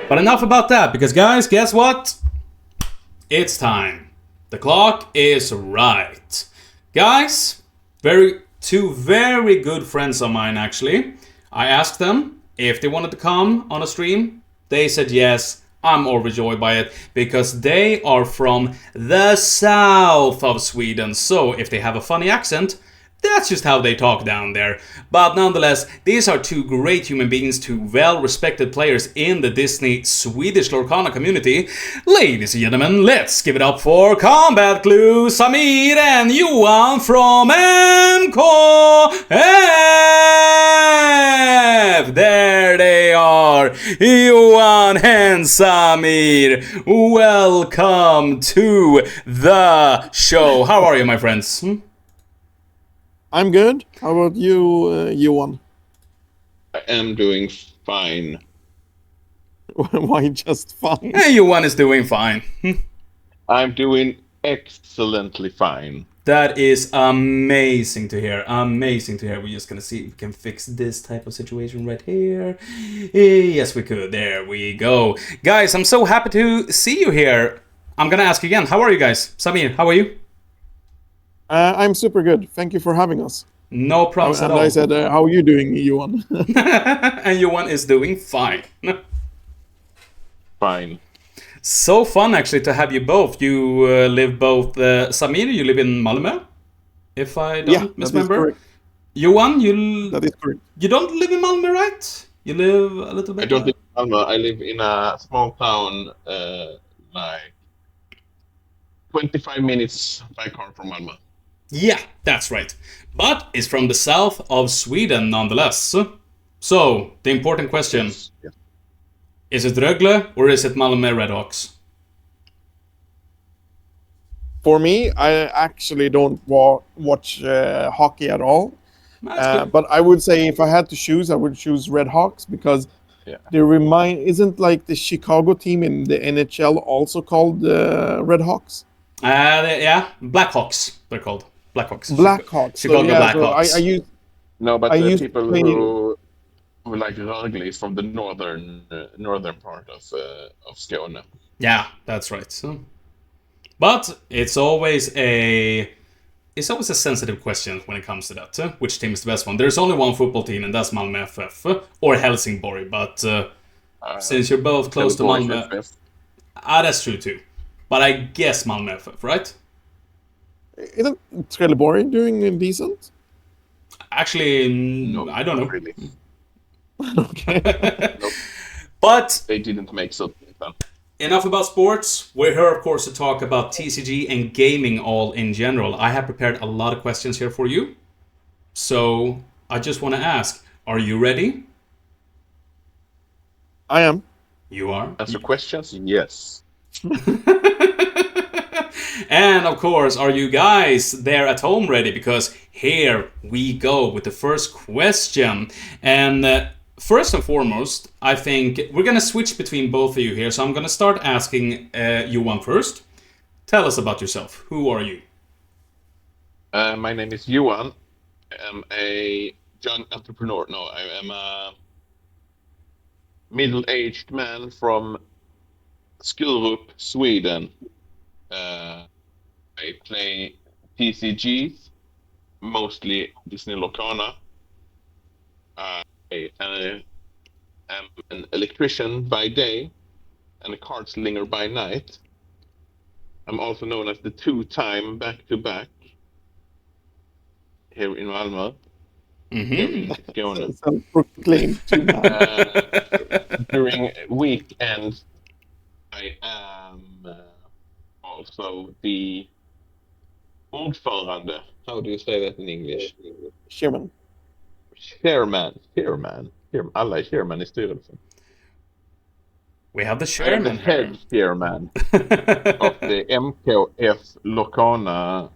But enough about that, because guys, guess what? It's time. The clock is right. Guys, two very good friends of mine actually. I asked them if they wanted to come on a stream. They said yes. I'm overjoyed by it because they are from the south of Sweden. So if they have a funny accent, that's just how they talk down there. But nonetheless, these are two great human beings, two well-respected players in the Disney Swedish Lorcana community. Ladies and gentlemen, let's give it up for Combat Clue, Samir and Johan from MKF! There they are, Johan and Samir. Welcome to the show. How are you, my friends? I'm good. How about you, Johan? I am doing fine. Why just fine? Hey, Johan is doing fine. I'm doing excellently fine. That is amazing to hear. Amazing to hear. We're just gonna see if we can fix this type of situation right here. Yes, we could. There we go. Guys, I'm so happy to see you here. I'm gonna ask again. How are you guys? Samir, how are you? I'm super good. Thank you for having us. No problems at And all. I said, how are you doing, Johan? And Johan is doing fine. Fine. So fun actually to have you both. You live both... Samir, you live in MALMÖ? If I don't misremember. Johan, That is correct. you don't live in Malmö, right? You live a little bit... I don't live in Malmö. I live in a small town, like 25 minutes by car from Malmö. Yeah, that's right. But it's from the south of Sweden nonetheless. So, the important question. Yes. Is it Rögle or is it Malmö Redhawks? For me, I actually don't watch hockey at all. But I would say if I had to choose, I would choose Red Hawks because they isn't like the Chicago team in the NHL also called Red Hawks? Yeah, Blackhawks, they're called. Blackhawks. Blackhawks. Chicago Blackhawks. So I use... No, but I the used people to play- who like Rögle is from the northern part of Skåne. Yeah, that's right. But it's always a sensitive question when it comes to that. Which team is the best one? There's only one football team, and that's Malmö FF or Helsingborg. But since you're both close to Malmö, that's true too. But I guess Malmö FF, right? Isn't Trelleborg doing decent? Actually, No, I don't know. Really. Okay. Nope. But They didn't make so. enough about sports. We're here, of course, to talk about TCG and gaming all in general. I have prepared a lot of questions here for you. So I just want to ask, are you ready? I am. You are? Answer questions? Yes. And of course, are you guys there at home ready? Because here we go with the first question. And first and foremost, I think we're going to switch between both of you here. So I'm going to start asking you one first. Tell us about yourself. Who are you? My name is Johan. I'm a young entrepreneur. No, I am a middle-aged man from Skurup, Sweden. I play TCGs, mostly Disney Lorcana. I am an electrician by day and a card slinger by night. I'm also known as the two-time back-to-back here in Malmö. Here in Skåne. Self-proclaimed. During weekends, I am also the ordförande. How do you say that in English? Chairman. Chairman. Alla är chairman i styrelsen. We have the I am the chairman here. head chairman of the MKF Lorcana.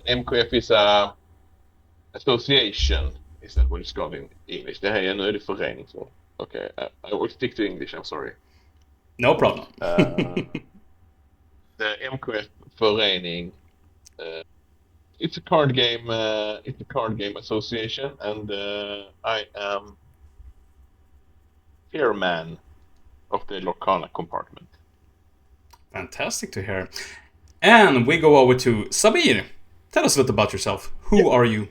MKF is a association. Is that what it's called in English? Det här är en öde förening. Så. Okay, I will stick to English. I'm sorry. No problem. The MKF förening. It's a card game. It's a card game association, and I am chairman of the Lorcana compartment. Fantastic to hear. And we go over to Sabir. Tell us a little about yourself. Who are you?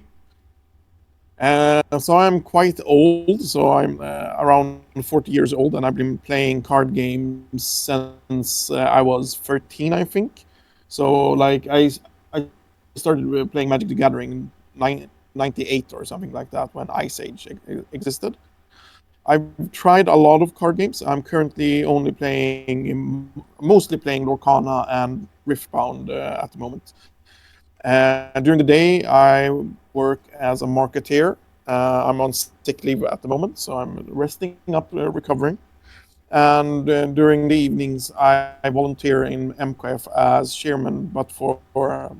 So I'm quite old. So I'm around 40 years old, and I've been playing card games since I was 13, I think. So like I started playing Magic the Gathering in 98 or something like that when Ice Age existed. I've tried a lot of card games. I'm currently mostly playing Lorcana and Riftbound at the moment. During the day, I work as a marketeer. I'm on sick leave at the moment, so I'm resting up, recovering. And during the evenings, I volunteer in MKF as chairman, but for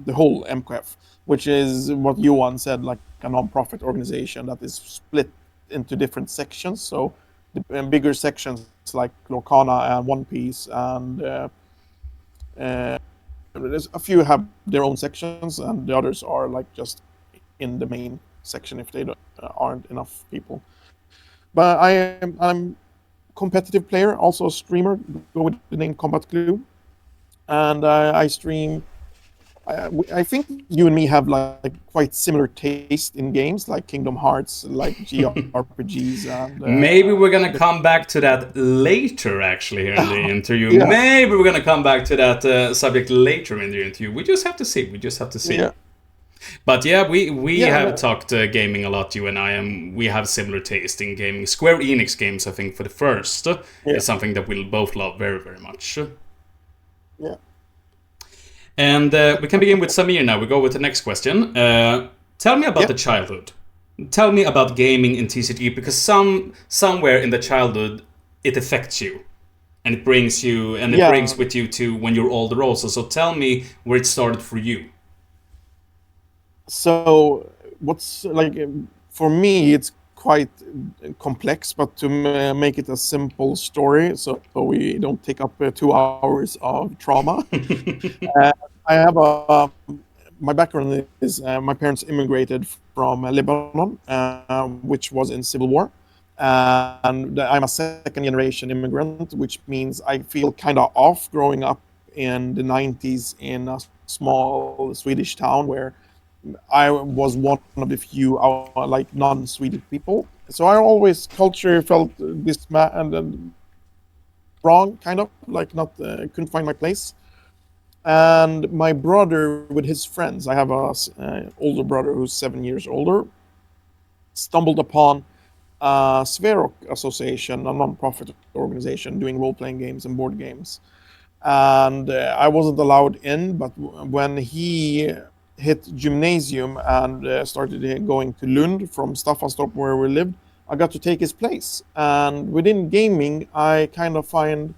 the whole MKF, which is what Johan said, like a non-profit organization that is split into different sections. So the bigger sections like Lorcana and One Piece and there's a few have their own sections, and the others are like just in the main section if they aren't enough people. But I'm competitive player, also a streamer. Go with the name Combat Glue, and I stream. I think you and me have like quite similar taste in games, like Kingdom Hearts, like JRPGs, and Maybe we're gonna come back to that later, actually, here in the interview. Yeah. Maybe we're gonna come back to that subject later in the interview. We just have to see. We just have to see. Yeah. But yeah, we Yeah, have talked gaming a lot, you and I, and we have similar taste in gaming. Square Enix games, I think, for the first, is something that we'll both love very, very much. Yeah. And we can begin with Samir now. We go with the next question. Tell me about the childhood. Tell me about gaming in TCG, because somewhere in the childhood it affects you, and it brings you, and it brings with you to when you're older also. So tell me where it started for you. So what's like for me, it's quite complex, but to make it a simple story, so we don't take up 2 hours of trauma. I have my background is my parents immigrated from Lebanon, which was in civil war, and I'm a second generation immigrant, which means I feel kind of off growing up in the 90s in a small Swedish town where I was one of the few like non-Swedish people. So I always culture felt and wrong, kind of like not couldn't find my place. And my brother with his friends, I have a older brother who's 7 years older, stumbled upon Sverok Association, a non-profit organization doing role-playing games and board games. And I wasn't allowed in, but when he hit gymnasium and started going to Lund from Staffanstorp, where we lived, I got to take his place. And within gaming, I kind of find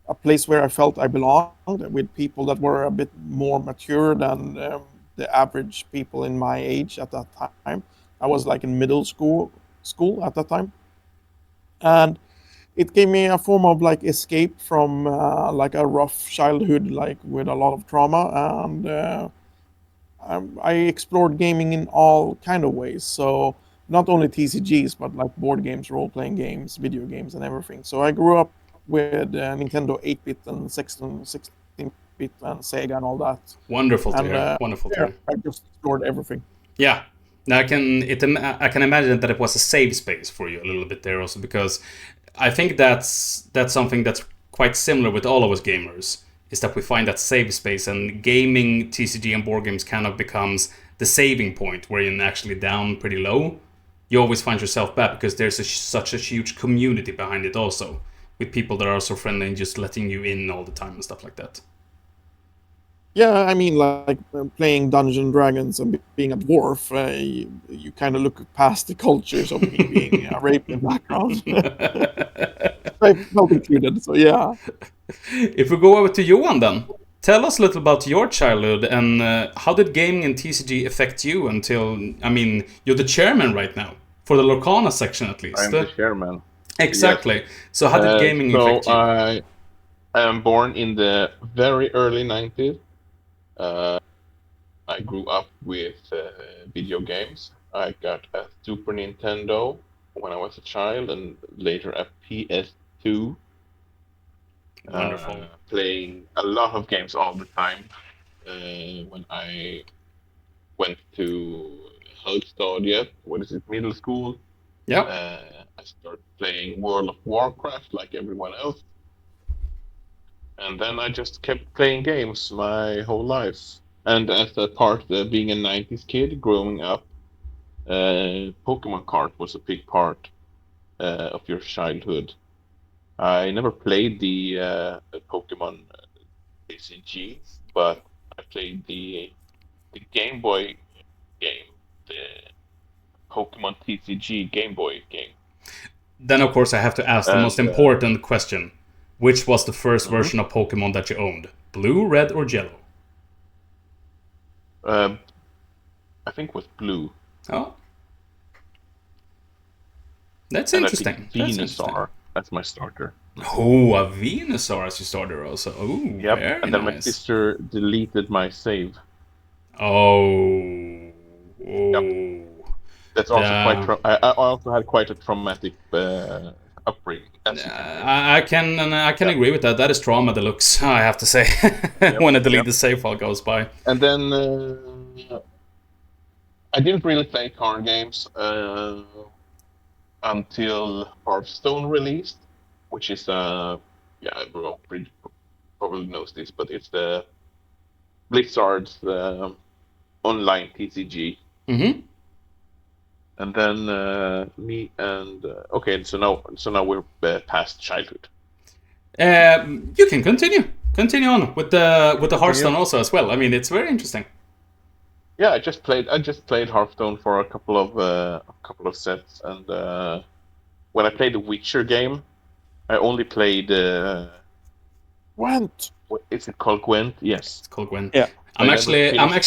a place where I felt I belonged with people that were a bit more mature than the average people in my age at that time. I was like in middle school at that time. And it gave me a form of like escape from like a rough childhood, like with a lot of trauma. And I explored gaming in all kind of ways. So not only TCGs, but like board games, role-playing games, video games, and everything. So I grew up with Nintendo 8-bit and 16-bit and Sega and all that. Wonderful to hear. Wonderful to hear. I just explored everything. Yeah. Now I can imagine that it was a safe space for you a little bit there also, because I think that's something that's quite similar with all of us gamers, is that we find that safe space, and gaming, TCG and board games kind of becomes the saving point where you're actually down pretty low. You always find yourself back because there's such a huge community behind it also, with people that are so friendly and just letting you in all the time and stuff like that. Yeah, I mean, like playing Dungeons and Dragons and being a dwarf, you kind of look past the cultures of me being a raping background. I felt included, so yeah. If we go over to Johan then, tell us a little about your childhood and how did gaming and TCG affect you until, I mean, you're the chairman right now, for the Lorcana section at least. I'm the chairman. Exactly. Yes. So how did gaming affect you? I am born in the very early 90s. I grew up with video games. I got a Super Nintendo when I was a child, and later a PS2. Wonderful. Playing a lot of games all the time. When I went to högstadiet, what is it, middle school, Yep. I started playing World of Warcraft like everyone else. And then I just kept playing games my whole life. And as a part, being a 90s kid growing up, Pokemon card was a big part of your childhood. I never played the Pokemon TCG, but I played the Game Boy game, the Pokemon TCG Game Boy game. Then, of course, I have to ask the most And important question. Which was the first mhm. version of Pokemon that you owned? Blue, red, or yellow? uh, I think it was blue, Oh, that's and I picked interesting. That's interesting. Venusaur as my starter. Oh, a Venusaur as your starter also. Oh, Yep, very and then my nice. sister deleted my save. Oh, Yep, oh. that's also quite. The, I also had quite a traumatic upbringing, as you can hear. I can Yep, agree with that. That is trauma deluxe, I have to say. yep, When a yep. deleted save file goes by. And then I didn't really play card games until Hearthstone released, which is yeah, everyone probably knows this, but it's the Blizzard's online TCG. Mm-hmm. And then me and okay, so now we're past childhood. You can continue. Continue on with the Continue. Hearthstone also as well. I mean, it's very interesting. Yeah, I just played Hearthstone for a couple of sets, and when I played the Witcher game, I only played Went. what is it called, Gwent? Yes. It's called Gwen. Yeah. I never finished the I'm story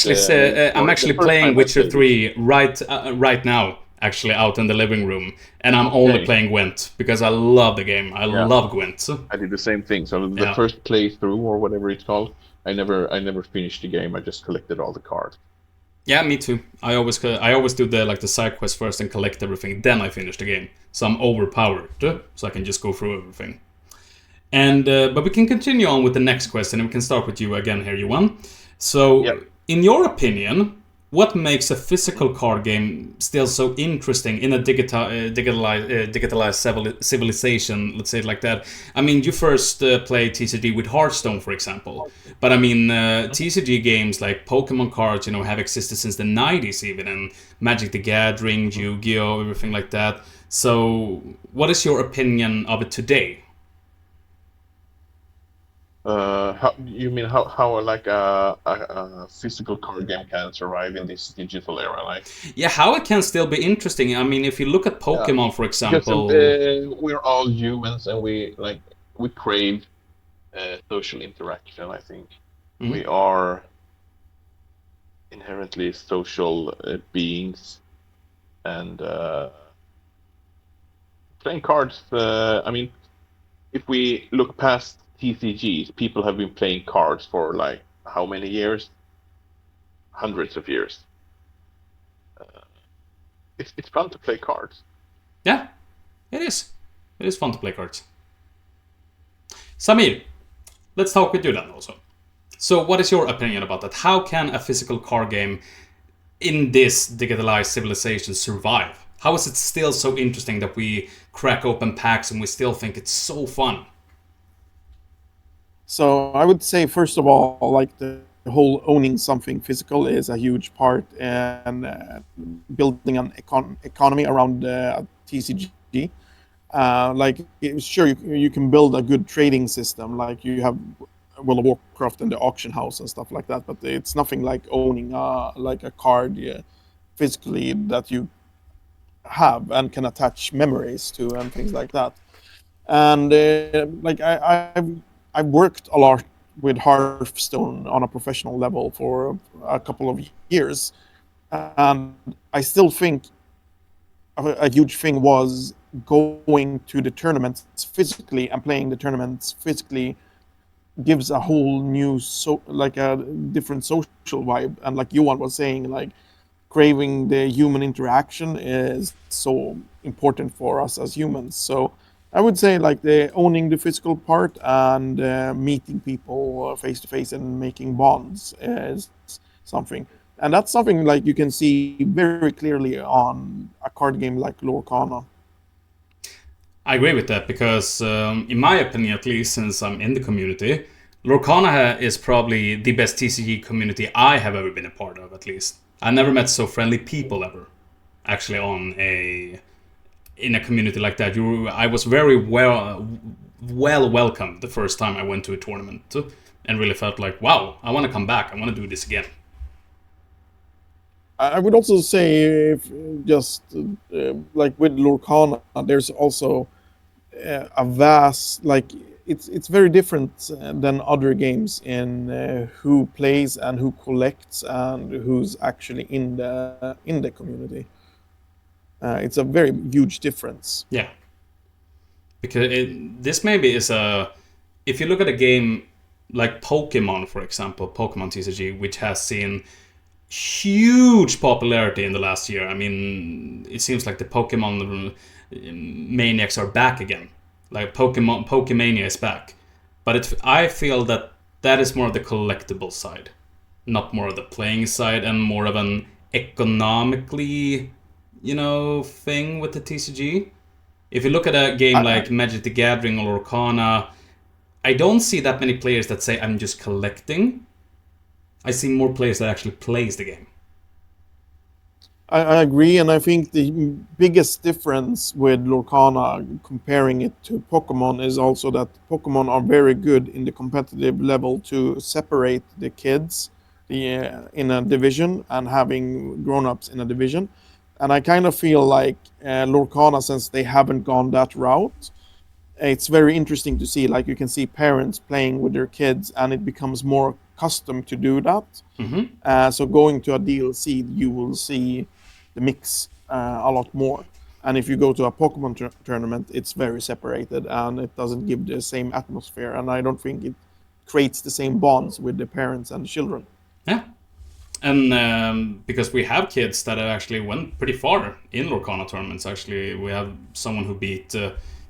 the actually first playing time I Witcher played it. 3 right now. Actually, out in the living room, and I'm only Okay. playing Gwent because I love the game. I Yeah, love Gwent. I did the same thing. So the Yeah, first playthrough or whatever it's called, I never finished the game. I just collected all the cards. yeah, me too. I always do the side quest first and collect everything. Then I finish the game. So I'm overpowered, so I can just go through everything. And but we can continue on with the next question, and we can start with you again here, Johan. Yep. So, in your opinion, what makes a physical card game still so interesting in a digitalized civilization? Let's say it like that. I mean, you first played TCG with Hearthstone, for example, but I mean, TCG games like Pokemon cards, have existed since the '90s even, and Magic the Gathering, Yu-Gi-Oh, everything like that. So, what is your opinion of it today? How you mean how like a physical card game can survive in this digital era? Like, Yeah, how it can still be interesting. I mean, if you look at yeah, Pokemon, for because example. we're all humans and we crave social interaction. I think we Mhm. are inherently social beings, and playing cards. I mean, if we look past TCGs, people have been playing cards for like how many years? Hundreds of years. It's fun to play cards. Yeah, it is. It is fun to play cards. Samir, let's talk with you then also. So, what is your opinion about that? How can a physical card game in this digitalized civilization survive? How is it still so interesting that we crack open packs and we still think it's so fun? So I would say, first of all, like the whole owning something physical is a huge part, and building an economy around TCG. Like, sure, you can build a good trading system, like you have World of Warcraft and the auction house and stuff like that. But it's nothing like owning like a card physically that you have and can attach memories to and things like that. And like I've worked a lot with Hearthstone on a professional level for a couple of years, and I still think a huge thing was going to the tournaments physically and playing the tournaments physically gives a whole new, so like a different social vibe. And like Johan was saying, like craving the human interaction is so important for us as humans. So I would say like the owning the physical part and meeting people face to face and making bonds is something. And that's something like you can see very clearly on a card game like Lorcana. I agree with that because, in my opinion, at least, since I'm in the community, Lorcana is probably the best TCG community I have ever been a part of. At least I never met so friendly people ever. Actually, in a community like that, I was very well welcomed the first time I went to a tournament, and really felt like, wow, I want to come back. I want to do this again. I would also say, if just like with Lorcana, there's also a vast like it's very different than other games in who plays and who collects and who's actually in the community. It's a very huge difference. Yeah, because this maybe is a. If you look at a game like Pokemon, for example, Pokemon TCG, which has seen huge popularity in the last year. I mean, it seems like the Pokemon maniacs are back again. Like Pokemania is back, but I feel that is more of the collectible side, not more of the playing side, and more of an economically, thing with the TCG. If you look at a game like Magic the Gathering or Lorcana, I don't see that many players that say I'm just collecting. I see more players that actually plays the game. I agree, and I think the biggest difference with Lorcana comparing it to Pokemon is also that Pokemon are very good in the competitive level to separate the kids in a division and having grown-ups in a division. And I kind of feel like Lorcana, since they haven't gone that route, it's very interesting to see. Like you can see parents playing with their kids, and it becomes more custom to do that. So going to a DLC, you will see the mix a lot more. And if you go to a Pokemon tournament, it's very separated and it doesn't give the same atmosphere. And I don't think it creates the same bonds with the parents and the children. Yeah. And because we have kids that have actually went pretty far in Lorcana tournaments. Actually, we have someone who beat,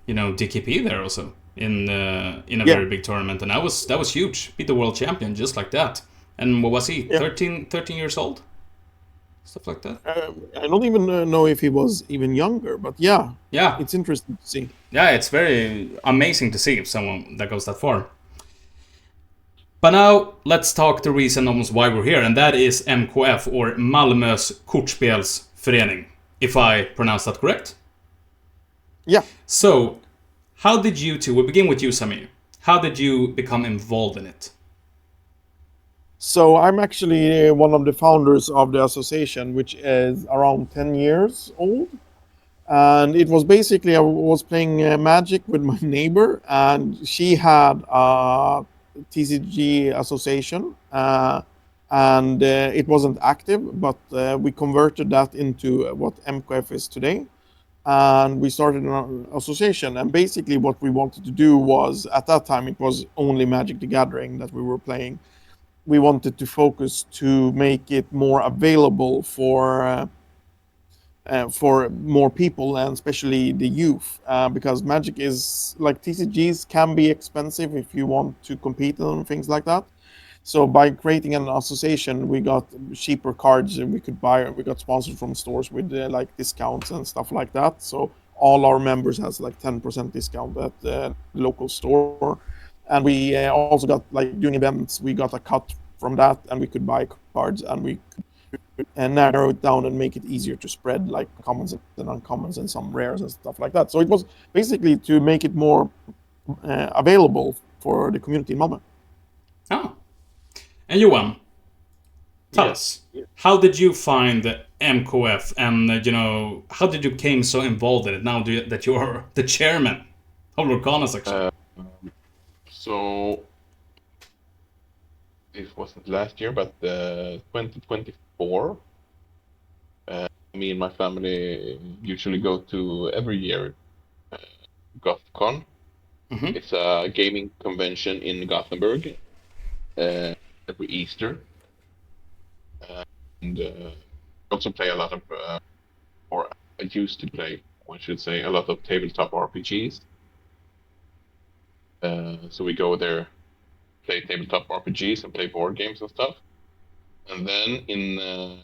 DKP there also in a very big tournament, and that was huge. Beat the world champion just like that. And what was he? 13 years old, stuff like that. I don't even know if he was even younger, but yeah, it's interesting to see. Yeah, it's very amazing to see someone that goes that far. But now let's talk the reason almost why we're here, and that is MKF, or Malmös Kortspelsförening, if I pronounce that correct. Yeah. So, how did you two, we'll begin with you, Samir. How did you become involved in it? So I'm actually one of the founders of the association, which is around 10 years old. And it was basically, I was playing Magic with my neighbor, and she had a TCG association, and it wasn't active, but we converted that into what MKF is today. And we started an association. And basically what we wanted to do was, at that time, it was only Magic the Gathering that we were playing. We wanted to focus to make it more available for more people, and especially the youth, because Magic is like TCGs can be expensive if you want to compete and things like that. So by creating an association, we got cheaper cards and we could buy. We got sponsored from stores with like discounts and stuff like that. So all our members has like 10% discount at the local store, and we also got, like, doing events. We got a cut from that, and we could buy cards, and we could narrow it down and make it easier to spread, like commons and uncommons and some rares and stuff like that. So it was basically to make it more available for the community in Malmö. Oh. And Johan, tell us, how did you find MKF, and how did you become so involved in it now that you're the chairman of Lorcana section? So it wasn't last year, but 2024. Me and my family usually go to every year GothCon. Mm-hmm. It's a gaming convention in Gothenburg every Easter, and also play a lot of, or I used to play, I should say, a lot of tabletop RPGs. So we go there, play tabletop RPGs and play board games and stuff. And then in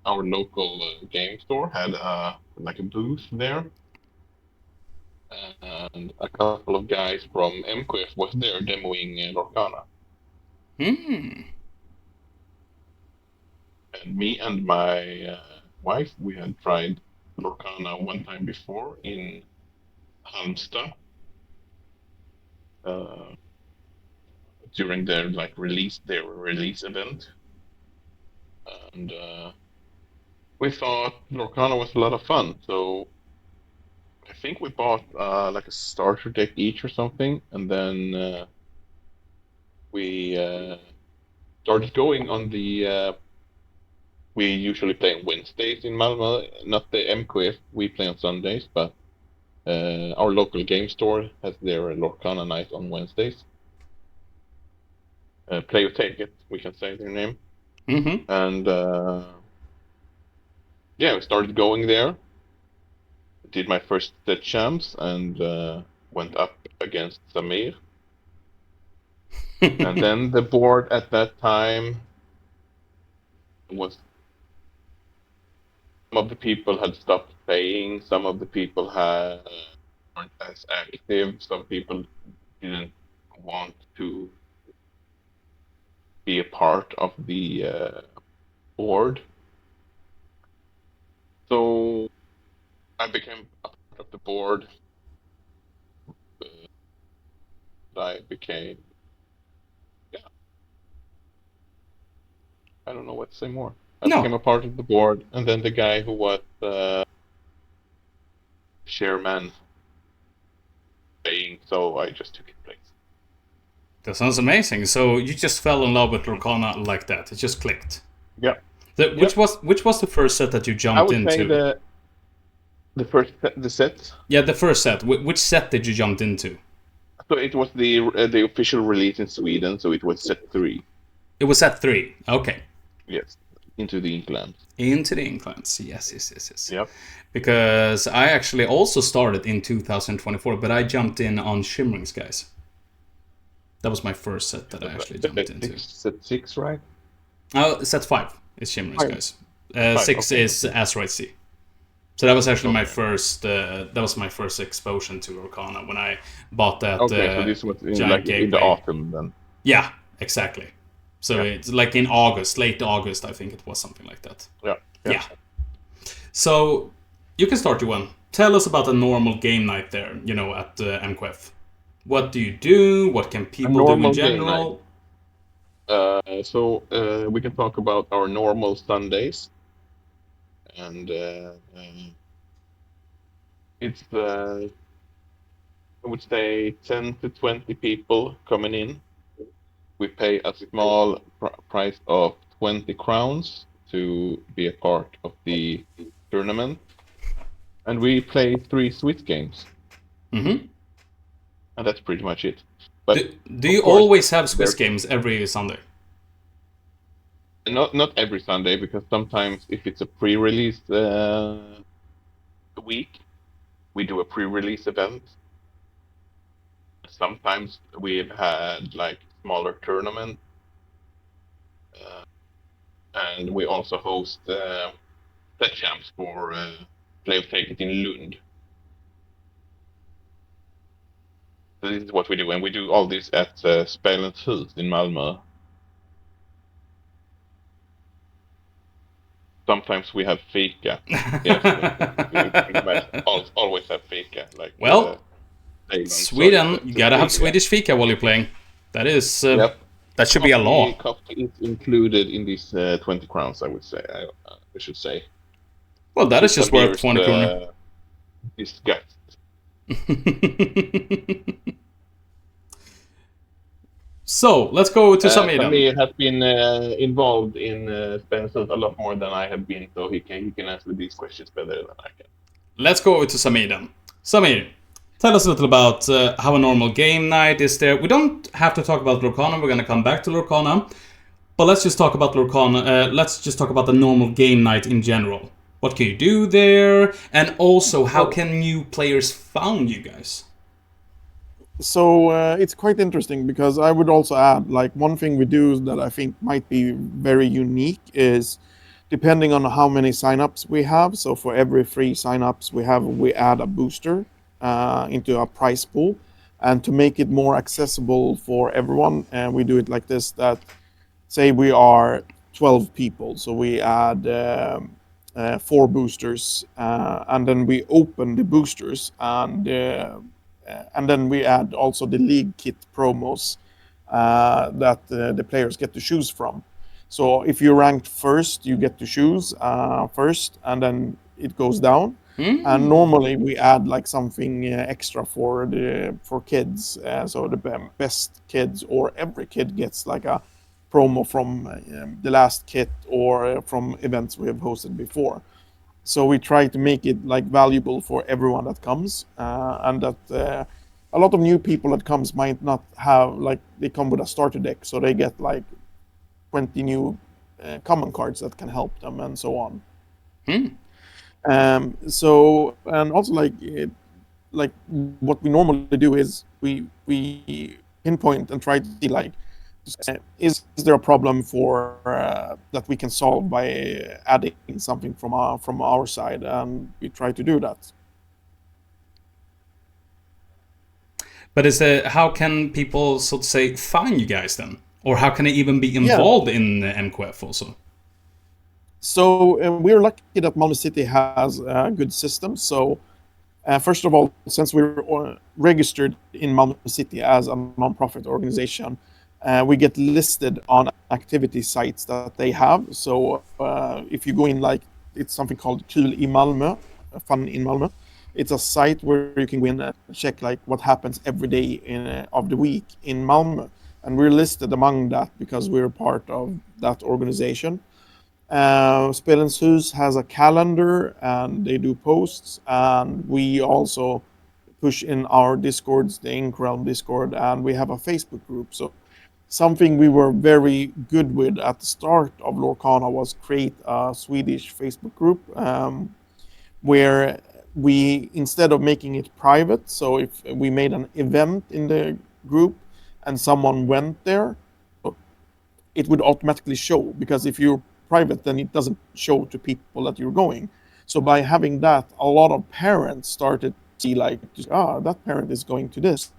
our local game store had like a booth there, and a couple of guys from MQF was there demoing Lorcana. And me and my wife, we had tried Lorcana one time before in Halmstad during their release event, and we thought Lorcana was a lot of fun. So I think we bought like a starter deck each or something, and then we started going on the. We usually play on Wednesdays in Malmö, not the MQF. We play on Sundays, but our local game store has their Lorcana night on Wednesdays. Play or take it, we can say their name. And yeah, we started going there. Did my first set champs and went up against Samir. And then the board at that time was, some of the people had stopped playing, some of the people weren't as active, some people didn't want to be a part of the board. So I became a part of the board. I became, I don't know what to say more. I became a part of the board, and then the guy who was chairman playing, so I just took his place. That sounds amazing. So you just fell in love with Lorcana like that. It just clicked. Yeah. Which was the first set that you jumped into? I would say the set. Yeah, the first set. Which set did you jump into? So it was the official release in Sweden. So it was set 3. It was set 3. Okay. Yes. Into the Inklands. Into the Inklands. Yes. Yep. Because I actually also started in 2024, but I jumped in on Shimmering Skies. That was my first set that I actually jumped into. Set 6, right? Oh, set 5 is Shimmering Skies. 6 okay. is Asteroid Sea. So that was actually my first. That was my first exposure to Lorcana when I bought that. Okay, so this was in the autumn then. Yeah, exactly. So it's like in August, late August, I think it was something like that. Yeah. So you can start, Johan. Tell us about a normal game night there, at MQF. What do you do? What can people do in general? So we can talk about our normal Sundays. And it's, I would say, 10 to 20 people coming in. We pay a small price of 20 crowns to be a part of the tournament. And we play 3 Swiss games. Mm-hmm. And that's pretty much it. But do you always have Swiss games every Sunday? Not every Sunday, because sometimes if it's a pre-release week, we do a pre-release event. Sometimes we've had like smaller tournaments, and we also host set champs for Play of Take It in Lund. So this is what we do, and we do all this at Spelens Hus in Malmö. Sometimes we have fika. Yes, we always have fika. Sweden, you gotta have Swedish fika while you're playing. That is, that should be a law. Coffee is included in these 20 crowns, I would say. I should say. Well, that is just worth 20 kronor. Disgust. So, let's go to Samir. Samir has been involved in Spencer a lot more than I have been, so he can answer these questions better than I can. Let's go over to Samir then. Samir, tell us a little about how a normal game night is there. We don't have to talk about Lorcana, we're going to come back to Lorcana. But let's just talk about Lorcana, let's just talk about the normal game night in general. What can you do there? And also, how can new players found you guys? So it's quite interesting because I would also add, like, one thing we do that I think might be very unique is depending on how many signups we have. So for every 3 signups we add a booster into a prize pool, and to make it more accessible for everyone, and we do it like this: that say we are 12 people, so we add 4 boosters, and then we open the boosters, and then we add also the league kit promos that the players get to choose from. So if you're ranked first, you get to choose first, and then it goes down. And normally we add like something extra for kids. So the best kids or every kid gets like a promo from the last kit or from events we have hosted before. So we try to make it like valuable for everyone that comes, and that a lot of new people that comes might not have, like, they come with a starter deck, so they get like 20 new common cards that can help them and so on. So, and also like what we normally do is we pinpoint and try to see, like, is there a problem for that we can solve by adding something from our side, and we try to do that. But how can people, so to say, find you guys then? Or how can they even be involved in MQF also? So we're lucky that Malmö City has a good system. So first of all, since we're registered in Malmö City as a non-profit organization, we get listed on activity sites that they have. So if you go in, like, it's something called Kul i Malmö, Fun in Malmö. It's a site where you can go in and check like what happens every day of the week in Malmö. And we're listed among that because we're part of that organization. Spelens Hus has a calendar and they do posts, and we also push in our Discords, the Inkrealm Discord, and we have a Facebook group. So something we were very good with at the start of Lorcana was create a Swedish Facebook group, where we, instead of making it private, so if we made an event in the group and someone went there, it would automatically show, because if you're private, then it doesn't show to people that you're going. So by having that, a lot of parents started to see, like, that parent is going to this.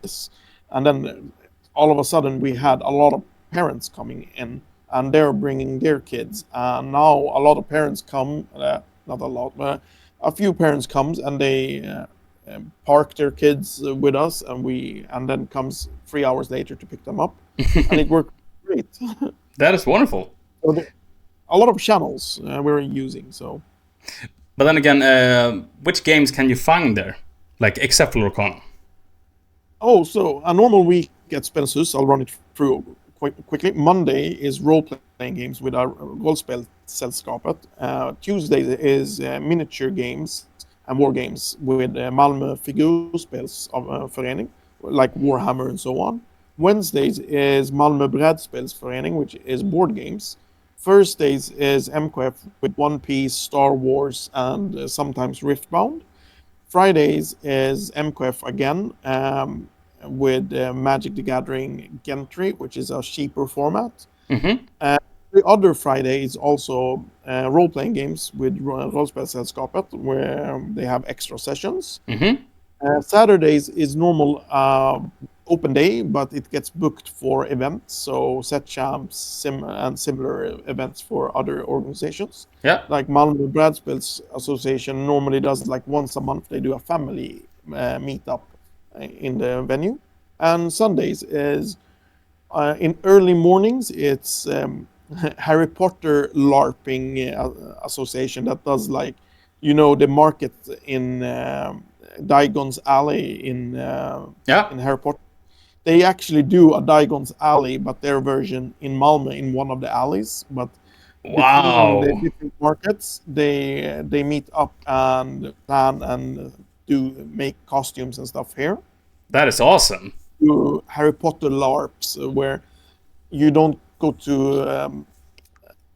And then all of a sudden we had a lot of parents coming in, and they're bringing their kids. And now a lot of parents come, not a lot, but a few parents comes, and they park their kids with us, and then comes 3 hours later to pick them up. And it worked great. That is wonderful. So a lot of channels we're using. So, but then again, which games can you find there, like except for Lorcana? Oh, so a normal week at Spelens, I'll run it through quite quickly. Monday is role-playing games with our Rollspelssällskapet. Tuesday is miniature games and war games with MALMÖ Figurspelsförening, like Warhammer and so on. Wednesdays is MALMÖ Brädspelsförening, which is board games. Thursdays is MQF with One Piece, Star Wars, and sometimes Riftbound. Fridays is MQF again, with Magic the Gathering Gentry, which is a cheaper format. The other Friday is also role-playing games with Rollspelssällskapet, where they have extra sessions. Saturdays is normal open day, but it gets booked for events, so set champs and similar events for other organizations. Yeah, like Malmö Brädspels Association normally does, like, once a month they do a family meetup in the venue. And Sundays is in early mornings, it's Harry Potter LARPing association that does, like, the market in Diagon's Alley in Harry Potter. They actually do a Diagon's Alley, but their version in Malmö in one of the alleys. But wow, between the different markets, they meet up and plan and make costumes and stuff here. That is awesome. Harry Potter LARPs, where you don't go to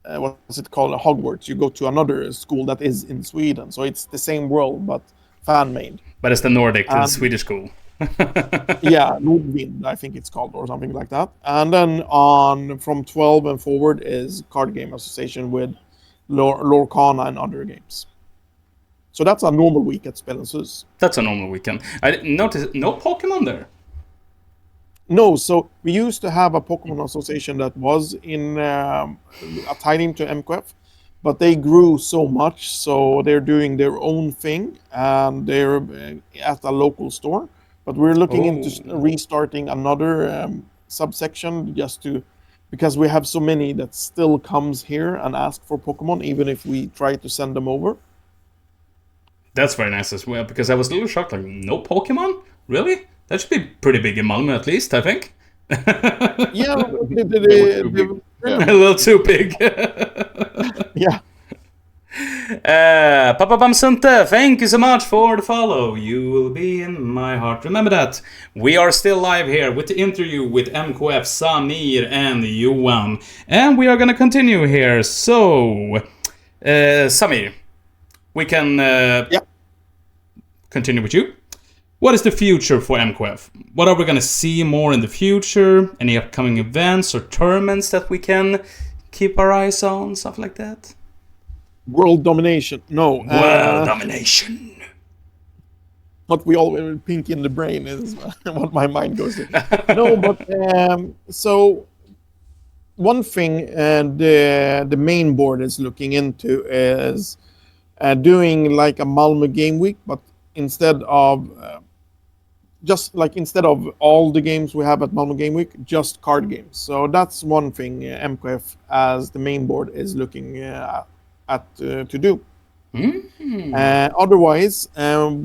what's it called, Hogwarts. You go to another school that is in Sweden, so it's the same world but fan made. But it's the Nordic, the Swedish school. Yeah, Nordvind, I think it's called, or something like that. And then on from 12 and forward is Card Game Association with Lorcana and other games. So that's a normal week at Spellens Hus. That's a normal weekend. I noticed no Pokemon there. No, so we used to have a Pokemon Association that was in tied into MQF, but they grew so much, so they're doing their own thing, and they're at a local store. But we're looking into restarting another subsection because we have so many that still comes here and ask for Pokemon, even if we try to send them over. That's very nice as well, because I was a little shocked, like, no Pokemon? Really? That should be pretty big in Malmö, at least, I think. Yeah, a little too big. Yeah. Papa Bamsunte, thank you so much for the follow. You will be in my heart. Remember that. We are still live here with the interview with MKF, Samir, and Johan. And we are going to continue here. So, Samir, we can continue with you. What is the future for MKF? What are we going to see more in the future? Any upcoming events or tournaments that we can keep our eyes on? Stuff like that? World domination. No. World domination. What we all pink in the brain is what my mind goes to. No, but so one thing the main board is looking into is doing like a Malmö game week, but instead of all the games we have at Malmö Game Week, just card games. So that's one thing MKF as the main board is looking to do. Otherwise,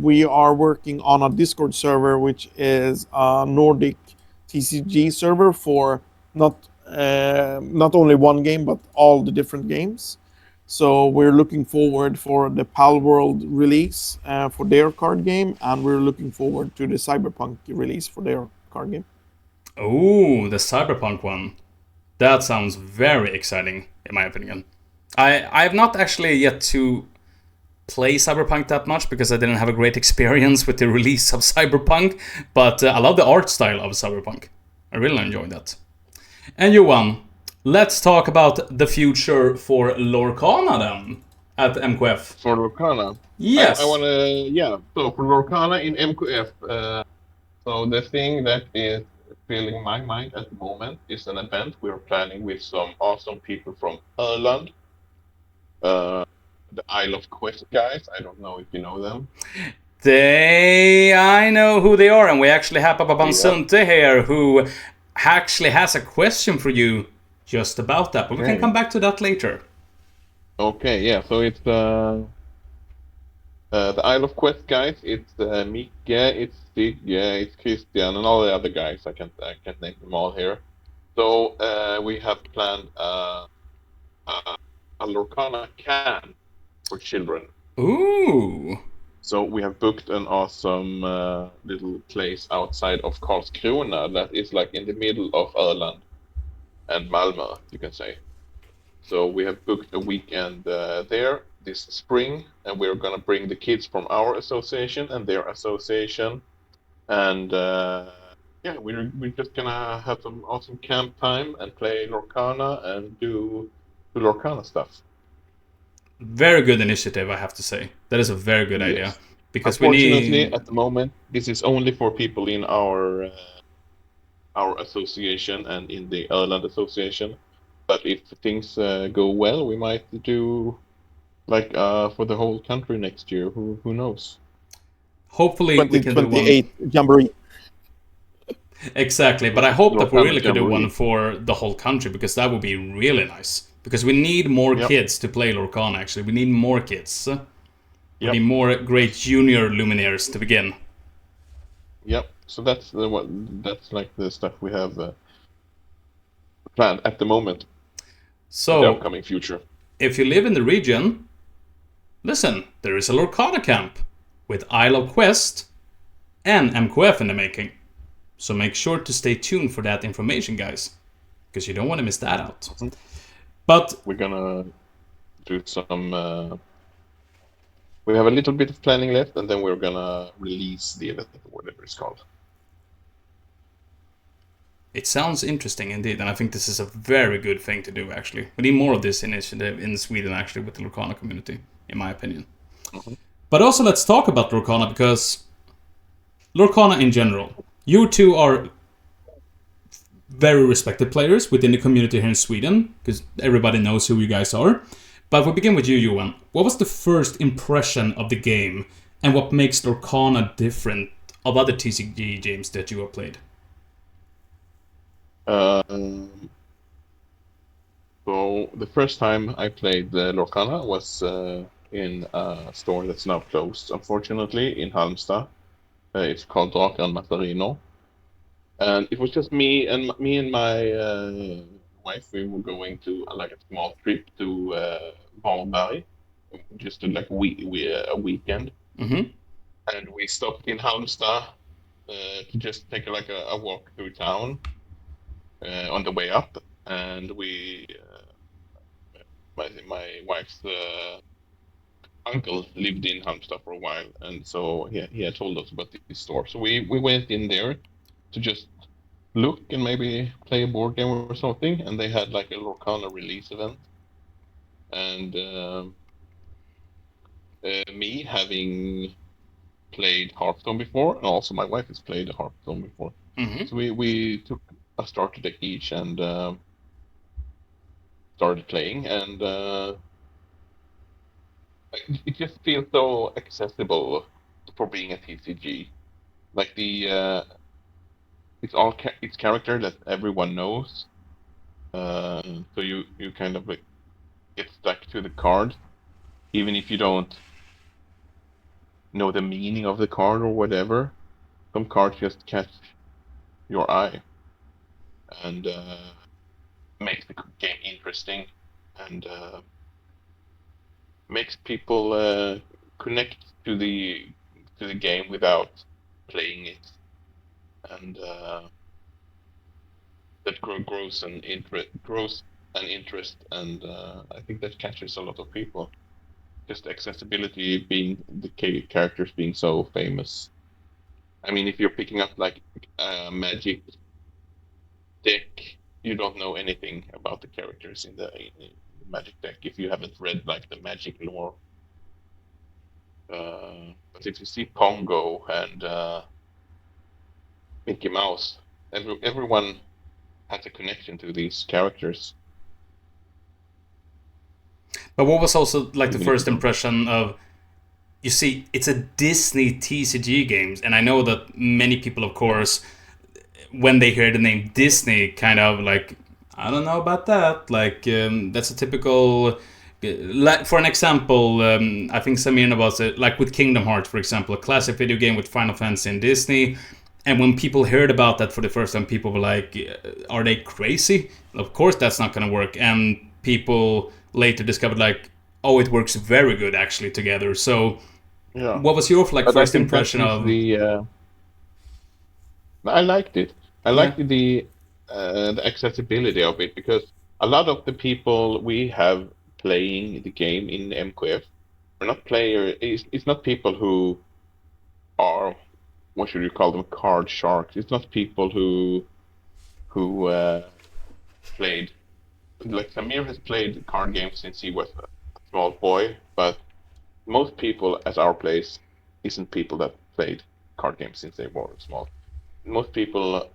we are working on a Discord server, which is a Nordic TCG server for not only one game, but all the different games. So we're looking forward for the PAL World release for their card game, and we're looking forward to the Cyberpunk release for their card game. Oh, the Cyberpunk one. That sounds very exciting, in my opinion. I have not actually yet to play Cyberpunk that much because I didn't have a great experience with the release of Cyberpunk, but I love the art style of Cyberpunk. I really enjoyed that. And Johan, let's talk about the future for Lorcana then at MKF. For Lorcana? Yes. I want to, so for Lorcana in MKF, so the thing that is filling my mind at the moment is an event we're planning with some awesome people from Ireland. The Isle of Quest guys. I don't know if you know them. I know who they are, and we actually have Papa Bamsunte here who actually has a question for you just about that, but we can come back to that later. Okay, yeah, so it's the Isle of Quest guys. It's Mika, it's Sid, it's Christian, and all the other guys. I can't name them all here. So we have planned a Lorcana can for children. Ooh! So we have booked an awesome little place outside of Karlskrona that is like in the middle of Öland and Malmö, you can say. So we have booked a weekend there this spring, and we're gonna bring the kids from our association and their association, and we're just gonna have some awesome camp time and play Lorcana and do Lorcana stuff. Very good initiative, I have to say. That is a very good idea. Because unfortunately, at the moment, this is only for people in our association and in the Öland association. But if things go well, we might do like for the whole country next year. Who knows? Hopefully we can do one. 2028 Jamboree. Exactly, but I hope that we really could do one for the whole country, because that would be really nice. Because we need more kids to play Lorcana, actually. We need more kids. We need more great junior Luminaires to begin. Yep, so that's like the stuff we have planned at the moment. So, the upcoming future. If you live in the region, listen, there is a Lorcana camp with Isle of Quest and MKF in the making. So make sure to stay tuned for that information, guys, because you don't want to miss that out. But we're gonna do some. We have a little bit of planning left, and then we're gonna release the event, or whatever it's called. It sounds interesting indeed, and I think this is a very good thing to do, actually. We need more of this initiative in Sweden, actually, with the Lorcana community, in my opinion. Mm-hmm. But also, let's talk about Lorcana, because Lorcana in general, you two are very respected players within the community here in Sweden, because everybody knows who you guys are. But we'll begin with you, Johan. What was the first impression of the game, and what makes Lorcana different of other TCG games that you have played? So the first time I played Lorcana was in a store that's now closed, unfortunately, in Halmstad. It's called Draken Matarino. And it was just me and my wife. We were going to like a small trip to Varberg, just to like a weekend. Mm-hmm. And we stopped in Halmstad to just take a walk through town on the way up. And my wife's uncle lived in Halmstad for a while, and so he had told us about this store. So we went in there to just look and maybe play a board game or something, and they had like a Lorcana release event. And me having played Hearthstone before, and also my wife has played Hearthstone before. Mm-hmm. So we took a starter deck each and started playing, and it just feels so accessible for being a TCG. Like it's character that everyone knows. So you kind of like get stuck to the card, even if you don't know the meaning of the card or whatever. Some cards just catch your eye and makes the game interesting and makes people connect to the game without playing it, and that grows an interest, and I think that catches a lot of people. Just accessibility being the characters being so famous. I mean, if you're picking up like a Magic deck, you don't know anything about the characters in the Magic deck if you haven't read like the Magic lore. But if you see Pongo and Mickey Mouse, everyone has a connection to these characters. But what was also like the first impression of? You see, it's a Disney TCG games, and I know that many people, of course, when they hear the name Disney, kind of like, I don't know about that. Like that's a typical. Like for an example, I think Samir knows it. Like with Kingdom Hearts, for example, a classic video game with Final Fantasy and Disney. And when people heard about that for the first time, people were like, "Are they crazy?" Of course, that's not going to work. And people later discovered like, "Oh, it works very good actually together." So, yeah. What was your like first impression of the? I liked it. I liked the accessibility of it, because a lot of the people we have playing the game in MQF are not it's not people who are, what should you call them, card sharks. It's not people who played, like Samir has played card games since he was a small boy, but most people at our place isn't people that played card games since they were small. Most people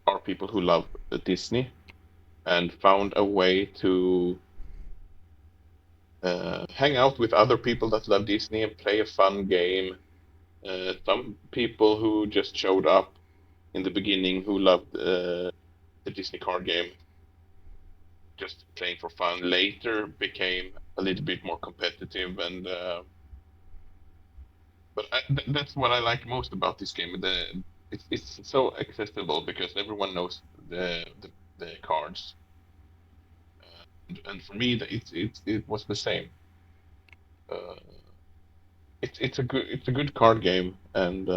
are people who love Disney and found a way to hang out with other people that love Disney and play a fun game. Some people who just showed up in the beginning who loved the Disney card game, just playing for fun, later became a little bit more competitive, and but that's what I like most about this game. It's so accessible because everyone knows the cards, and for me it was the same. It's a good card game, and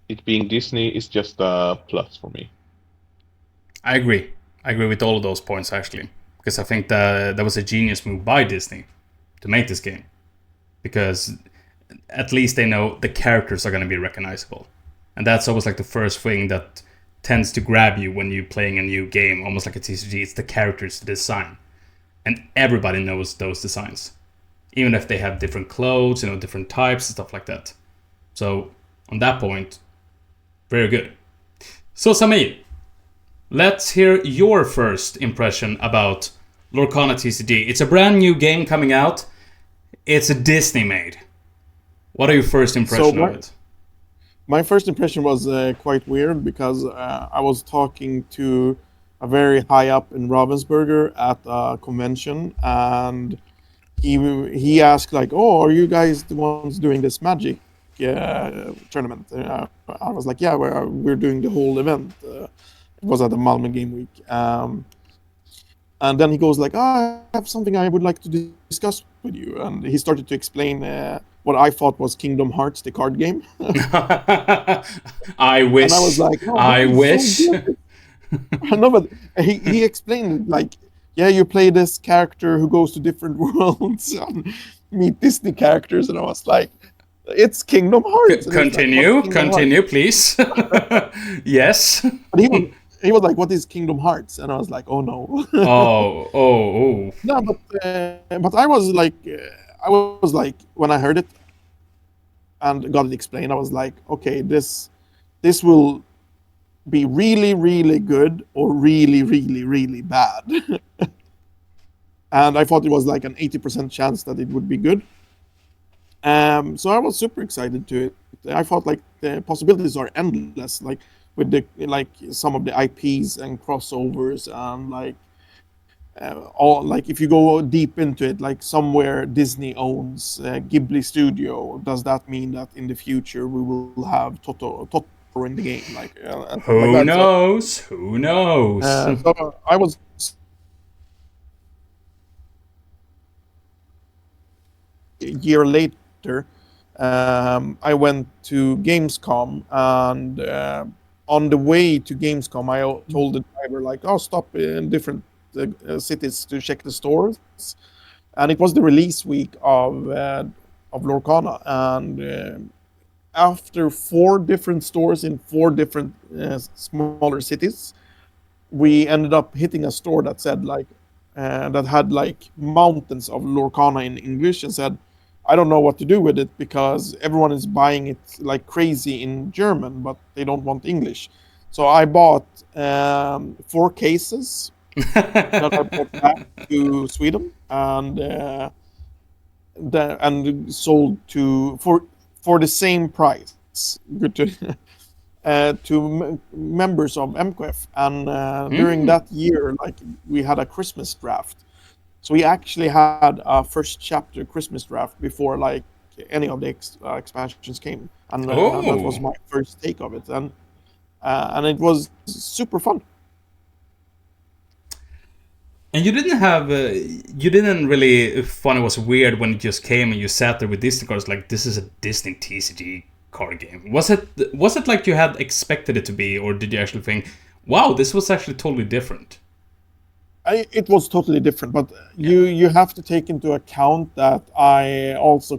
it being Disney is just a plus for me. I agree. I agree with all of those points actually, because I think that was a genius move by Disney to make this game, because at least they know the characters are going to be recognizable. And that's always like the first thing that tends to grab you when you're playing a new game, almost like a TCG. It's the characters, the design. And everybody knows those designs. Even if they have different clothes, different types and stuff like that. So, on that point, very good. So, Samir, let's hear your first impression about Lorcana TCG. It's a brand new game coming out. It's a Disney made. What are your first impression of it? My first impression was quite weird because I was talking to a very high up in Ravensburger at a convention, and he asked like, "Oh, are you guys the ones doing this Magic tournament?" I was like, "Yeah, we're doing the whole event." It was at the MALMÖ game week. And then he goes like, I have something I would like to discuss with you. And he started to explain what I thought was Kingdom Hearts, the card game. I wish. And I was like, oh, I wish. So no, but he explained like, yeah, you play this character who goes to different worlds and meet Disney characters. And I was like, it's Kingdom Hearts. Continue, please. Yes. But he was like, "What is Kingdom Hearts?" And I was like, "Oh no." oh. No, but I was like, when I heard it and got it explained, I was like, okay, this will be really, really good or really, really, really bad. And I thought it was like an 80% chance that it would be good. So I was super excited to it. I thought like the possibilities are endless. Like, with some of the IPs and crossovers and all, like if you go deep into it, like somewhere Disney owns Ghibli Studio, does that mean that in the future we will have Totoro in the game? Who knows? Who knows? So I was a year later. I went to Gamescom, and on the way to Gamescom, I told the driver like, "Oh, stop in different cities to check the stores." And it was the release week of Lorcana, and after 4 different stores in 4 different smaller cities, we ended up hitting a store that said that had like mountains of Lorcana in English, and said, I don't know what to do with it because everyone is buying it like crazy in German, but they don't want English. So I bought 4 cases that I brought back to Sweden and sold for the same price to members of MKF. And during that year, like we had a Christmas draft. So we actually had a first chapter Christmas draft before like any of the expansions came, and that was my first take of it, and it was super fun. And you didn't really find it was weird when it just came and you sat there with Disney cards like, this is a Disney TCG card game. Was it like you had expected it to be, or did you actually think, wow, this was actually totally different? It was totally different, but you have to take into account that I also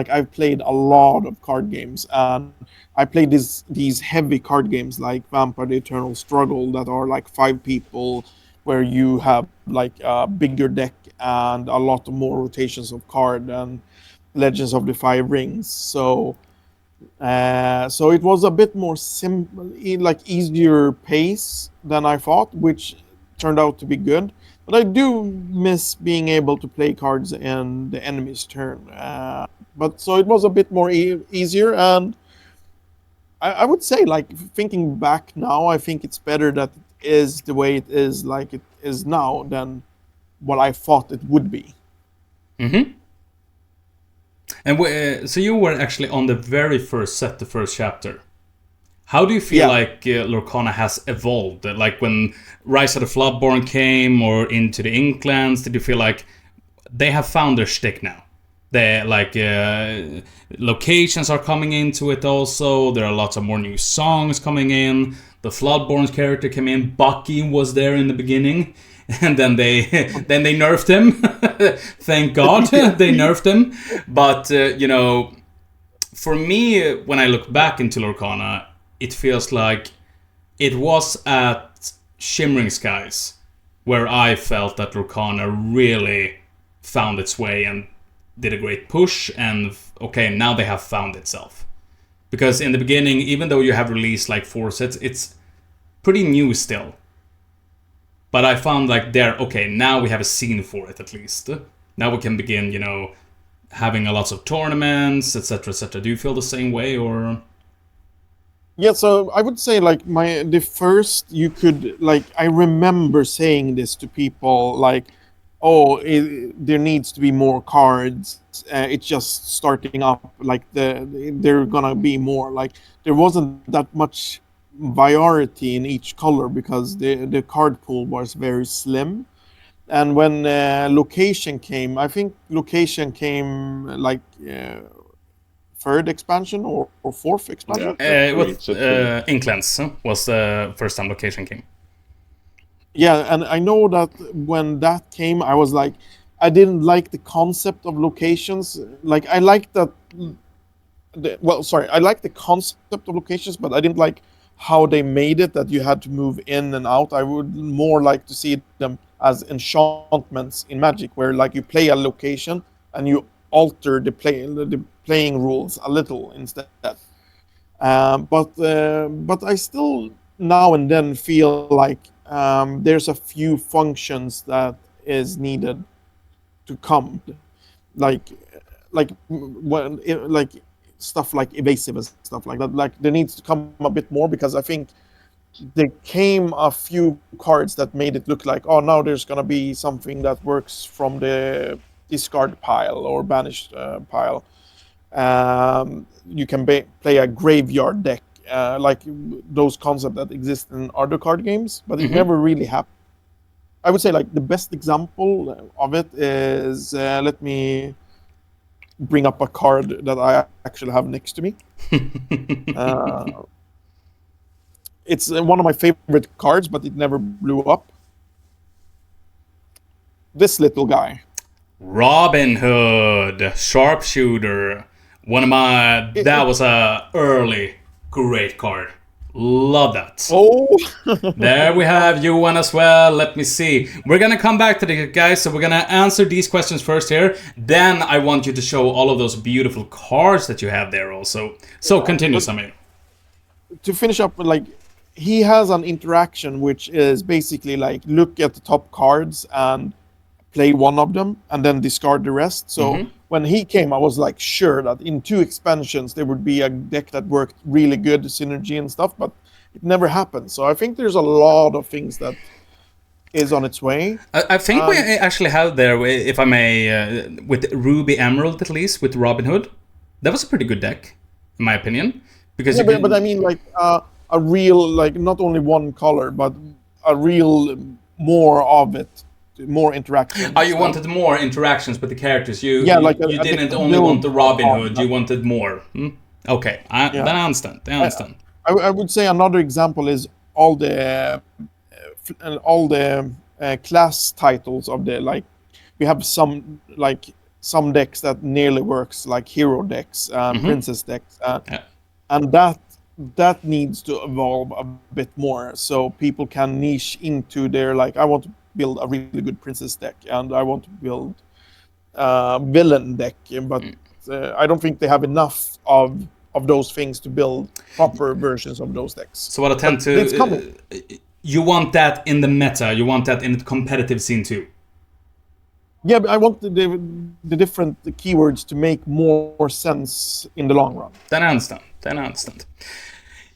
I've played a lot of card games, and I played these heavy card games like Vampire: The Eternal Struggle that are like 5 people, where you have like a bigger deck and a lot more rotations of card, and Legends of the 5 Rings. So it was a bit more simple, like easier pace than I thought, which turned out to be good. But I do miss being able to play cards in the enemy's turn. But so it was a bit more easier, and I would say, like, thinking back now, I think it's better that it is the way it is, like it is now, than what I thought it would be. Mm-hmm. And so you were actually on the very first set, the first chapter. How do you feel like Lorcana has evolved? Like when Rise of the Floodborn came, or Into the Inklands, did you feel like they have found their shtick now? They locations are coming into it also. There are lots of more new songs coming in. The Floodborn's character came in. Bucky was there in the beginning, and then they nerfed him. Thank God they nerfed him. But for me, when I look back into Lorcana, it feels like it was at Shimmering Skies where I felt that Lorcana really found its way and did a great push, and okay, now they have found itself. Because in the beginning, even though you have released like 4 sets, it's pretty new still. But I found like okay, now we have a scene for it at least. Now we can begin, having a lots of tournaments, etc., etc. Do you feel the same way, or? Yeah, so I would say like the first you could like I remember saying this to people like, oh, there needs to be more cards. It's just starting up. Like they're gonna be more. Like there wasn't that much variety in each color because the card pool was very slim. And when location came, I think location came like third expansion or fourth expansion. Inklands was the first time location came. Yeah, and I know that when that came, I was like, I didn't like the concept of locations. Like I liked that. I liked the concept of locations, but I didn't like how they made it. That you had to move in and out. I would more like to see them as enchantments in Magic, where like you play a location and you alter the playing rules a little instead. But I still now and then feel like there's a few functions that is needed to come, like stuff like evasive and stuff like that. Like there needs to come a bit more because I think there came a few cards that made it look like, oh, now there's gonna be something that works from the discard pile or banished pile. You can play a graveyard deck, like those concepts that exist in other card games, but it never really happened. I would say like the best example of it is, let me bring up a card that I actually have next to me. It's one of my favorite cards, but it never blew up. This little guy. Robin Hood, Sharpshooter. That was a early great card. Love that. Oh. There we have you one as well. Let me see. We're gonna come back to the guys, so we're gonna answer these questions first here. Then I want you to show all of those beautiful cards that you have there also. So continue, Samir. To finish up, like he has an interaction which is basically like look at the top cards and play one of them and then discard the rest. So when he came, I was like sure that in 2 expansions there would be a deck that worked really good, synergy and stuff, but it never happened. So I think there's a lot of things that is on its way. I think we actually have there, if I may, with Ruby Emerald at least, with Robin Hood. That was a pretty good deck, in my opinion. Because but I mean like a real, like not only one color, but a real more of it. More interactions. Oh, you wanted more interactions with the characters. You didn't only want the Robin Hood. You wanted more. Okay, I understand. I would say another example is all the class titles of the, like we have some decks that nearly works, like hero decks, princess decks, and that needs to evolve a bit more so people can niche into their, like, I want to build a really good princess deck and I want to build villain deck, but I don't think they have enough of those things to build proper versions of those decks. So what I tend to... It's coming. You want that in the meta, you want that in the competitive scene too. Yeah, but I want the different keywords to make more sense in the long run. Then I understand.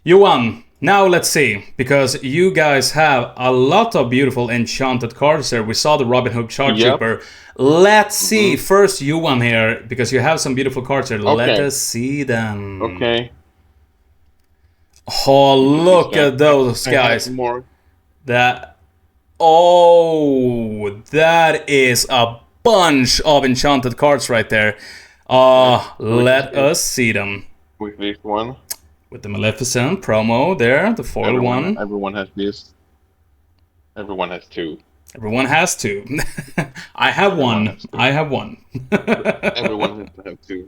Johan, now let's see, because you guys have a lot of beautiful enchanted cards here. We saw the Robin Hood Sharpshooter. Yep. Let's see. First, Johan here, because you have some beautiful cards here. Okay. Let us see them. Okay. Oh, look at those guys. More. That is a bunch of enchanted cards right there. Let us see them. With this one. With the Maleficent promo there, the foil one. Everyone has this. Everyone has 2. Everyone has 2. I have one. Everyone has to have 2.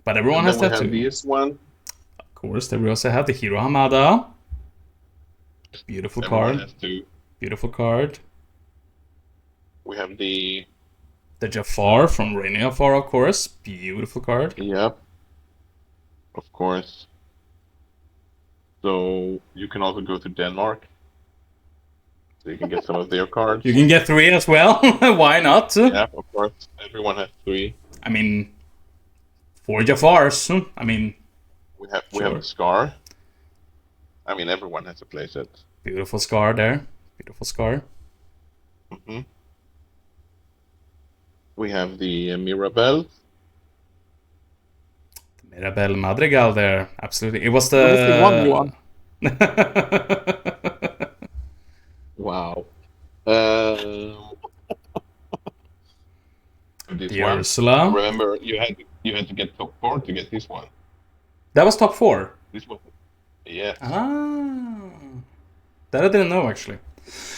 But everyone has to have 2. This one. course, there we also have the Hiro Hamada. Beautiful Everyone card. has two. Beautiful card. We have the Jafar from Rainy Jafar, of course. Beautiful card. Yep. Of course. So you can also go to Denmark. So you can get some of their cards. You can get 3 as well. Why not? Yeah, of course. Everyone has 3. I mean, 4 Jafars. I mean, We have a Scar. I mean, everyone has a playset. beautiful Scar there. Beautiful Scar. Mm-hmm. We have the Mirabelle. Mirabelle Madrigal there. Absolutely. It was the... Missing one, Johan. Wow. This The one. Ursula. Remember, you had to get top 4 to get this one. That was top 4. This one. Yeah. Ah. That I didn't know, actually.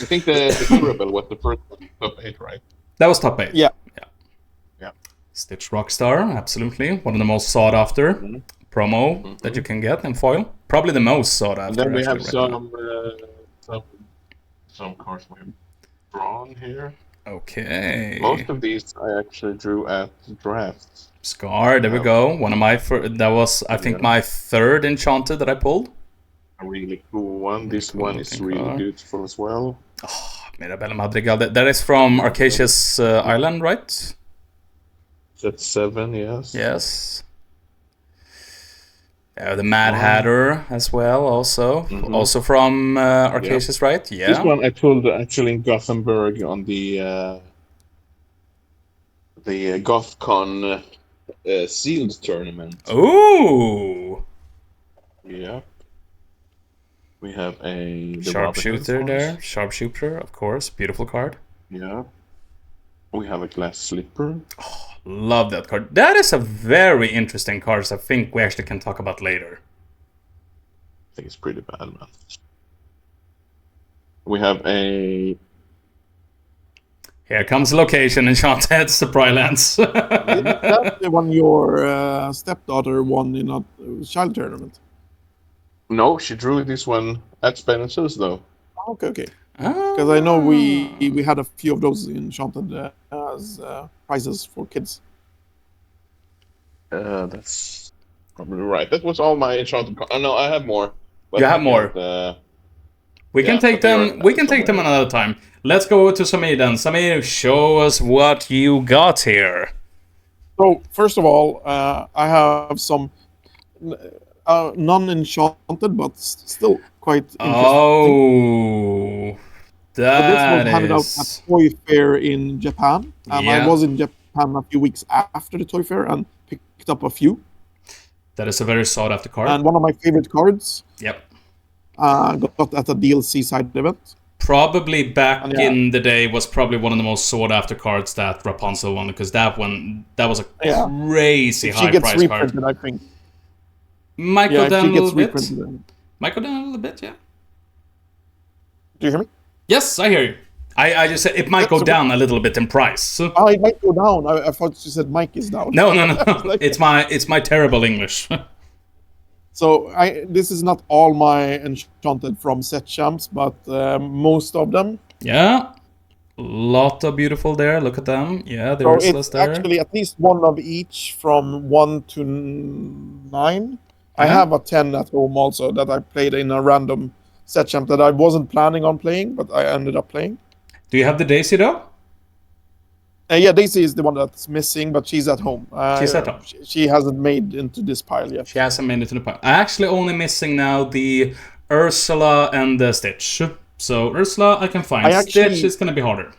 I think the Mirabelle was the first one, top 8, right? That was top 8. Yeah. Yeah. Stitch Rockstar, absolutely. One of the most sought after promo that you can get in foil. Probably the most sought And after. then we have now. some cards we have drawn here. Okay. Most of these I actually drew at drafts. Scar, there we go. One of my that was, I think, my 3rd enchanted that I pulled. A really cool one. This cool one is looking really card. beautiful as well. Mirabelle Madrigal. That is from Arcacia's Island, right? That's 7, yes. Yes. The Mad Hatter as well, also. Also from Arcacia's, right? Yeah. This one I pulled actually in Gothenburg on the GothCon sealed tournament. Ooh! Yeah. We have the Sharpshooter Robin there. Sharpshooter, of course. Beautiful card. Yeah. We have a glass slipper. Love that card. That is a very interesting card, so I think we actually can talk about later. I think it's pretty bad, man. We have a... Here comes the location, Enchanted Surprise. Is that the one your stepdaughter won in a child tournament? No, she drew this one at Spencer's, though. Okay. Because I know we had a few of those enchanted as prizes for kids. That's probably right. That was all my enchanted cards. Oh, no, I have more. You have more. We can take them. We can take them another time. Let's go to Samir then. Samir, show us what you got here. So first of all, I have some non-enchanted, but still quite interesting. Oh, So this was handed out at Toy Fair in Japan, and I was in Japan a few weeks after the Toy Fair and picked up a few. That is a very sought after card. And one of my favorite cards. Yep. Got at a DLC side event. Probably back in the day was probably one of the most sought after cards that Rapunzel won, because that was a crazy high price card. She gets reprinted, I think. Might go down a little bit. Reprinted. Might go down a little bit, yeah. Do you hear me? Yes, I hear you. I just said it might go down a little bit in price. Oh, it might go down. I thought you said Mike is down. No. It's my terrible English. So this is not all my enchanted from set champs, but most of them. Yeah. Lot of beautiful there. Look at them. Yeah, the Ursula's there. Actually at least one of each from 1 to 9. I have a 10 at home also that I played in a random set champ that I wasn't planning on playing, but I ended up playing. Do you have the Daisy though? Yeah, Daisy is the one that's missing, but she's at home. She's at home. She hasn't made into this pile yet. She hasn't made it to the pile. I'm actually only missing now the Ursula and the Stitch. So Ursula I can find. Stitch is going to be harder.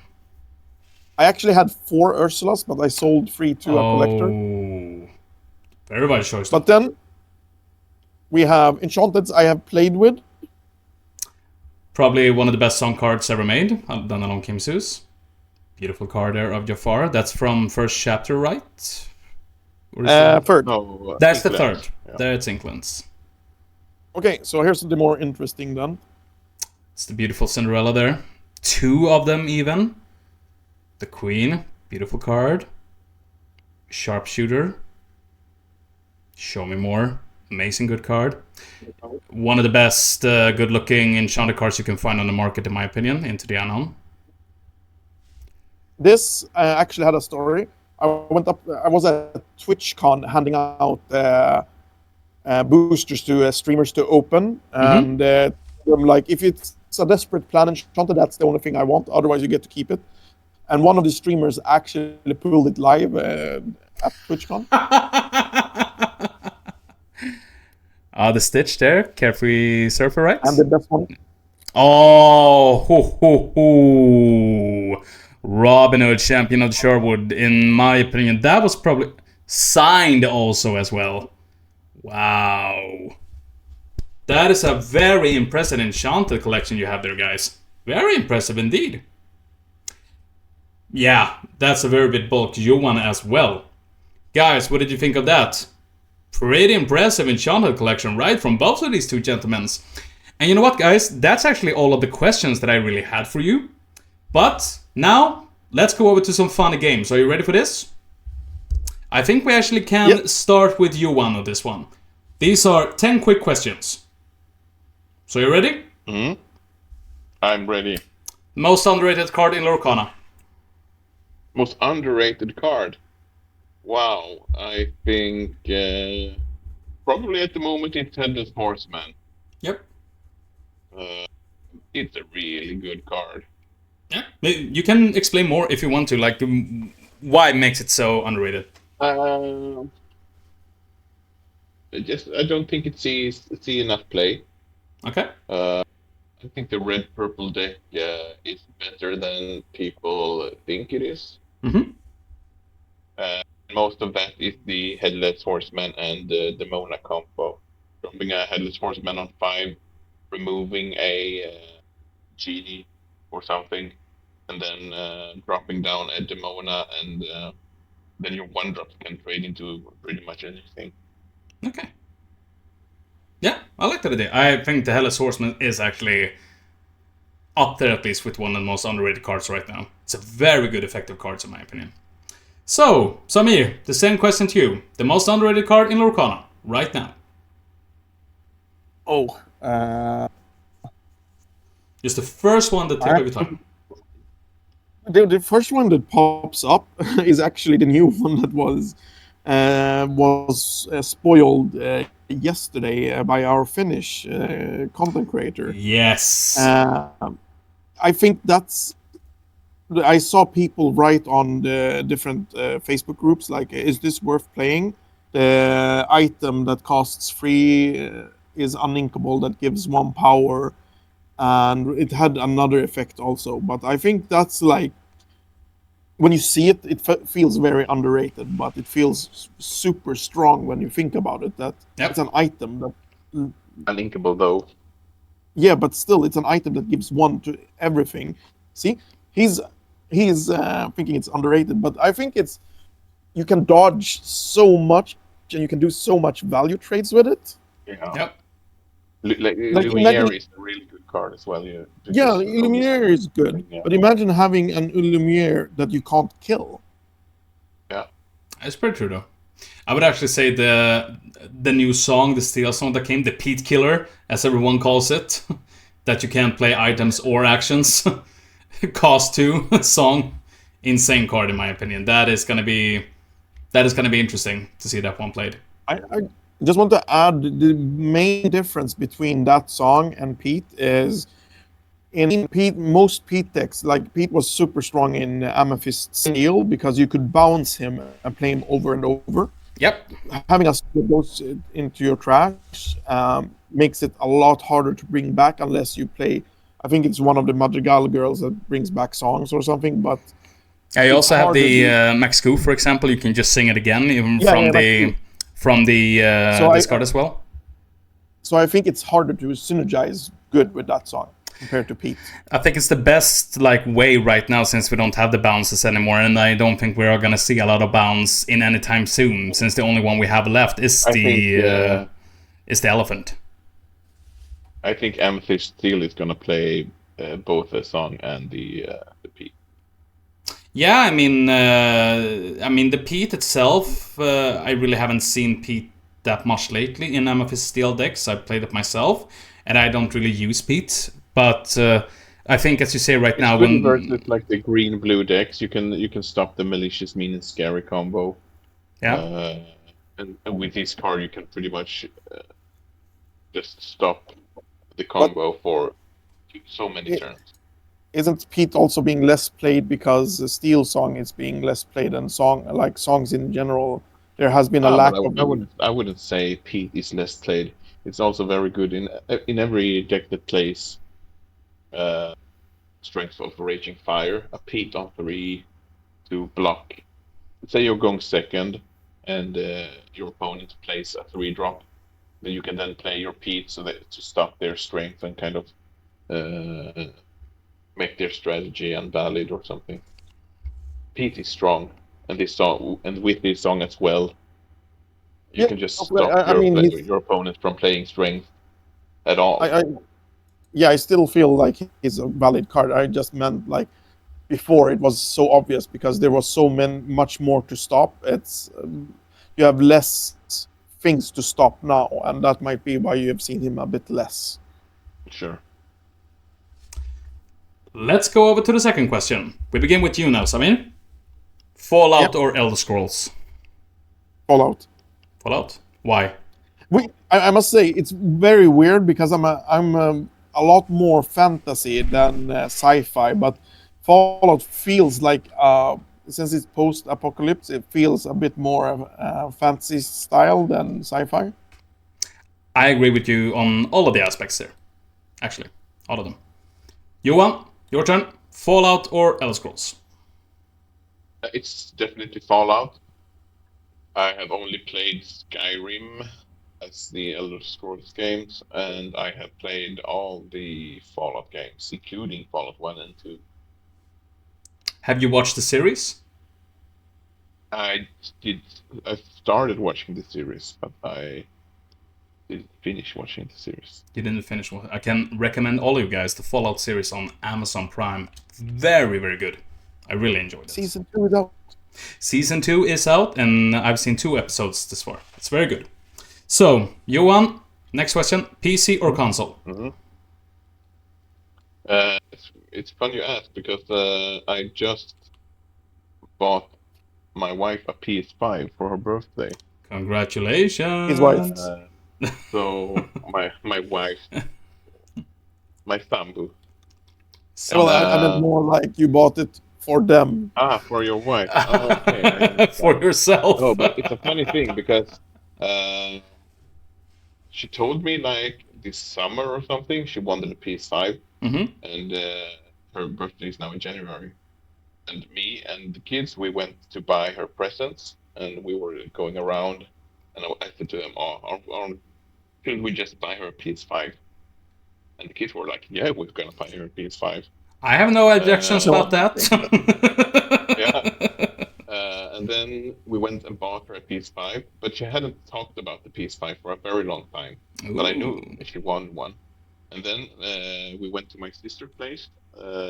I actually had 4 Ursulas, but I sold 3 to a collector. Very wise choice. But then we have Enchanteds I have played with. Probably one of the best song cards ever made, done along Kim Su's. Beautiful card there of Jafar. That's from first chapter, right? Third. No, that's the third. Yeah. There it's Inklands. Okay, so here's the more interesting then. It's the beautiful Cinderella there. 2 of them even. The Queen. Beautiful card. Sharpshooter. Show me more. Amazing good card. One of the best good-looking enchanted cards you can find on the market, in my opinion, Into the Unknown. This actually had a story. I was at TwitchCon handing out boosters to streamers to open, and I'm like, if it's a desperate plan enchanted, that's the only thing I want. Otherwise, you get to keep it. And one of the streamers actually pulled it live at TwitchCon. The Stitch there, Carefree Surfer, right? And the best one. Oh, Robin Hood, Champion of Sherwood. In my opinion, that was probably signed also as well. Wow. That is a very impressive enchanted collection you have there, guys. Very impressive indeed. Yeah, that's a very bit bulk Johan as well. Guys, what did you think of that? Pretty impressive enchanted collection, right? From both of these two gentlemen. And you know what, guys? That's actually all of the questions that I really had for you. But now, let's go over to some funny games. Are you ready for this? I think we actually can start with Johan on this one. These are 10 quick questions. So you ready? I'm ready. Most underrated card in Lorcana. Most underrated card? Wow, I think probably at the moment it's Headless Horseman. Yep. It's a really good card. Yeah. You can explain more if you want to, like why it makes it so underrated. I don't think it sees enough play. Okay. I think the red-purple deck is better than people think it is. Most of that is the Headless Horseman and the Demona combo. Dropping a Headless Horseman on 5, removing a genie or something, and then dropping down a Demona, and then your 1-drops can trade into pretty much anything. Okay. Yeah, I like that idea. I think the Headless Horseman is actually up there at least with one of the most underrated cards right now. It's a very good effective card in my opinion. So, Samir, the same question to you. The most underrated card in Lorcana right now. Just the first one that takes every time. The first one that pops up is actually the new one that was spoiled yesterday by our Finnish content creator. Yes. I think that's... I saw people write on the different Facebook groups, like, is this worth playing? The item that costs 3 is uninkable, that gives 1 power, and it had another effect also. But I think that's like, when you see it, it feels very underrated, but it feels super strong when you think about it. That it's an item that... Uninkable though. Yeah, but still, it's an item that gives 1 to everything. See, he's thinking it's underrated, but I think it's... You can dodge so much, and you can do so much value trades with it. Yeah. Yep. Lumiere is a really good card as well. Yeah, Lumiere is good, but imagine having an Lumiere that you can't kill. Yeah. It's pretty true, though. I would actually say the new song, the Steel song that came, the Pete Killer, as everyone calls it, that you can't play items or actions, cost 2 song, insane card in my opinion. That is gonna be interesting to see that one played. I just want to add, the main difference between that song and Pete is in Pete, most Pete decks, like Pete was super strong in Amethyst Steel because you could bounce him and play him over and over. Yep. Having us put those into your trash makes it a lot harder to bring back unless you play. I think it's one of the Madrigal girls that brings back songs or something, but... You also have the Max Goo, for example. You can just sing it again, even from the discard as well. So I think it's harder to synergize good with that song compared to Pete. I think it's the best way right now, since we don't have the bounces anymore, and I don't think we are gonna see a lot of bounce in any time soon, since the only one we have left is the elephant. I think Amethyst Steel is gonna play both the song and the Pete. Yeah, I mean the Pete itself, I really haven't seen Pete that much lately in Amethyst Steel decks. I played it myself, and I don't really use Pete. But I think, as you say right now, good when versus like the green-blue decks, you can stop the malicious, mean, and scary combo. yeah, And with this card, you can pretty much just stop the combo for so many turns. Isn't Pete also being less played because the Steel Song is being less played and songs in general? There has been a lack of. I wouldn't say Pete is less played. It's also very good in every deck that plays Strength of Raging Fire. A Pete on 3 to block. Say you're going second, and your opponent plays a 3-drop. Then you can then play your Pete so that to stop their strength and kind of make their strategy invalid or something. Pete is strong, and with this song as well, you can just stop your opponent from playing strength at all. I still feel like he's a valid card. I just meant like before it was so obvious because there was much more to stop. It's you have less things to stop now, and that might be why you have seen him a bit less. Sure. Let's go over to the second question. We begin with you now, Samir. Fallout or Elder Scrolls? Fallout. Fallout. Why? I must say it's very weird because I'm a lot more fantasy than sci-fi, but Fallout feels like since it's post-apocalypse, it feels a bit more fantasy style than sci-fi. I agree with you on all of the aspects there. Actually, all of them. Johan, your turn. Fallout or Elder Scrolls? It's definitely Fallout. I have only played Skyrim as the Elder Scrolls games, and I have played all the Fallout games, including Fallout 1 and 2. Have you watched the series? I started watching the series, but I didn't finish watching the series. You didn't finish one. I can recommend all of you guys the Fallout series on Amazon Prime. Very, very good. I really enjoyed it. Season 2 is out. Season 2 is out, and I've seen 2 episodes this far. It's very good. So, Johan, next question. PC or console? Mm-hmm. It's fun you ask because I just bought my wife a PS5 for her birthday. Congratulations. His wife. So my wife, my fambu. Well, I meant more like you bought it for them. For your wife. Oh, okay. For yourself. No, but it's a funny thing because she told me like this summer or something she wanted a PS5, and her birthday is now in January. And me and the kids, we went to buy her presents, and we were going around, and I said to them, shouldn't we just buy her a PS5? And the kids were like, yeah, we're gonna buy her a PS5. I have no objections about that. Yeah. And then we went and bought her a PS5, but she hadn't talked about the PS5 for a very long time. Ooh. But I knew she wanted one. And then we went to my sister's place.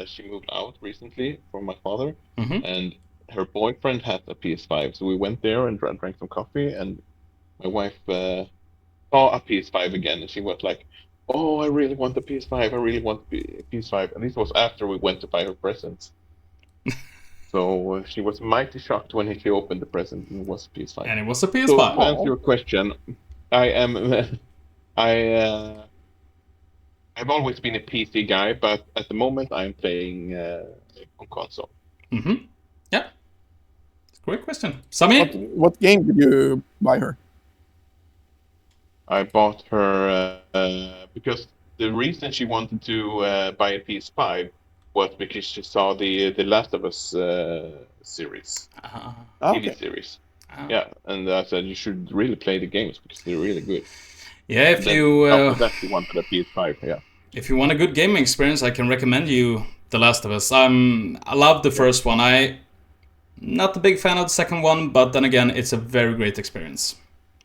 She moved out recently from my father, and her boyfriend had a PS5. So we went there and drank some coffee, and my wife saw a PS5 again, and she was like, "Oh, I really want the PS5. I really want the PS5." And this was after we went to buy her presents. So she was mighty shocked when she opened the present and it was a PS5. And it was a PS5. So to answer your question, I've always been a PC guy, but at the moment I'm playing on console. Yeah. Great question. Samir? What game did you buy her? I bought her because the reason she wanted to buy a PS5 was because she saw the Last of Us series, TV series. Yeah, and I said you should really play the games because they're really good. Yeah, if you after that, you wanted a PS5. Yeah. If you want a good gaming experience, I can recommend you The Last of Us. I love the first one. I'm not a big fan of the second one, but then again, it's a very great experience.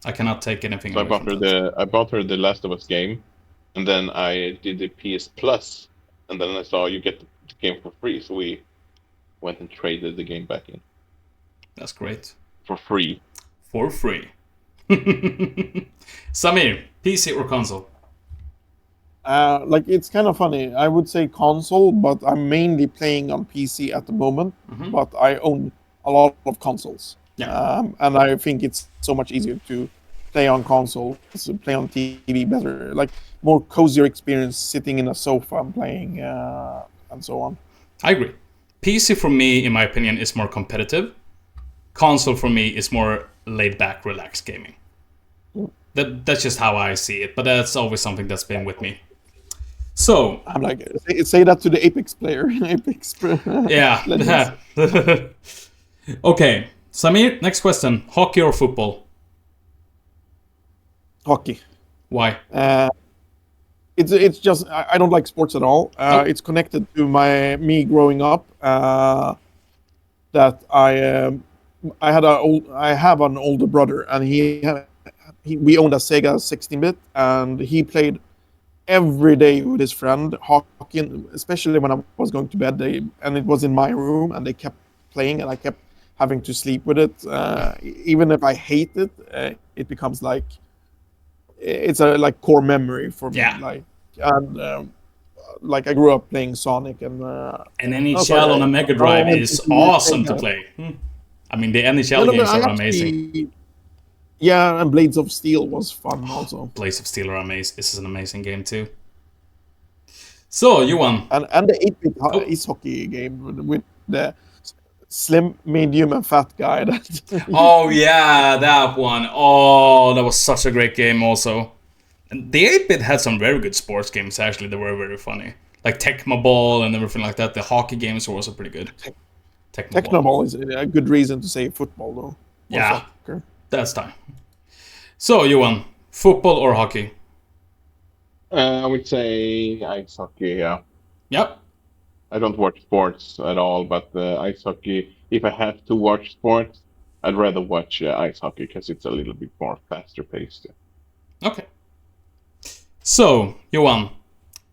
I cannot take anything away from that. I bought her the Last of Us game, and then I did the PS Plus, and then I saw you get the game for free, so we went and traded the game back in. That's great. For free. For free. Samir, PC or console? Like it's kind of funny. I would say console, but I'm mainly playing on PC at the moment. But I own a lot of consoles, and I think it's so much easier to play on console, to play on TV better, like more cozier experience sitting in a sofa and playing, and so on. I agree. PC for me, in my opinion, is more competitive. Console for me is more laid back, relaxed gaming. That's just how I see it, but that's always something that's been with me. So I'm like, say that to the Apex player. Apex. Yeah. Okay, Samir, next question. Hockey or football? Hockey. Why? It's just I don't like sports at all. It's connected to me growing up. That I have an older brother, and we owned a Sega 16-bit, and he played every day with his friend hockey, especially when I was going to bed. And it was in my room, and they kept playing, and I kept having to sleep with it. Even if I hate it, it becomes like it's a like core memory for me. Yeah. Like I grew up playing Sonic and NHL on a Mega Drive is awesome to play. I mean, the NHL games are amazing. Yeah, and Blades of Steel was fun also. Blades of Steel are amazing. This is an amazing game too. So, Johan. And the 8-bit ice hockey game with the slim, medium, and fat guy. Oh, yeah, that one. Oh, that was such a great game also. And the 8-bit had some very good sports games, actually. They were very funny. Like Tecmo Ball and everything like that. The hockey games were also pretty good. Tecmo Ball is a good reason to say football, though. Yeah, soccer. That's time. So, Johan, football or hockey? I would say ice hockey, yeah. Yep. I don't watch sports at all, but ice hockey, if I have to watch sports, I'd rather watch ice hockey because it's a little bit more faster paced. Okay. So, Johan,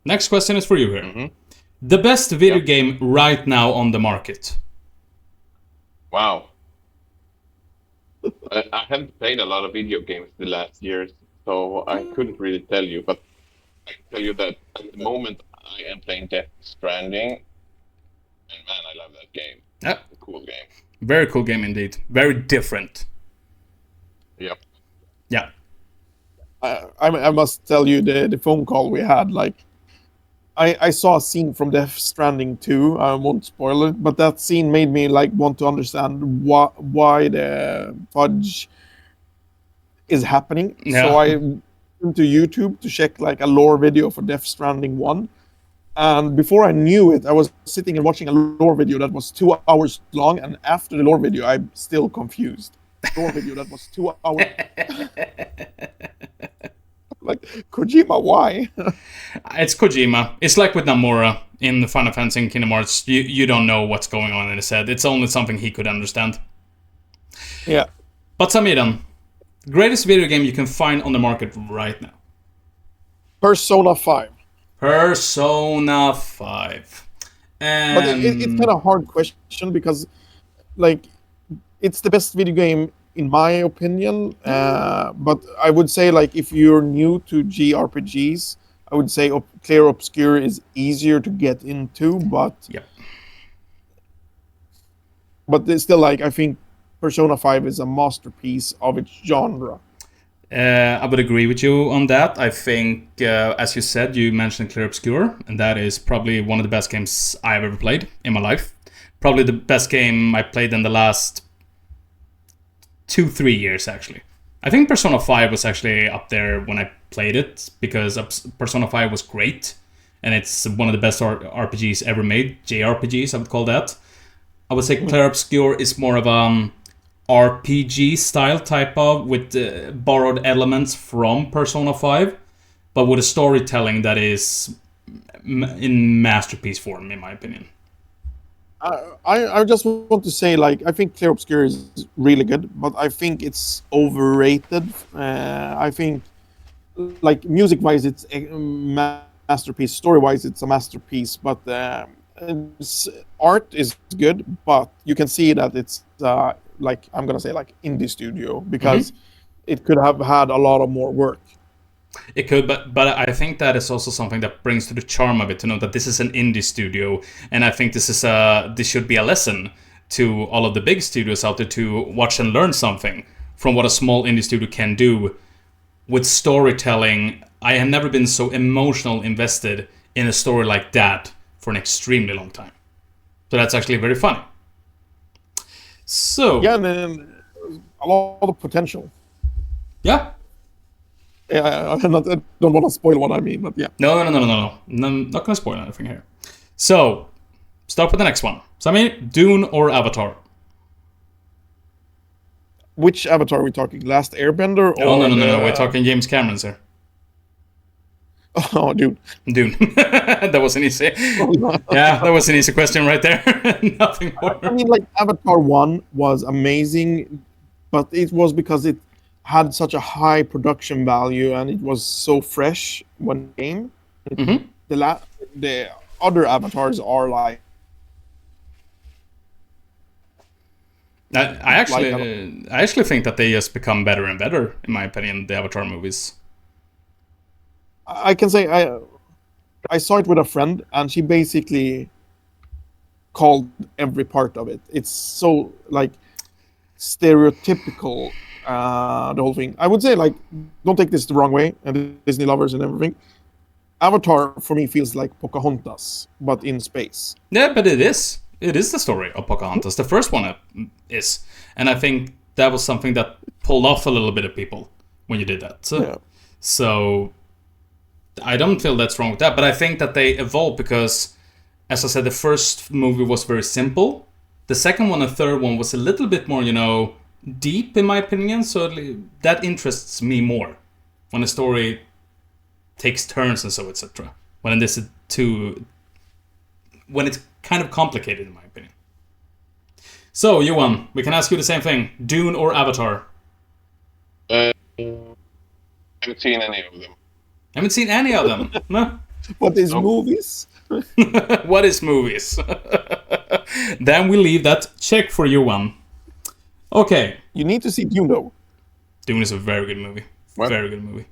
next question is for you here. The best video game right now on the market? Wow. I haven't played a lot of video games the last years, so I couldn't really tell you, but I can tell you that at the moment I am playing Death Stranding, and man, I love that game. Yep. It's a cool game. Very cool game indeed. Very different. Yep. Yeah. I must tell you the phone call we had. Like, I saw a scene from Death Stranding 2. I won't spoil it, but that scene made me like want to understand why the fudge is happening. Yeah. So I went to YouTube to check like a lore video for Death Stranding 1. And before I knew it, I was sitting and watching a lore video that was 2 hours long. And after the lore video, I'm still confused. Lore video that was 2 hours. Like, Kojima, why? It's Kojima. It's like with Namura in the Final Fantasy and Kingdom Hearts. You don't know what's going on in his head. It's only something he could understand. Yeah. But Samiran, greatest video game you can find on the market right now? Persona 5. Persona 5. And But it's kind of a hard question because, like, it's the best video game in my opinion. But I would say, like, if you're new to JRPGs, I would say Clear Obscure is easier to get into. But yep. But it's still, like, I think Persona 5 is a masterpiece of its genre. I would agree with you on that. I think, as you said, you mentioned Clear Obscure, and that is probably one of the best games I've ever played in my life. Probably the best game I played in the last 2-3 years, actually. I think Persona 5 was actually up there when I played it, because Persona 5 was great, and it's one of the best RPGs ever made. JRPGs, I would call that. I would say Clear Obscure is more of RPG style type of, with borrowed elements from Persona 5, but with a storytelling that is in masterpiece form, in my opinion. I just want to say, like, I think Clear Obscure is really good, but I think it's overrated. I think, like, music-wise, it's a masterpiece. Story-wise, it's a masterpiece, but art is good, but you can see that it's like, I'm gonna say, like, indie studio, because it could have had a lot of more work. It could, but I think that is also something that brings to the charm of it, to know that this is an indie studio, and I think this should be a lesson to all of the big studios out there to watch and learn something from what a small indie studio can do with storytelling. I have never been so emotional invested in a story like that for an extremely long time. So that's actually very funny. So Yeah, and then a lot of potential. yeah. Yeah, I don't want to spoil what I mean, but yeah. No. I'm not going to spoil anything here. So, start with the next one. Sami, Dune or Avatar? Which Avatar are we talking? Last Airbender? Or No. We're talking James Cameron's here. Oh, dude. Dune. That was an easy. Yeah, that was an easy question right there. Nothing more. I mean, like, Avatar 1 was amazing, but it was because it had such a high production value and it was so fresh when it came. Mm-hmm. The other Avatars are like... I actually think that they just become better and better, in my opinion, the Avatar movies. I can say I saw it with a friend, and she basically called every part of it. It's so, like, stereotypical, the whole thing. I would say, like, don't take this the wrong way, and Disney lovers and everything. Avatar, for me, feels like Pocahontas, but in space. Yeah, but it is. It is the story of Pocahontas. The first one is. And I think that was something that pulled off a little bit of people when you did that. So I don't feel that's wrong with that. But I think that they evolved because, as I said, the first movie was very simple. The second one and third one was a little bit more, deep, in my opinion. So that interests me more when a story takes turns and so etc. When it's kind of complicated, in my opinion. So, Johan, we can ask you the same thing. Dune or Avatar? I haven't seen any of them. Haven't seen any of them? No? What is movies? What is movies? Then we leave that check for Johan. Okay. You need to see Dune, though. Dune is a very good movie. What? Very good movie.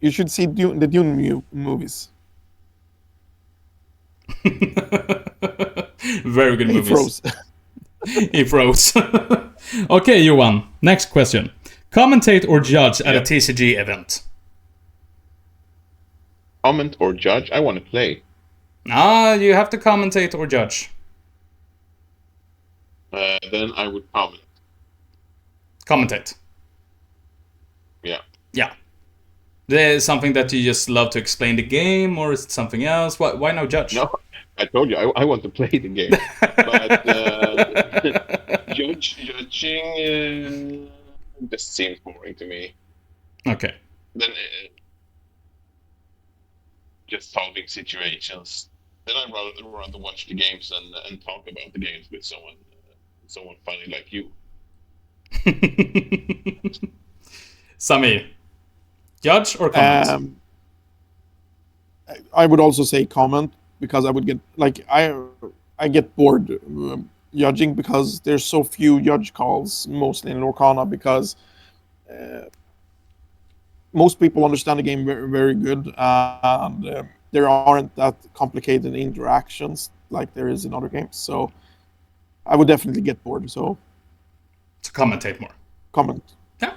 You should see the Dune movies. Very good movies. He froze. He froze. Okay, Johan. Next question. Commentate or judge at a TCG event? Comment or judge? I want to play. You have to commentate or judge. Then I would comment. Commentate. Yeah. Yeah. There's something that you just love to explain the game, or is it something else? Why no judge? No, I told you I want to play the game, but judging just seems boring to me. Okay. Then just solving situations. Then I'd rather watch the games and talk about the games with someone funny like you. Sami, judge or comment? I would also say comment, because I would get, like, I get bored judging because there's so few judge calls, mostly in Lorcana, because most people understand the game very, very good, and there aren't that complicated interactions like there is in other games. So I would definitely get bored. So to commentate more. Comment. Yeah.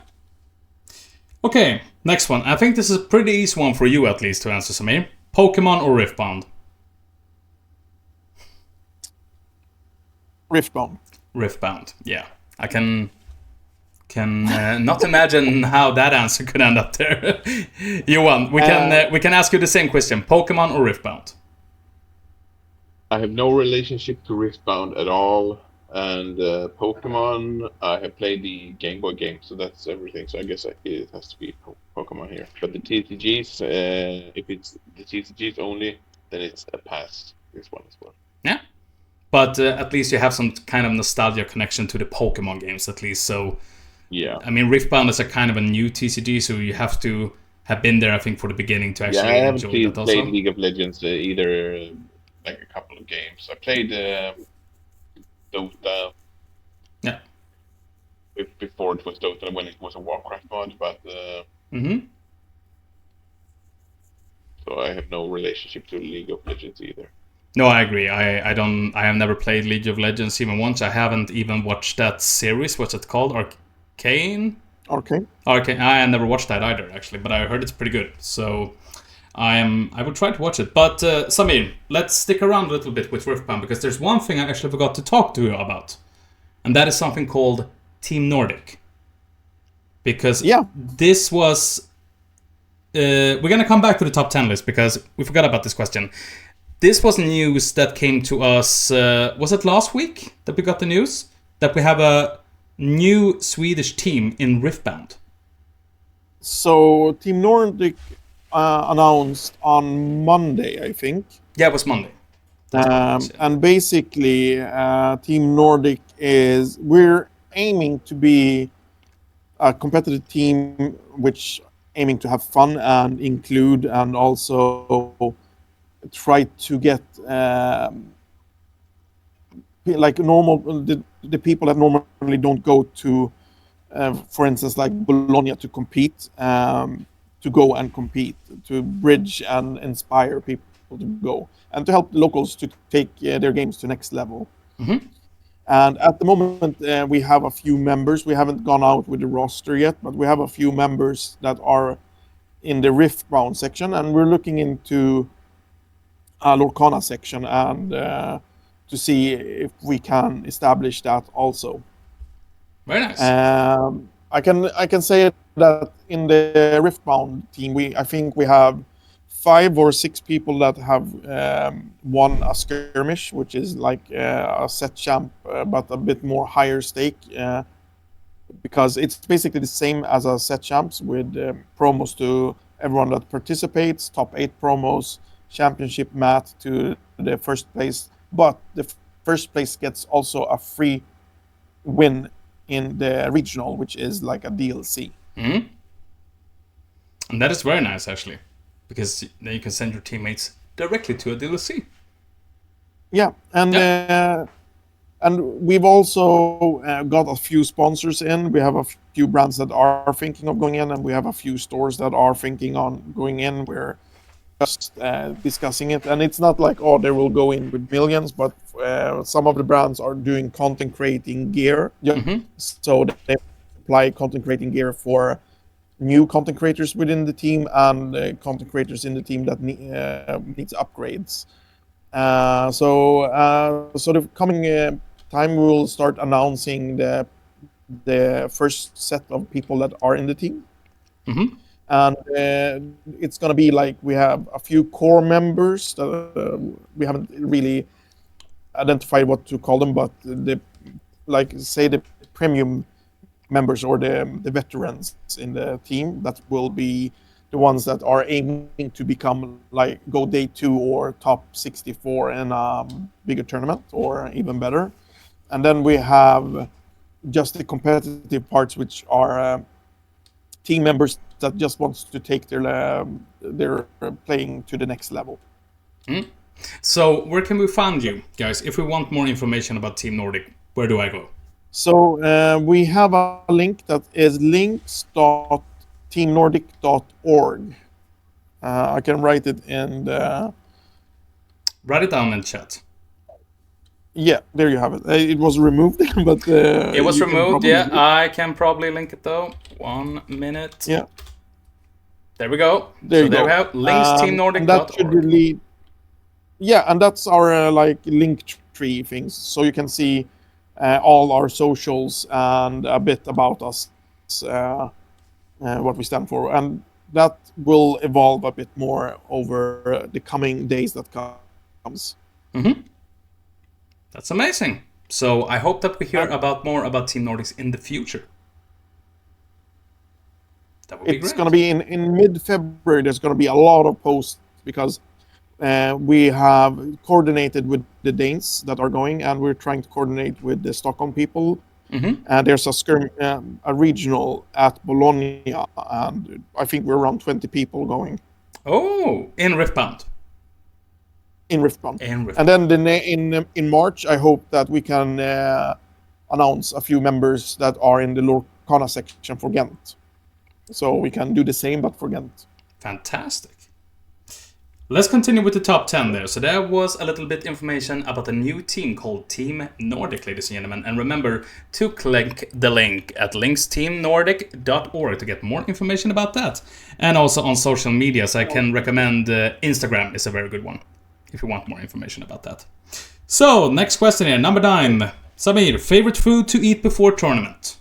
Okay, next one. I think this is a pretty easy one for you, at least, to answer, Samir. Pokemon or Riftbound? Riftbound. Riftbound, yeah. I can not imagine how that answer could end up there. Johan, we can ask you the same question. Pokemon or Riftbound? I have no relationship to Riftbound at all, and Pokemon, I have played the Game Boy game, so that's everything. So I guess it has to be Pokemon here. But the TCGs, if it's the TCGs only, then it's a pass. This one as well. Yeah. But at least you have some kind of nostalgia connection to the Pokemon games, at least. So, yeah. I mean, Riftbound is a kind of a new TCG, so you have to have been there, I think, for the beginning to actually enjoy that also. I haven't played League of Legends either, like a couple of games. I played Dota. Yeah. before it was Dota when it was a Warcraft mod, but so I have no relationship to League of Legends either. No, I agree. I have never played League of Legends even once. I haven't even watched that series. What's it called? Arcane? Okay. Arcane. I never watched that either, actually, but I heard it's pretty good. So I will try to watch it. But Samir, let's stick around a little bit with Riftbound, because there's one thing I actually forgot to talk to you about, and that is something called Team Nordic. Because this was... we're going to come back to the top 10 list, because we forgot about this question. This was news that came to us, was it last week that we got the news? That we have a new Swedish team in Riftbound. So Team Nordic announced on Monday, I think. Yeah, it was Monday. And basically, Team Nordic we're aiming to be a competitive team which aiming to have fun and include, and also try to get like the people that normally don't go to, for instance, like Bologna to compete, to go and compete, to bridge and inspire people to go, and to help the locals to take their games to next level. And at the moment, we have a few members. We haven't gone out with the roster yet, but we have a few members that are in the Riftbound section, and we're looking into a Lorcana section, and to see if we can establish that also. Very nice. I can say that in the Riftbound team, I think we have 5 or 6 people that have won a skirmish, which is like a set champ, but a bit more higher stake, because it's basically the same as a set champs, with promos to everyone that participates, top 8 promos, championship mat to the first place, but the first place gets also a free win in the regional, which is like a DLC. And that is very nice, actually, because then you can send your teammates directly to a DLC. Yeah, and we've also got a few sponsors in. We have a few brands that are thinking of going in, and we have a few stores that are thinking on going in. We're just discussing it, and it's not like, they will go in with millions, but some of the brands are doing content creating gear. So they supply content creating gear for new content creators within the team, and content creators in the team that needs upgrades. So the coming time, we will start announcing the first set of people that are in the team. And it's going to be like, we have a few core members that we haven't really identified what to call them, but the premium members, or the veterans in the team, that will be the ones that are aiming to become, like, go day 2 or top 64 in a bigger tournament, or even better. And then we have just the competitive parts, which are team members that just wants to take their playing to the next level. So where can we find you guys if we want more information about Team Nordic? Where do I go? So we have a link that is links.teamnordic.org. I can write it in the... Write it down in chat. Yeah, there you have it. It was removed, but... it was removed, yeah. I can probably link it, though. 1 minute. Yeah. There we go. There we have links.teamnordic.org. Yeah, and that's our link tree things. So you can see all our socials and a bit about us, what we stand for. And that will evolve a bit more over the coming days that comes. That's amazing. So I hope that we hear more about Team Nordics in the future. That would be great. It's going to be in mid-February. There's going to be a lot of posts, because we have coordinated with the Danes that are going, and we're trying to coordinate with the Stockholm people. There's a regional at Bologna, and I think we're around 20 people going. Oh, in Riftbound. In Riftbound. And then in March, I hope that we can announce a few members that are in the Lorcana section for Ghent. So we can do the same, but for Ghent. Fantastic. Let's continue with the top 10 there. So there was a little bit information about a new team called Team Nordic, ladies and gentlemen. And remember to click the link at linksteamnordic.org to get more information about that. And also on social media, so I can recommend Instagram is a very good one if you want more information about that. So, next question here, number 9. Samir, favorite food to eat before tournament?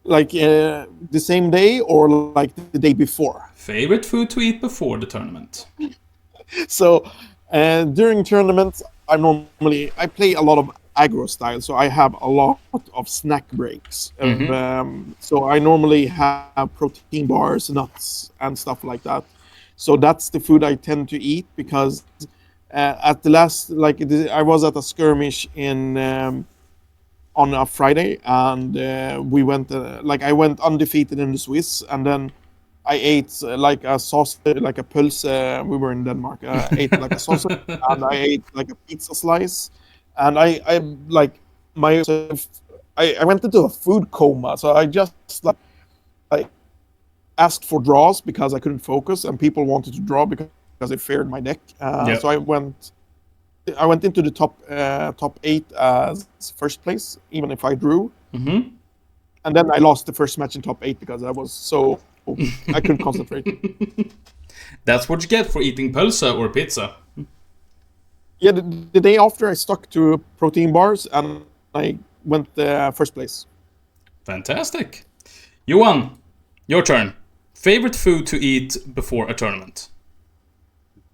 Like the same day or like the day before? Favorite food to eat before the tournament? So during tournaments, I play a lot of aggro style, so I have a lot of snack breaks. So I normally have protein bars, nuts, and stuff like that. So that's the food I tend to eat because at the last, I was at a skirmish on a Friday, and we went I went undefeated in the Swiss, and then I ate like a sausage, like a pulse. We were in Denmark. I ate like a sausage, and I ate like a pizza slice, and I went into a food coma. So I just I asked for draws because I couldn't focus, and people wanted to draw because they feared my deck. So I went into the top 8 as first place, even if I drew. And then I lost the first match in top 8 because I was so I couldn't concentrate. That's what you get for eating pulsa or pizza. Yeah, the day after I stuck to protein bars and I went first place. Fantastic. Johan, your turn. Favorite food to eat before a tournament?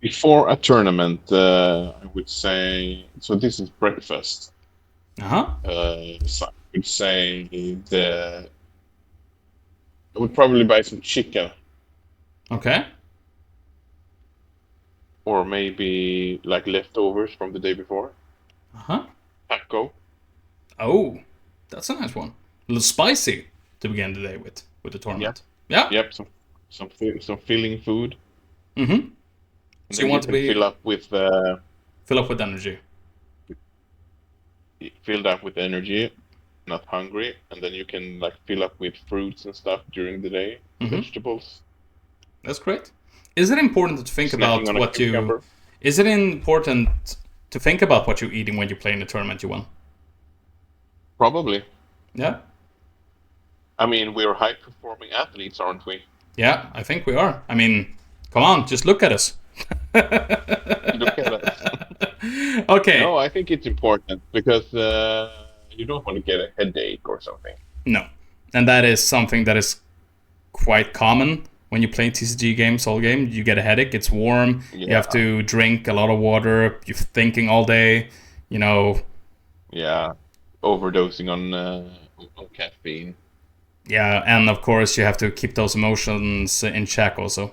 Before a tournament, I would say. So this is breakfast. So I would say I would probably buy some chicken. Okay. Or maybe like leftovers from the day before. Taco. Oh, that's a nice one. A little spicy to begin the day with the tournament. Yeah. Yep. Some filling food. So you want to be fill up with energy. Filled up with energy, not hungry, and then you can fill up with fruits and stuff during the day, vegetables. That's great. Is it important to think about what you? Is it important to think about what you're eating when you play in the tournament you won? Probably. Yeah. I mean, we're high-performing athletes, aren't we? Yeah, I think we are. I mean, come on, just look at us. Look at us. Okay. No, I think it's important because you don't want to get a headache or something. No, and that is something that is quite common when you play TCG games all game. You get a headache. It's warm. Yeah. You have to drink a lot of water. You're thinking all day. Yeah, overdosing on caffeine. Yeah, and of course you have to keep those emotions in check also.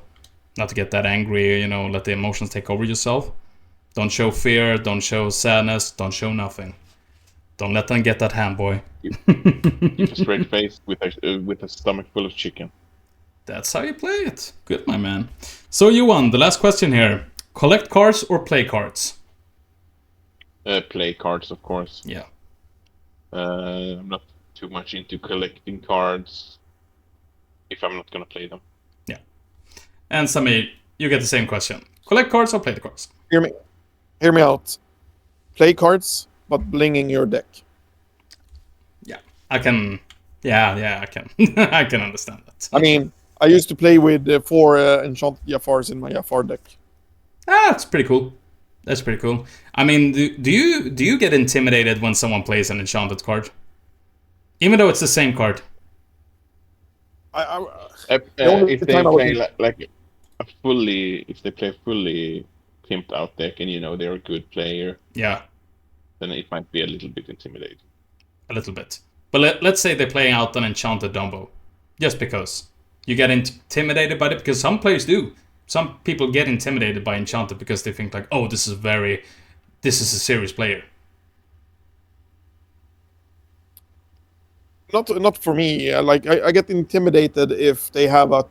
Not to get that angry, let the emotions take over yourself. Don't show fear, don't show sadness, don't show nothing. Don't let them get that hand, boy. Keep a straight face with a stomach full of chicken. That's how you play it. Good, my man. So you won. The last question here. Collect cards or play cards? Play cards, of course. Yeah. I'm not too much into collecting cards if I'm not going to play them. Yeah. And Samir, you get the same question. Collect cards or play the cards? Hear me out. Play cards, but blinging your deck. Yeah, I can. Yeah, I can. I can understand that. I mean, I used to play with 4 enchanted Jafars in my Jafar deck. That's pretty cool. That's pretty cool. I mean, do you get intimidated when someone plays an enchanted card, even though it's the same card? If they play if they play fully pimped out deck and they're a good player, yeah, then it might be a little bit intimidating. A little bit. But let's say they're playing out an enchanted Dumbo, just because you get intimidated by it, because some players do. Some people get intimidated by enchanted because they think oh, this is a serious player. Not for me. I get intimidated if they have a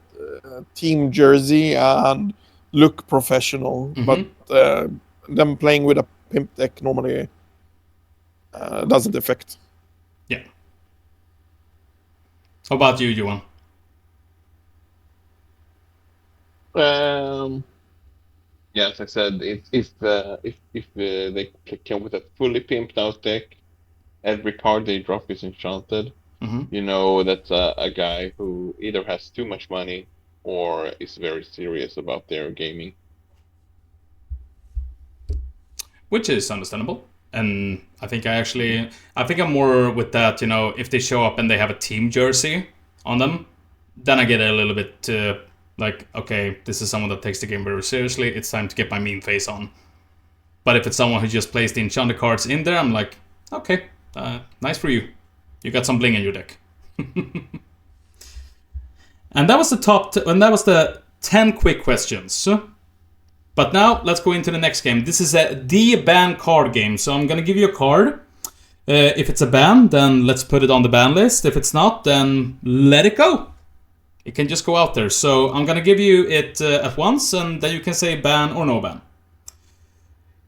team jersey and look professional, but them playing with a pimp deck normally doesn't affect. Yeah. How about you, Johan? Yeah, as I said, if they come with a fully pimped out deck, every card they drop is enchanted. Mm-hmm. You know that's a guy who either has too much money or is very serious about their gaming. Which is understandable. And I think I'm more with that, if they show up and they have a team jersey on them, then I get a little bit like, okay, this is someone that takes the game very seriously, it's time to get my meme face on. But if it's someone who just plays the enchanted cards in there, I'm like, okay, nice for you. You got some bling in your deck. And that was the 10 quick questions. But now, let's go into the next game. This is a de-ban card game. So I'm going to give you a card. If it's a ban, then let's put it on the ban list. If it's not, then let it go. It can just go out there. So I'm going to give you it at once, and then you can say ban or no ban.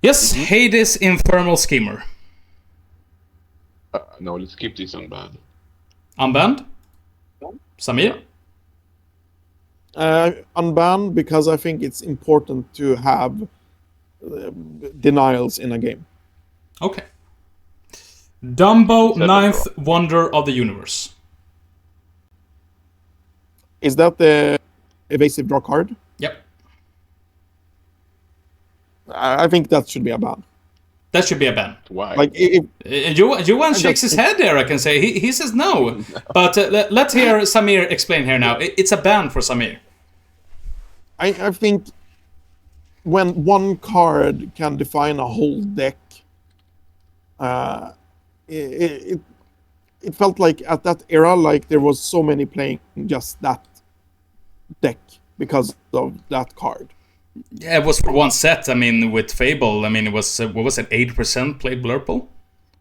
Yes, Hades Infernal Schemer. No, let's keep this unbanned. Unbanned? Samir? Unbanned, because I think it's important to have denials in a game. Okay. Dumbo, Ninth Wonder of the Universe. Is that the evasive draw card? Yep. I think that should be a ban. That should be a ban. Why? Like, Johan shakes his head there, I can say. He says no. But let's hear Samir explain here now. It's a ban for Samir. I think when one card can define a whole deck, it felt like at that era, like there was so many playing just that deck because of that card. Yeah, it was for one set. I mean, with Fable, it was, what was it, 80% played Blurple?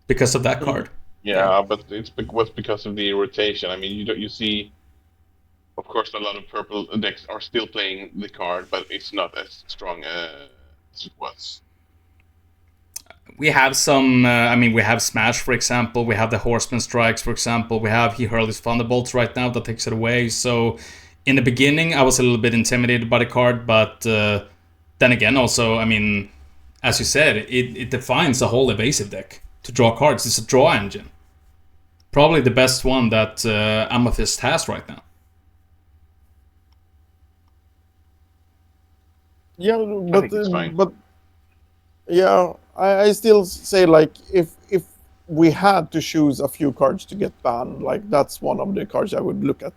Because of that card. Yeah, but it was because of the rotation. I mean, you see, of course, a lot of purple decks are still playing the card, but it's not as strong as it was. We have some, we have Smash, for example. We have the Horseman Strikes, for example. We have He Hurled His Thunderbolts right now that takes it away. So, in the beginning, I was a little bit intimidated by the card, but then again, also, as you said, it defines a whole evasive deck to draw cards. It's a draw engine. Probably the best one that Amethyst has right now. Yeah, I think it's fine. but yeah, I still say, like, if we had to choose a few cards to get banned, like, that's one of the cards I would look at.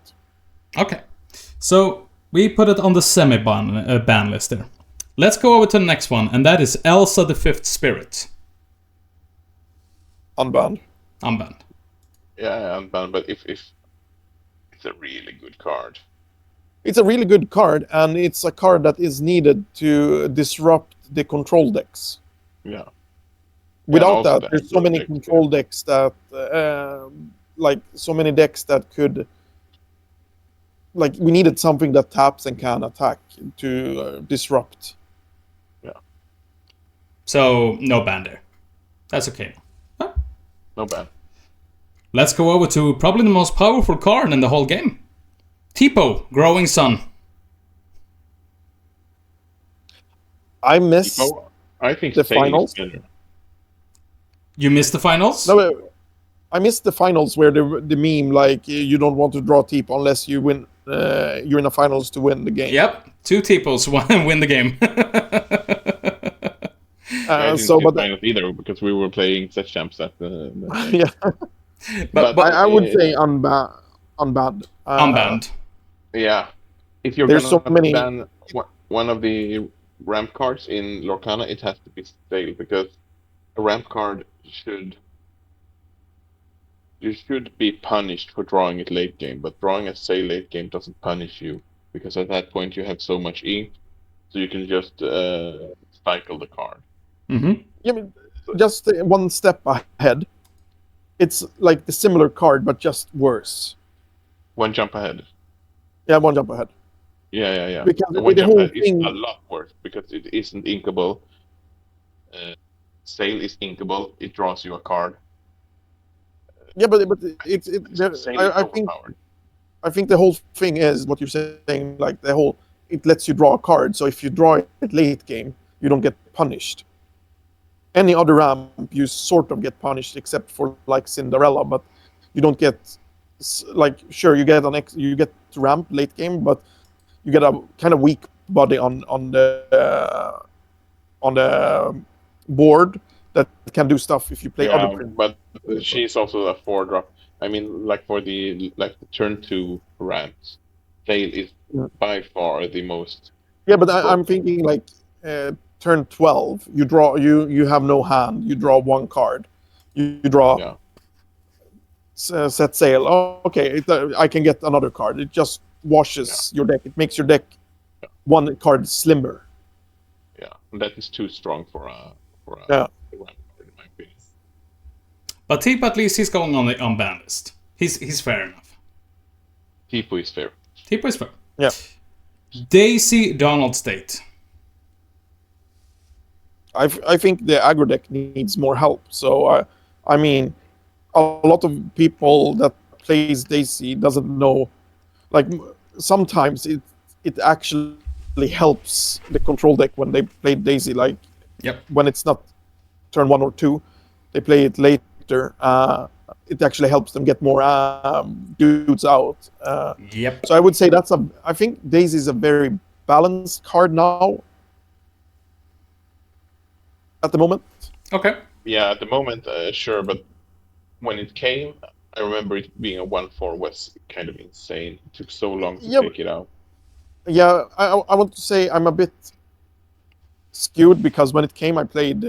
Okay, so we put it on the semi-ban ban list there. Let's go over to the next one, and that is Elsa the Fifth Spirit. Unbanned. Unbanned. Yeah, unbanned, but if it's a really good card. It's a really good card, and it's a card that is needed to disrupt the control decks. Yeah. Without also that, there's so many control decks that, so many decks that could, like, we needed something that taps and can attack to disrupt. Yeah. So, no ban there. That's okay. Huh? No ban. Let's go over to probably the most powerful card in the whole game. Tipo, Growing Sun. I miss I think the Sail is finals. better. You missed the finals? No, I missed the finals where the meme, like, you don't want to draw Tipo unless you win. You're in the finals to win the game. Yep, 2 Tipos win the game. I didn't so, see but finals either because we were playing set champs at the yeah, but I would say unbanned. unbanned. Yeah, if you're There's gonna so many- ban one of the ramp cards in Lorcana, it has to be Sail because a ramp card you should be punished for drawing it late game, but drawing a Sail late game doesn't punish you because at that point you have so much ink, so you can just cycle the card. Mm-hmm. Yeah, just one step ahead. It's like the similar card, but just worse. One jump ahead. Yeah, one jump ahead. Yeah. Because And with one the jump whole ahead thing- is a lot worse because it isn't inkable. Sail is inkable. It draws you a card. Yeah, but it's insanely overpowered. I think the whole thing is what you're saying. Like it lets you draw a card. So if you draw it late game, you don't get punished. Any other ramp, you sort of get punished, except for like Cinderella, but you don't get like sure you get you get to ramp late game, but you get a kind of weak body on the board that can do stuff if you play other print. But she's also a 4-drop. I mean, like for the turn 2 ramps, Veil is by far the most. Yeah, but I'm thinking like turn 12, you draw you have no hand, you draw one card, you draw set sail. Oh, okay, I can get another card. It just washes your deck. It makes your deck one card slimmer. Yeah, that is too strong for a ramp card, in my opinion. But Teep, at least he's going on the unbanned list. He's fair enough. Teepo is fair. Teep is fair. Yeah. Daisy Donald State. I think the aggro deck needs more help. So I mean, a lot of people that plays Daisy doesn't know. Like sometimes it actually helps the control deck when they play Daisy. Like when it's not turn 1 or 2, they play it later. It actually helps them get more dudes out. So I would say I think Daisy is a very balanced card now. At the moment. Okay. Yeah, at the moment, sure, but when it came, I remember it being a 1/4 was kind of insane. It took so long to take it out. Yeah, I want to say I'm a bit skewed because when it came, I played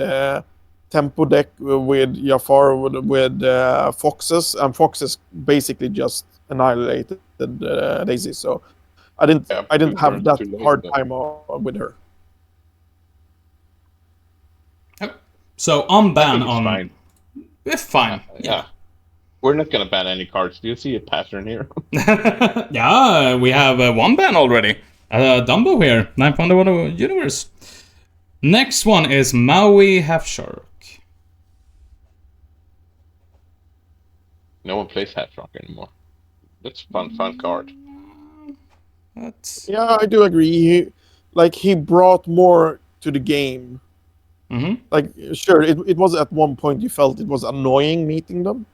tempo deck with Jafar with foxes, and foxes basically just annihilated Daisy. So I didn't have that hard time with her. So unban on. Fine. It's fine. Yeah. We're not gonna ban any cards. Do you see a pattern here? Yeah, we have one ban already. Dumbo here, 9th Wonder Universe. Next one is Maui Half Shark. No one plays Half Shark anymore. That's fun card. Yeah, I do agree. He brought more to the game. Mm-hmm. Like, sure, it was at one point you felt it was annoying meeting them.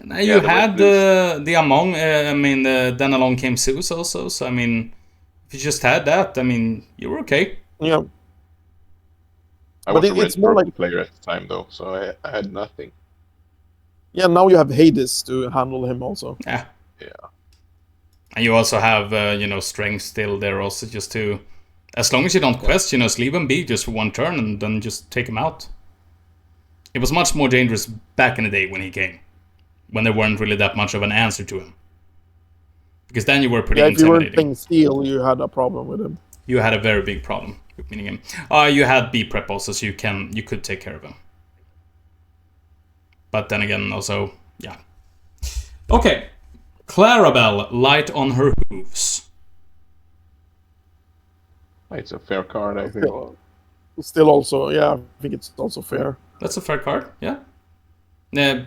You had the Among, then along came Zeus also, so I mean, if you just had that, I mean, you were okay. Yeah. I was a red purple player at the time though, so I had nothing. Yeah, now you have Hades to handle him also. Yeah. And you also have, strength still there also, just to... As long as you don't quest, just leave him be just for one turn and then just take him out. It was much more dangerous back in the day when he came. When there weren't really that much of an answer to him. Because then you were pretty intimidating. If you weren't playing Steel, you had a problem with him. You had a very big problem with meeting him. You had B-Prep also, so you could take care of him. But then again, also, yeah. Okay. Clarabelle, Light on Her Hooves. It's a fair card, I think. Still also, yeah, I think it's also fair. That's a fair card, yeah.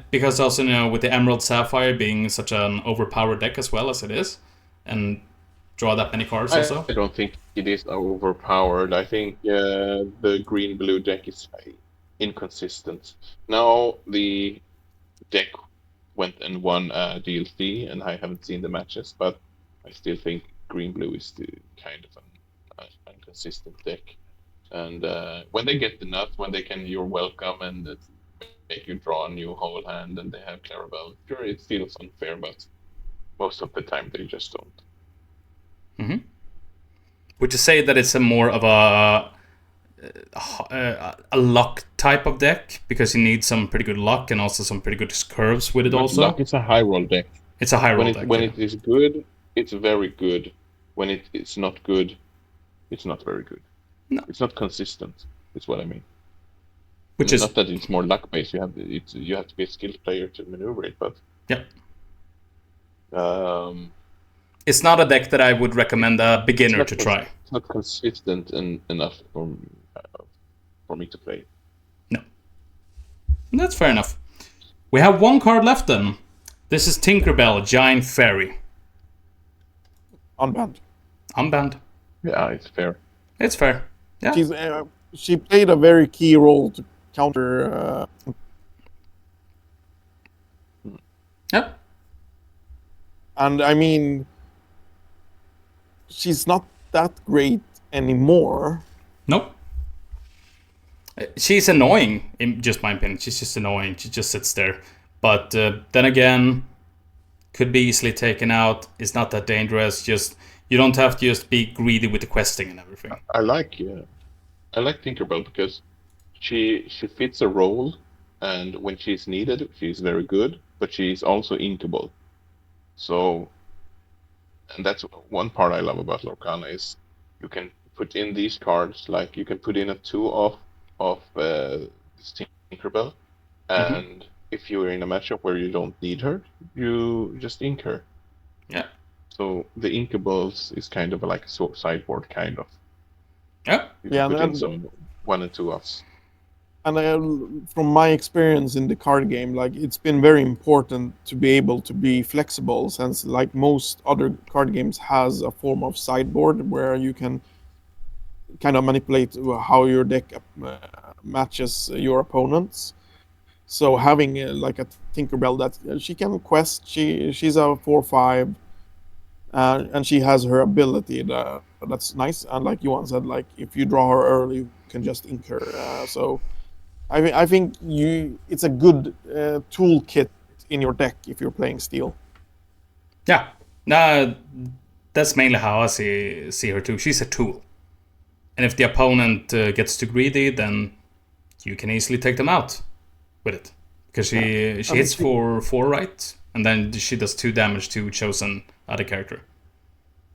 Because also, with the Emerald Sapphire being such an overpowered deck as well as it is, and draw that many cards also. I don't think it is overpowered. I think the green-blue deck is inconsistent. Now the deck went and won DLC, and I haven't seen the matches, but I still think green-blue is the kind of an inconsistent deck. And when they get enough, when they can, you're welcome, and make you draw a new whole hand, and they have Clarabelle. Sure, it feels unfair, but most of the time they just don't. Mm-hmm. Would you say that it's a more of a luck type of deck, because you need some pretty good luck and also some pretty good curves with it? Also, luck is a high roll deck. It's a high roll deck. When it is good, it's very good. When it's not good, it's not very good. No. It's not consistent. Is what I mean. Which it's is not that it's more luck based. You have to be a skilled player to maneuver it, but yeah. It's not a deck that I would recommend a beginner to try. It's not consistent enough for me to play. No, that's fair enough. We have one card left then. This is Tinkerbell, Giant Fairy. Unbanned. Unbanned. Yeah, it's fair. It's fair. Yeah. She played a very key role to counter. Yep. And I mean, she's not that great anymore. Nope. She's annoying, in just my opinion. She's just annoying. She just sits there. But then again, could be easily taken out. It's not that dangerous. Just you don't have to just be greedy with the questing and everything. I like Tinkerbell because she fits a role, and when she's needed, she's very good. But she's also inkable. So, and that's one part I love about Lorcana is you can put in these cards, like you can put in a 2 of this Tinkerbell, and if you're in a matchup where you don't need her, you just ink her. Yeah. So the inkables is kind of like a sideboard, kind of. Yeah. You can put in some 1 and 2 offs. And from my experience in the card game, like it's been very important to be able to be flexible, since like most other card games has a form of sideboard where you can kind of manipulate how your deck matches your opponents. So having like a Tinkerbell that she can quest, she's a 4/5, and she has her ability that's nice. And like Johan said, like if you draw her early, you can just ink her. So I think it's a good toolkit in your deck if you're playing Steel. Yeah. That's mainly how I see her too. She's a tool. And if the opponent gets too greedy, then you can easily take them out with it. Because she hits for 4, right? And then she does 2 damage to chosen other character.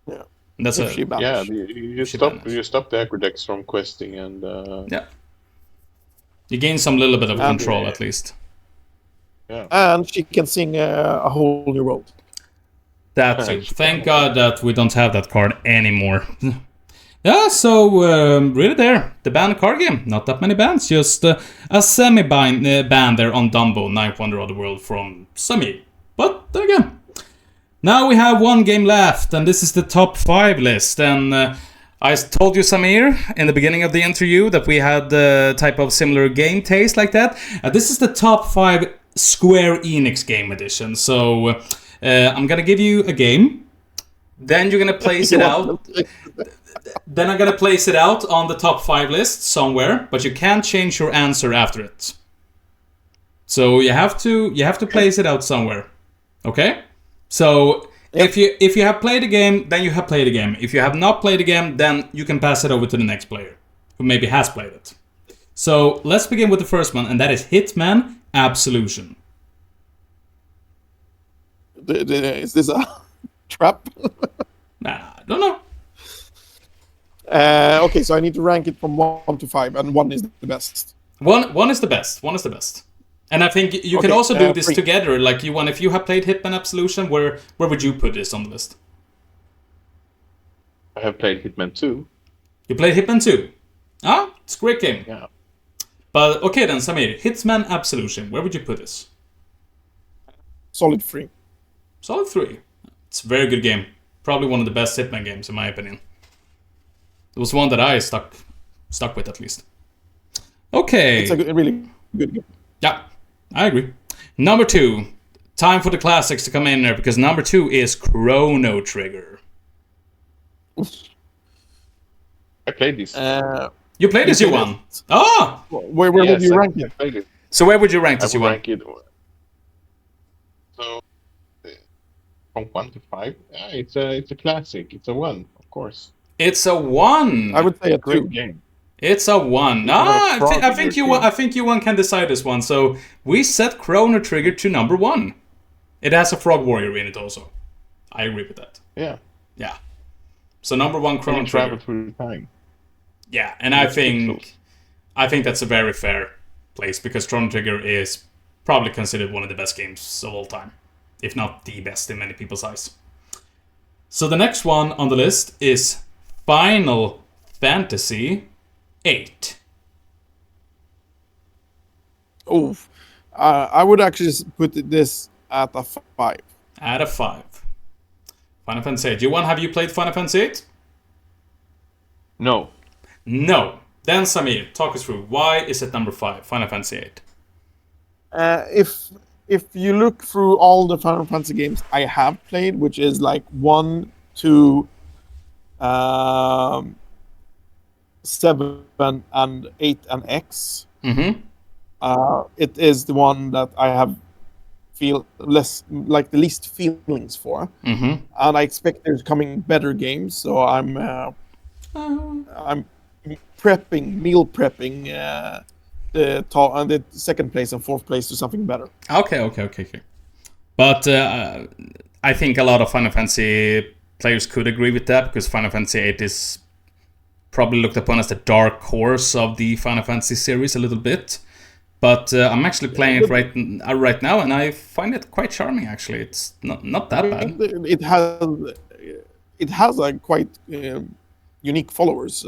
Yeah. And that's you stop the aggro decks from questing and yeah. You gain some little bit of control at least. Yeah. And she can sing a whole new world. That's it. Thank God that we don't have that card anymore. Yeah, so really there. The banned card game. Not that many bans. Just a semi-ban there on Dumbo, Ninth Wonder of the World from Samir. But then again. Now we have one game left, and this is the top 5 list. And I told you, Samir, in the beginning of the interview that we had type of similar game taste like that. This is the top 5 Square Enix game edition. So I'm gonna give you a game. Then you're gonna place it out. Then I'm gonna place it out on the top 5 list somewhere, but you can't change your answer after it. So you have to place it out somewhere. Okay? So if you have played the game, then you have played the game. If you have not played the game, then you can pass it over to the next player who maybe has played it. So let's begin with the first one, and that is Hitman Absolution. Is this a trap? Nah, I don't know. Okay, so I need to rank it from 1 to 5, and 1 is the best. One is the best. One is the best. And I think you can also do this 3. together. Like if you have played Hitman Absolution, where would you put this on the list? I have played Hitman 2. You played Hitman 2? Ah, it's a great game. Yeah. But okay then, Samir, Hitman Absolution, where would you put this? Solid 3. Solid 3. It's a very good game. Probably one of the best Hitman games in my opinion. It was one that I stuck with at least. Okay. It's a really good game. Yeah, I agree. Number 2. Time for the classics to come in there, because number 2 is Chrono Trigger. I played this. You played this, Johan? Ah! Where would you rank it? Played it. So where would you rank I this, would Johan? rank it. So from 1 to 5, yeah, it's a classic. It's a 1, of course. It's a 1. I would say a 2. Great game. It's a 1. I think you can decide this one. So we set Chrono Trigger to number 1. It has a Frog Warrior in it also. I agree with that. Yeah. Yeah. So number 1 Chrono Trigger. Travel through time. Yeah, and I think that's a very fair place, because Chrono Trigger is probably considered one of the best games of all time, if not the best in many people's eyes. So the next one on the list is Final Fantasy 8. Oh, I would actually put this at a 5. Out of 5. Final Fantasy 8. Johan, have you played Final Fantasy 8? No. No. Then Samir, talk us through. Why is it number 5, Final Fantasy 8? If you look through all the Final Fantasy games I have played, which is like 1, 2, 7, and 8, and X, it is the one that I have feel less like the least feelings for, and I expect there's coming better games. So I'm meal prepping the second place and fourth place to something better. Okay. But I think a lot of Final Fantasy players could agree with that, because Final Fantasy 8 is probably looked upon as the dark horse of the Final Fantasy series a little bit. But I'm actually playing it right now, and I find it quite charming. Actually, it's not that bad. It has like quite unique followers.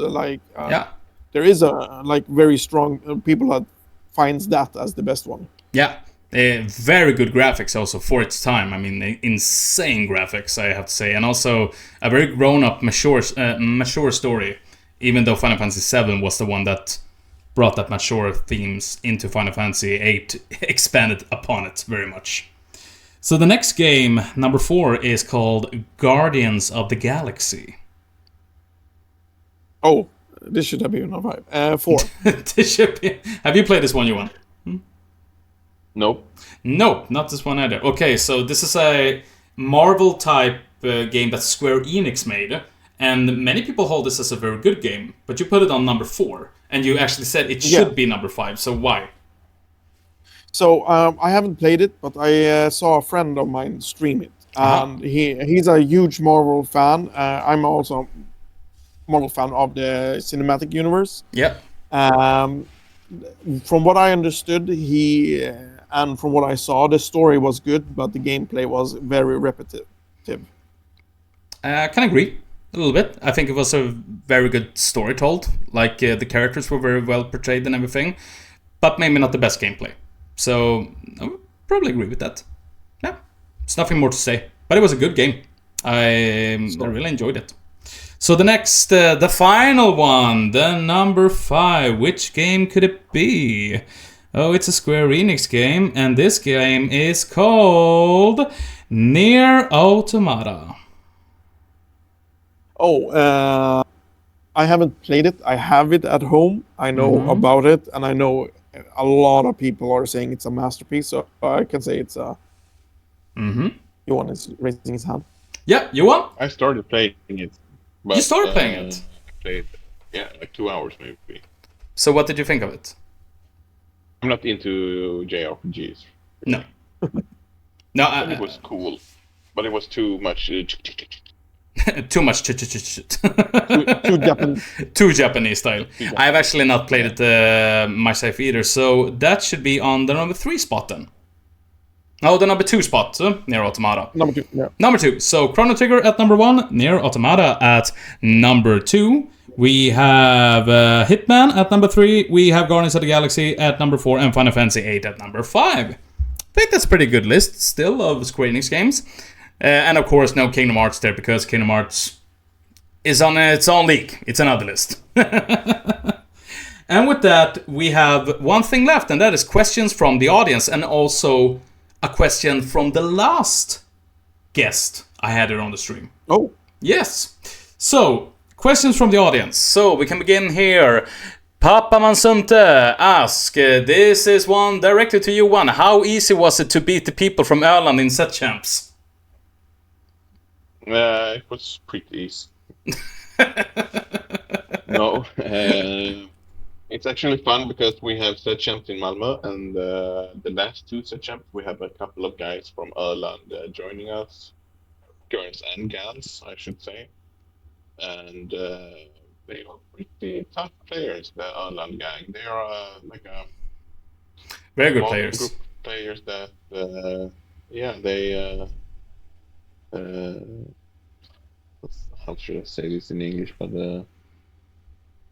There is a very strong people that finds that as the best one. Yeah, very good graphics also for its time. I mean, insane graphics, I have to say, and also a very grown-up, mature story. Even though Final Fantasy 7 was the one that brought that mature themes into Final Fantasy 8, expanded upon it very much. So the next game, number 4, is called Guardians of the Galaxy. Oh, this should have been a 5. 4. This should be... Have you played this one, Johan? Nope. Nope, not this one either. Okay, so this is a Marvel-type game that Square Enix made, and many people hold this as a very good game, but you put it on number 4, and you actually said it should be number 5, so why? So I haven't played it, but I saw a friend of mine stream it, and he's a huge Marvel fan. I'm also a Marvel fan of the cinematic universe. Yeah. From what I understood, and from what I saw, the story was good, but the gameplay was very repetitive. I can agree a little bit. I think it was a very good story told. Like, the characters were very well portrayed and everything, but maybe not the best gameplay. So I would probably agree with that. Yeah, it's nothing more to say. But it was a good game. I really enjoyed it. So the next, the final one, the number 5. Which game could it be? Oh, it's a Square Enix game, and this game is called Nier Automata. Oh, I haven't played it. I have it at home. I know about it, and I know a lot of people are saying it's a masterpiece. So I can say it's a. Johan is raising his hand. Yeah, Johan? I started playing it. But, you started playing it? I played, like 2 hours maybe. So what did you think of it? I'm not into JRPGs. No. But it was cool, but it was too much. Too much Too Japanese. Too Japanese style. I've actually not played it myself either, so that should be on the number 3 spot then. Oh, the number 2 spot, Nier Automata. Number 2, yeah. Number 2. So Chrono Trigger at number 1, Nier Automata at number 2. We have Hitman at number 3. We have Guardians of the Galaxy at number 4, and Final Fantasy 8 at number 5. I think that's a pretty good list still of Square Enix games. And of course, no Kingdom Hearts there, because Kingdom Hearts is on its own league. It's another list. And with that, we have one thing left, and that is questions from the audience, and also a question from the last guest I had here on the stream. Oh. Yes. So, questions from the audience. So, we can begin here. Papa Mansunte ask, this is one directly to you, one. How easy was it to beat the people from Öland in set champs? It was pretty easy. No, it's actually fun because we have set champs in MALMÖ, and the last 2 set champs we have a couple of guys from Öland joining us, girls and gals, I should say, and they are pretty tough players. The Öland gang, they are like a very good players. Group of players that how should I say this in English? But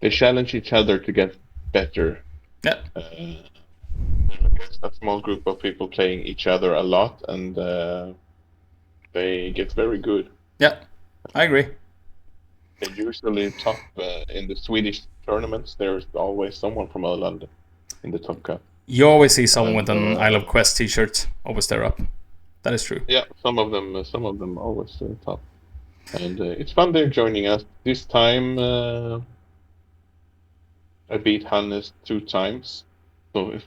they challenge each other to get better. Yeah. They're like There's a small group of people playing each other a lot, and they get very good. Yeah, I agree. They're usually top in the Swedish tournaments. There's always someone from London in the top cup. You always see someone with an Isle of Quest t-shirt always there up. That is true. Yeah, some of them always top. And it's fun they're joining us. This time I beat Hannes 2 times. So if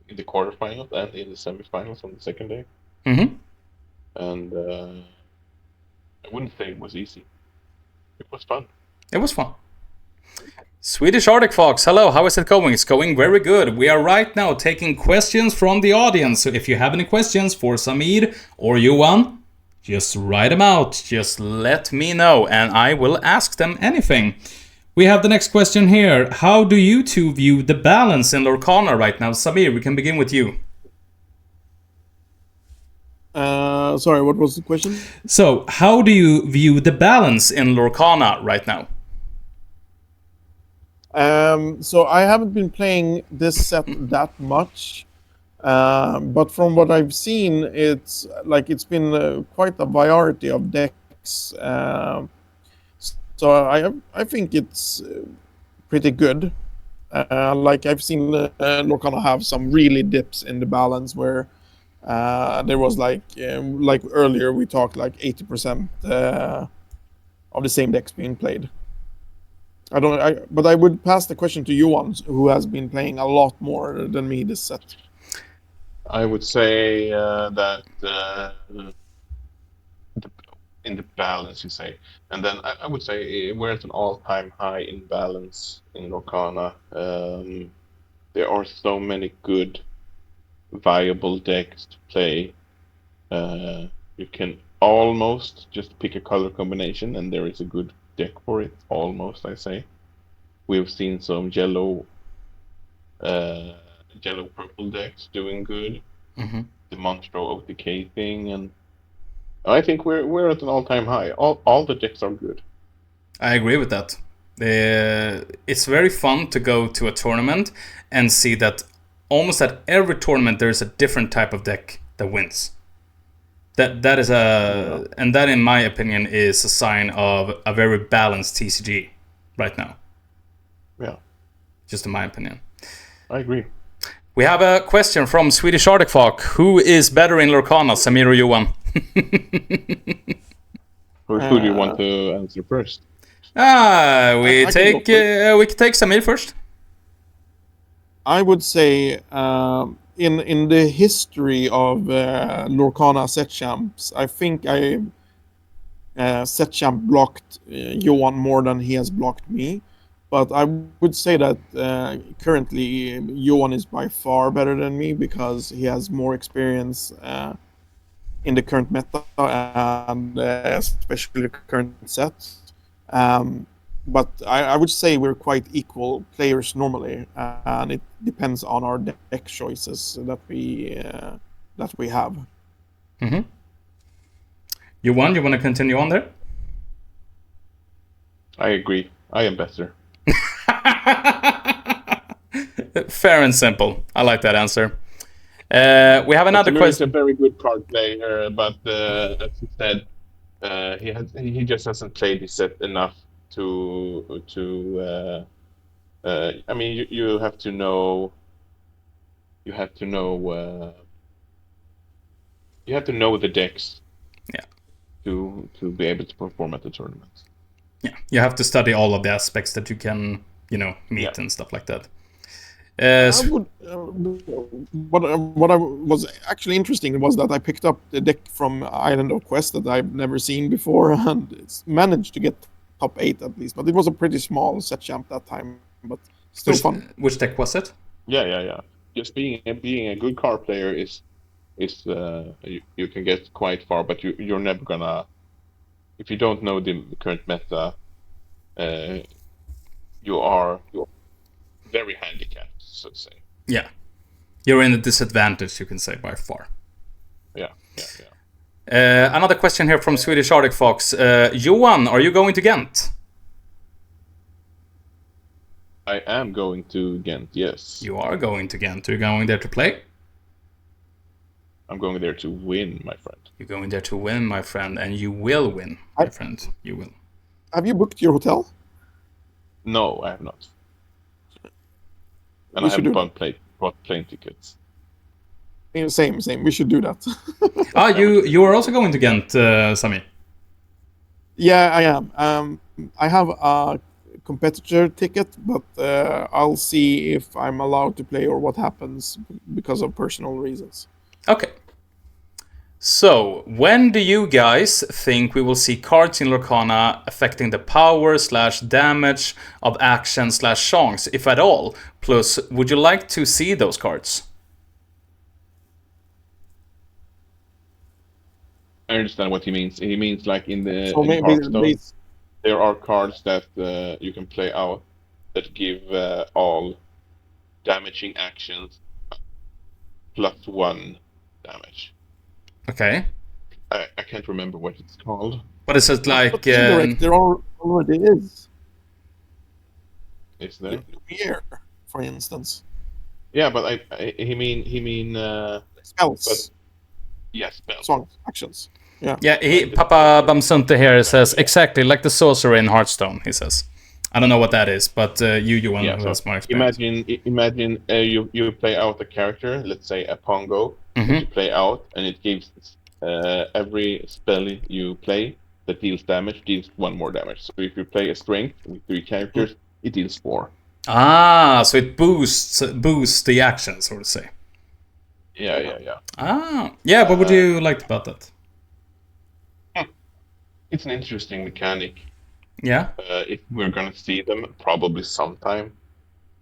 in the quarterfinals and in the semifinals on the second day. Mm-hmm. And I wouldn't say it was easy. It was fun. It was fun. Swedish Arctic Fox, hello, how is it going? It's going very good. We are right now taking questions from the audience. So if you have any questions for Samir or Johan, just write them out. Just let me know and I will ask them anything. We have the next question here. How do you two view the balance in Lorcana right now? Samir, we can begin with you. Sorry, what was the question? So, how do you view the balance in Lorcana right now? So I haven't been playing this set that much, but from what I've seen, it's been quite a variety of decks. So I think it's pretty good. I've seen Lorcana have some really dips in the balance where there was like earlier we talked like 80% of the same decks being played. But I would pass the question to Johan, who has been playing a lot more than me this set. I would say that in the balance, you say, and then I would say we're at an all-time high in balance in Lorcana. There are so many good, viable decks to play. You can almost just pick a color combination, and there is a good deck for it. Almost, I say. We've seen some yellow purple decks doing good. Mm-hmm. The Monstro OTK thing, and I think we're at an all-time high. All the decks are good. I agree with that. It's very fun to go to a tournament and see that almost at every tournament there is a different type of deck that wins. That is and that in my opinion is a sign of a very balanced TCG right now. Yeah. Just in my opinion. I agree. We have a question from Swedish Arctic Fox. Who is better in Lorcana, Samir or Johan? Who do you want to answer first? We can take Samir first. I would say in the history of Lorcana set champs, I think I set champ blocked Johan more than he has blocked me. But I would say that currently Johan is by far better than me because he has more experience in the current meta and especially the current set. But I would say we're quite equal players normally, and it depends on our deck choices that we have. Mm-hmm. You want to continue on there? I agree. I am better. Fair and simple. I like that answer. We have another question. He's a very good card player, but as you said, he just hasn't played his set enough to. I mean, you have to know. You have to know. You have to know the decks. Yeah. To be able to perform at the tournaments. Yeah, you have to study all of the aspects that you can, meet and stuff like that. What I was actually interesting was that I picked up the deck from Island of Quest that I've never seen before, and it's managed to get top 8 at least. But it was a pretty small set champ that time, but still fun. Which deck was it? Yeah. Just being a good card player is you can get quite far, but you're never gonna. If you don't know the current meta, you're very handicapped, so to say. Yeah. You're in a disadvantage, you can say, by far. Yeah. Another question here from Swedish Arctic Fox. Johan, are you going to Ghent? I am going to Ghent, yes. You are going to Ghent. Are you going there to play? I'm going there to win, my friend. You're going there to win, my friend, and you will win, my friend. You will. Have you booked your hotel? No, I have not. And We I should haven't do bought plane tickets. Same. We should do that. You are also going to Ghent, Sami. Yeah, I am. I have a competitor ticket, but I'll see if I'm allowed to play or what happens because of personal reasons. Okay. So, when do you guys think we will see cards in Lorcana affecting the power / damage of action / songs, if at all? Plus, would you like to see those cards? I understand what he means. He means like in the So in maybe Hearthstone, there are cards that you can play out that give all damaging actions +1 damage. Okay. I can't remember what it's called. But is it like... But indirect, there already is. Is there? Here, for instance. Yeah, but he mean Spells. But, yes, spells. Songs, actions. Yeah. Yeah, Papa Bamsunte here says exactly like the sorcerer in Hearthstone, he says. I don't know what that is, but you who has more experience. Imagine you play out a character, let's say a Pongo, that you play out, and it gives every spell you play that deals damage deals 1 more damage. So if you play a strength with 3 characters, it deals 4. Ah, so it boosts the action, so to say. Yeah. Ah, yeah. What would you like about that? It's an interesting mechanic. Yeah. If we're gonna see them, probably sometime.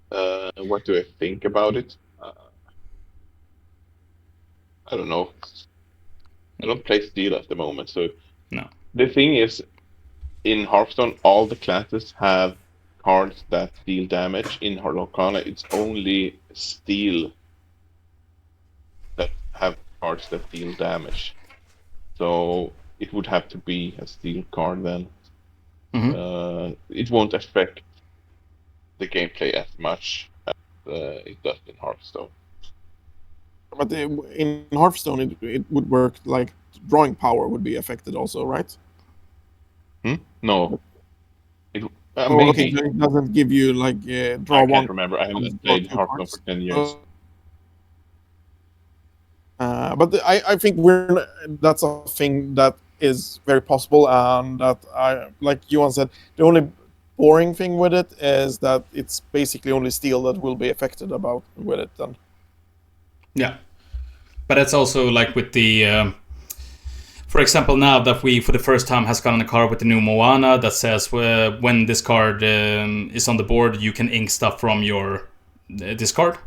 What do I think about it? I don't know. I don't play Steel at the moment, so no. The thing is, in Hearthstone, all the classes have cards that deal damage. In Lorcana, it's only Steel that have cards that deal damage. So it would have to be a Steel card then. It won't affect the gameplay as much as it does in Hearthstone. But in Hearthstone, it would work like drawing power would be affected also, right? No. Maybe. Okay, so it doesn't give you like draw I one. can't remember. I haven't played Hearthstone for 10 years. But I think that's a thing that is very possible, and that like Johan said, the only boring thing with it is that it's basically only Steel that will be affected with it then. Yeah, but it's also like with the, for example, now that we for the first time has gotten a card with the new Moana that says when this card is on the board, you can ink stuff from your discard.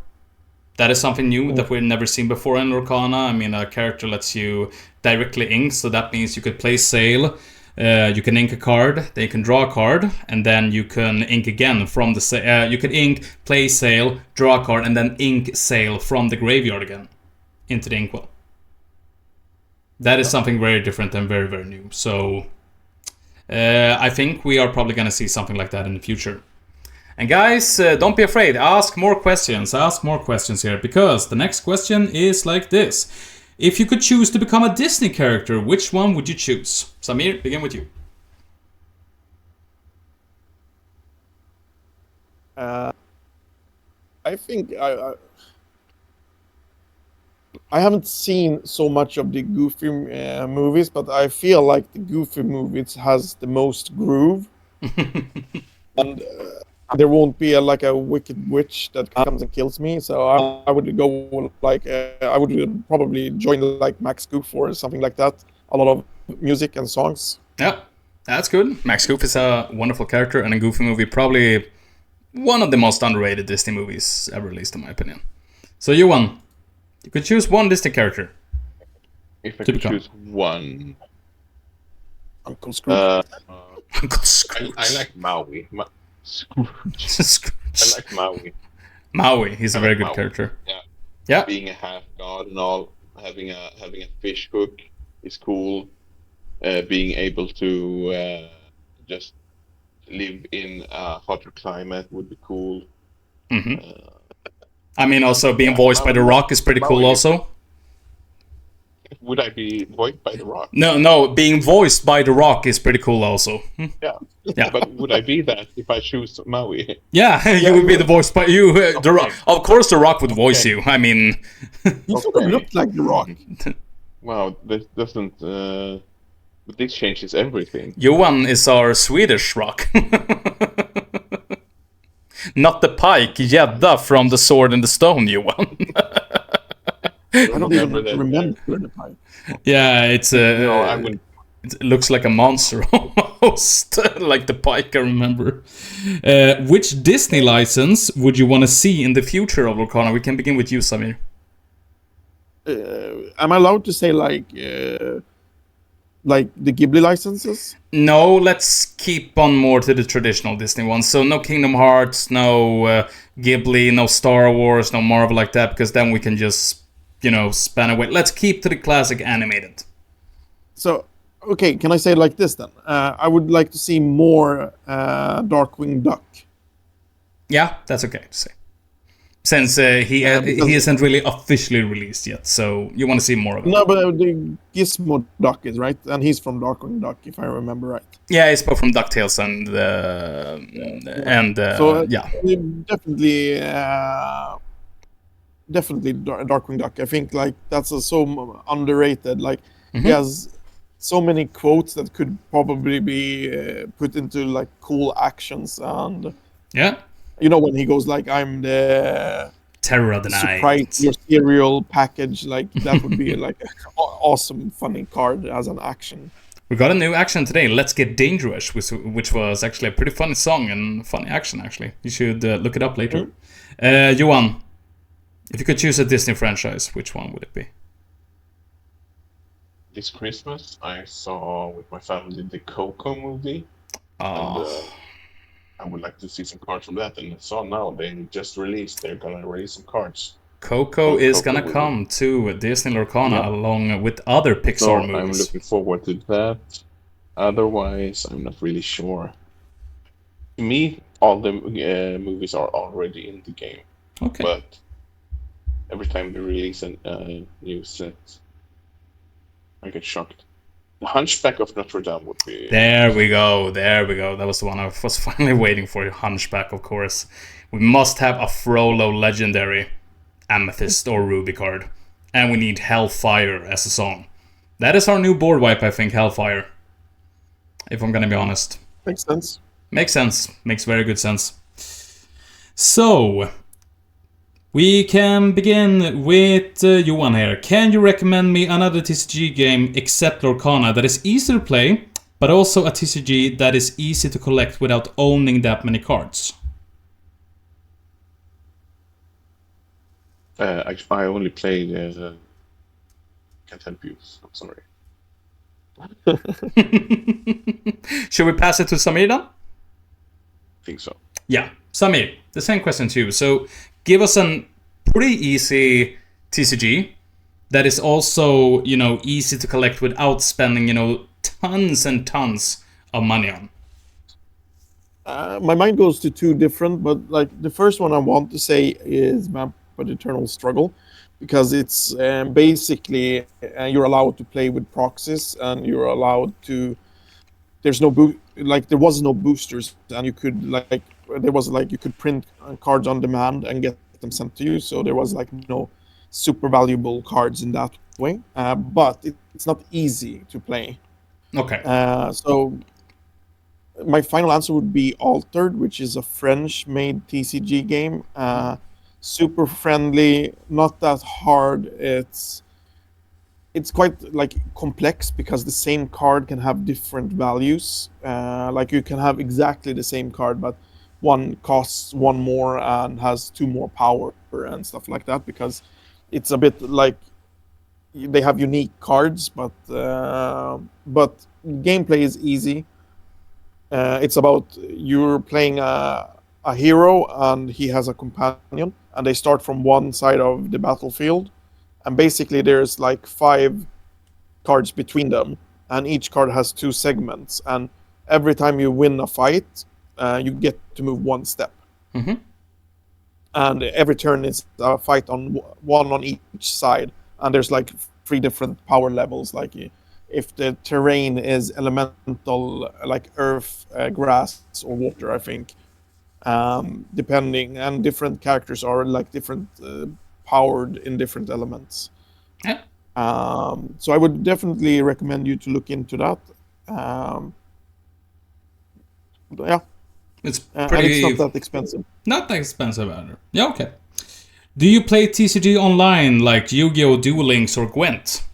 That is something new that we've never seen before in Lorcana. I mean, a character lets you directly ink, so that means you could play Sail, you can ink a card, then you can draw a card, and then you can ink again from the you can ink, play Sail, draw a card, and then ink Sail from the graveyard again into the inkwell. That is something very different and very, very new. So I think we are probably going to see something like that in the future. And guys, don't be afraid. Ask more questions. Ask more questions here, because the next question is like this. If you could choose to become a Disney character, which one would you choose? Samir, begin with you. I think I haven't seen so much of the Goofy movies, but I feel like the Goofy movies has the most groove. And there won't be like a wicked witch that comes and kills me, so I would go like I would probably join like Max Goof or something like that. A lot of music and songs. Yeah, that's good. Max Goof is a wonderful character, and a Goofy movie probably one of the most underrated Disney movies ever released, in my opinion. So Johan, you could choose one Disney character. If I could choose one, Uncle Scrooge. Uncle Scrooge. I like Maui. Scrooge. I like Maui. Maui, he's a very good character. Yeah. Being a half god and all, having a fish hook is cool. Being able to just live in a hotter climate would be cool. I mean, also being voiced by The Rock is pretty cool also. Would I be voiced by The Rock? No, being voiced by The Rock is pretty cool also. Yeah. But would I be that if I choose Maui? Yeah, you would be the voice by you. The Rock, of course, The Rock would voice you. I mean, You sort of look like The Rock. Wow, this doesn't. But this changes everything. Johan is our Swedish Rock. Not the pike, Gädda from The Sword and the Stone, Johan. I don't even remember the pipe. Yeah, it's No, I would. it looks like a monster almost, like the pike I remember. Which Disney license would you want to see in the future of Lorcana? We can begin with you, Samir. Am I allowed to say like the Ghibli licenses? No, let's keep on more to the traditional Disney ones. So no Kingdom Hearts, no Ghibli, no Star Wars, no Marvel like that, because then we can just, span away. Let's keep to the classic animated. So, okay, can I say it like this then? I would like to see more Darkwing Duck. Yeah, that's okay to say. Since he isn't really officially released yet, so you want to see more of it. No, but the Gizmo Duck is right, and he's from Darkwing Duck, if I remember right. Yeah, it's both from DuckTales and So yeah. Definitely Darkwing Duck. I think like that's so underrated. Like he has so many quotes that could probably be put into like cool actions, and Yeah. when he goes like, "I'm the Terror of the Night. surprise your cereal package," like that would be like an awesome, funny card as an action. We got a new action today, Let's Get Dangerous, which was actually a pretty funny song and funny action, actually. You should look it up later. Johan, if you could choose a Disney franchise, which one would it be? This Christmas, I saw with my family the Coco movie. Oh. And I would like to see some cards from that. And I saw now they just released. They're gonna release some cards. Coco is gonna come to Disney Lorcana along with other Pixar movies. I'm looking forward to that. Otherwise, I'm not really sure. To me, all the movies are already in the game. Okay. But every time they release a new set, I get shocked. The Hunchback of Notre Dame would be... There we go. That was the one I was finally waiting for. Hunchback, of course. We must have a Frollo legendary Amethyst or Ruby card. And we need Hellfire as a song. That is our new board wipe, I think, Hellfire. If I'm gonna be honest. Makes sense. Makes sense. Makes very good sense. So, we can begin with Johan here. Can you recommend me another TCG game except Lorcana that is easy to play, but also a TCG that is easy to collect without owning that many cards? I only play can't help you. I'm sorry. Should we pass it to Samir then? I think so. Yeah, Samir, the same question to you. So, give us a pretty easy TCG that is also, easy to collect without spending, tons and tons of money on. My mind goes to two different, but like the first one I want to say is Map of Eternal Struggle, because it's basically you're allowed to play with proxies, and you're allowed to. There was no boosters, and you could you could print cards on demand and get them sent to you. So there was like no super valuable cards in that way, but it's not easy to play. Okay. So my final answer would be Altered, which is a French-made TCG game. Super friendly, not that hard. It's quite like complex because the same card can have different values. Like you can have exactly the same card, but one costs one more and has two more power and stuff like that, because it's a bit like they have unique cards, but gameplay is easy. It's about you're playing a hero and he has a companion, and they start from one side of the battlefield, and basically there's like 5 cards between them, and each card has 2 segments, and every time you win a fight, you get to move 1 step. Mm-hmm. And every turn is a fight on one on each side, and there's like three different power levels. Like if the terrain is elemental, like earth, grass, or water, I think, depending, and different characters are like different powered in different elements. Yeah. So I would definitely recommend you to look into that. Yeah. It's And pretty. it's not that expensive. Not that expensive either. Yeah, okay. Do you play TCG online like Yu-Gi-Oh, Duel Links, or Gwent?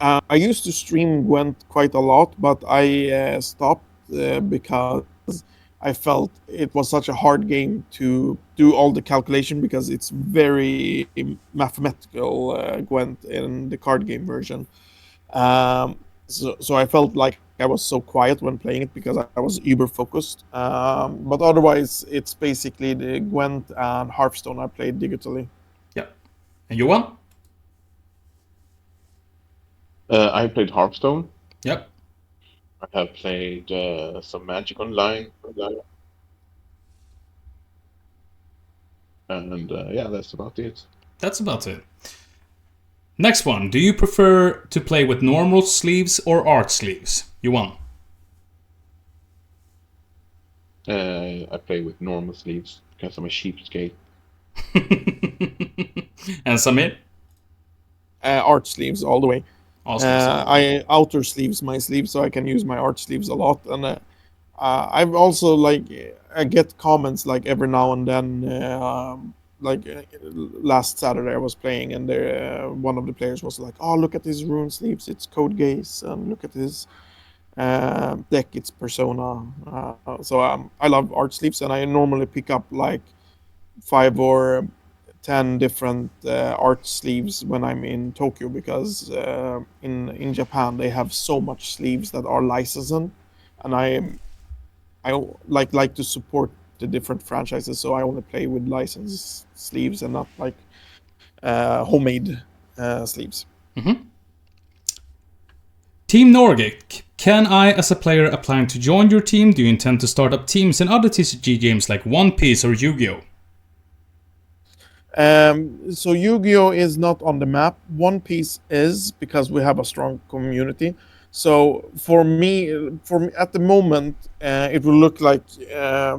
I used to stream Gwent quite a lot, but I stopped because I felt it was such a hard game to do all the calculation, because it's very mathematical, Gwent in the card game version. So I felt like I was so quiet when playing it because I was uber focused. But otherwise, it's basically the Gwent and Hearthstone I played digitally. Yeah. And you won? I played Hearthstone. Yep. I have played some Magic Online. And yeah, that's about it. That's about it. Next one. Do you prefer to play with normal sleeves or art sleeves? You won. I play with normal sleeves because I'm a cheapskate. And Samir? Art sleeves all the way. Awesome. I outer sleeves my sleeves so I can use my art sleeves a lot, and I've also like I get comments like every now and then. Last Saturday I was playing, and there one of the players was like, "Oh, look at his rune sleeves! It's Code Gaze, and look at his deck! It's Persona." So I love art sleeves, and I normally pick up like 5 or 10 different art sleeves when I'm in Tokyo, because in Japan they have so much sleeves that are licensed, and I like to support the different franchises, so I want to play with licensed sleeves and not like homemade sleeves. Mm-hmm. Team Nordic. Can I, as a player applying to join your team, do you intend to start up teams in other TCG games like One Piece or Yu-Gi-Oh? So Yu-Gi-Oh is not on the map. One Piece is, because we have a strong community. So for me at the moment, it will look like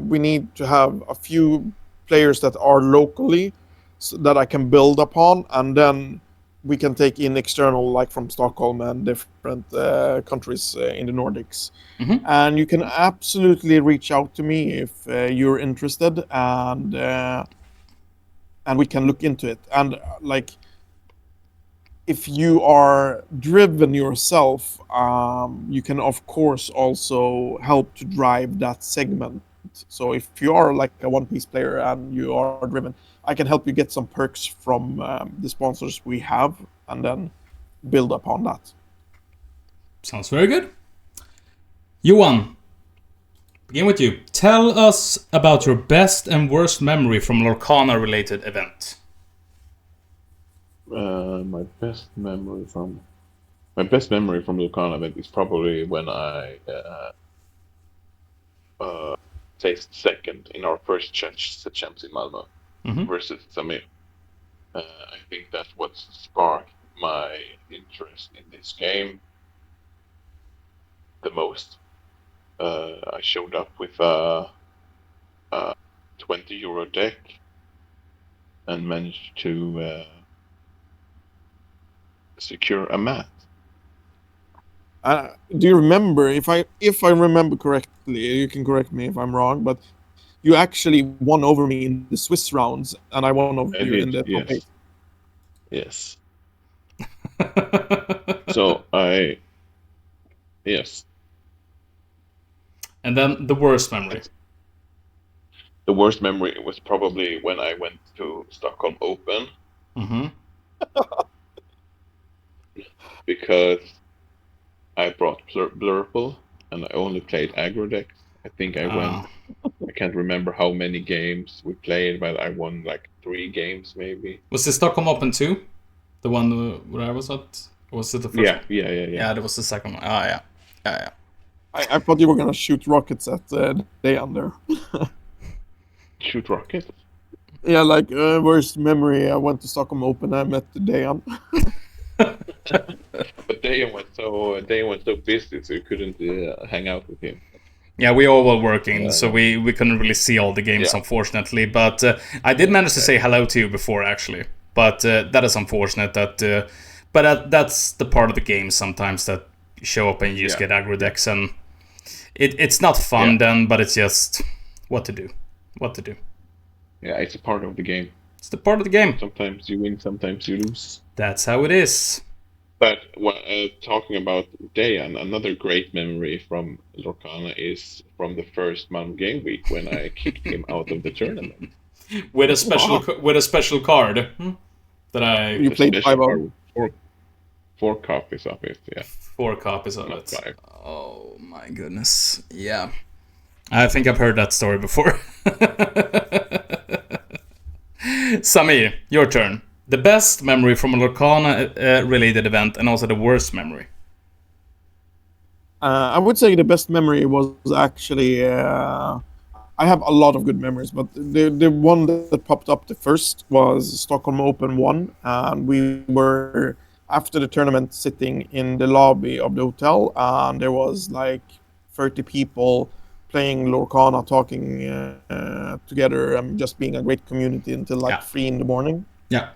we need to have a few players that are locally, so that I can build upon, and then we can take in external, like from Stockholm and different countries in the Nordics. Mm-hmm. And you can absolutely reach out to me if you're interested, and we can look into it. And like, if you are driven yourself, you can of course also help to drive that segment. So if you are like a One Piece player and you are driven, I can help you get some perks from the sponsors we have, and then build upon that. Sounds very good. Yuan, begin with you. Tell us about your best and worst memory from Lorcana related event. My best memory from Lorcana event is probably when I placed second in our first champs in Malmö versus Samir. I think that's what sparked my interest in this game the most. I showed up with a 20 euro deck and managed to secure a mat. Do you remember, if I remember correctly, you can correct me if I'm wrong, but you actually won over me in the Swiss rounds, and I won over you in the top 8. Yes. Yes. And then the worst memory. The worst memory was probably when I went to Stockholm Open. Mm-hmm. Because I brought Blurple and I only played aggro decks. I think I went. I can't remember how many games we played, but I won like 3 games maybe. Was it Stockholm Open 2? The one where I was at? Or was it the first one? Yeah, that was the second one. Yeah. I thought you were gonna shoot rockets at Deander. Shoot rockets? Yeah, like worst memory. I went to Stockholm Open. I met Dejan. But Dayan went so busy, so you couldn't hang out with him. Yeah, we all were working, so we couldn't really see all the games, Yeah. unfortunately. But I did manage to say hello to you before, actually. But that is unfortunate. That's the part of the game sometimes that you show up and you just Yeah. get aggro decks, and it's not fun then, but it's just what to do. What to do. Yeah, it's a part of the game. It's the part of the game. Sometimes you win, sometimes you lose. That's how it is. But talking about Dayan, another great memory from Lorcana is from the first MALMÖ game week when I kicked him out of the tournament. With a special card that I You played Special 5-0. card, four copies of it, yeah. 4 copies of Not it. 5. Oh my goodness. Yeah. I think I've heard that story before. Samir, your turn. The best memory from a Lorcana related event and also the worst memory. I would say the best memory was actually. I have a lot of good memories, but the one that popped up the first was Stockholm Open 1, and we were after the tournament sitting in the lobby of the hotel, and there was like 30 people playing Lorcana, talking together, and just being a great community until like 3 in the morning. Yeah.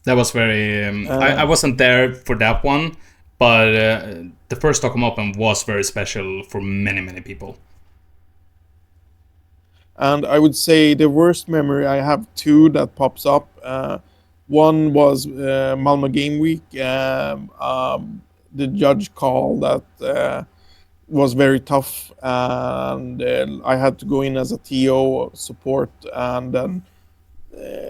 That was very... I wasn't there for that one, but the first Stockholm Open was very special for many, many people. And I would say the worst memory, I have two that pops up. One was Malmö Game Week. The judge call that was very tough, and I had to go in as a TO support, and then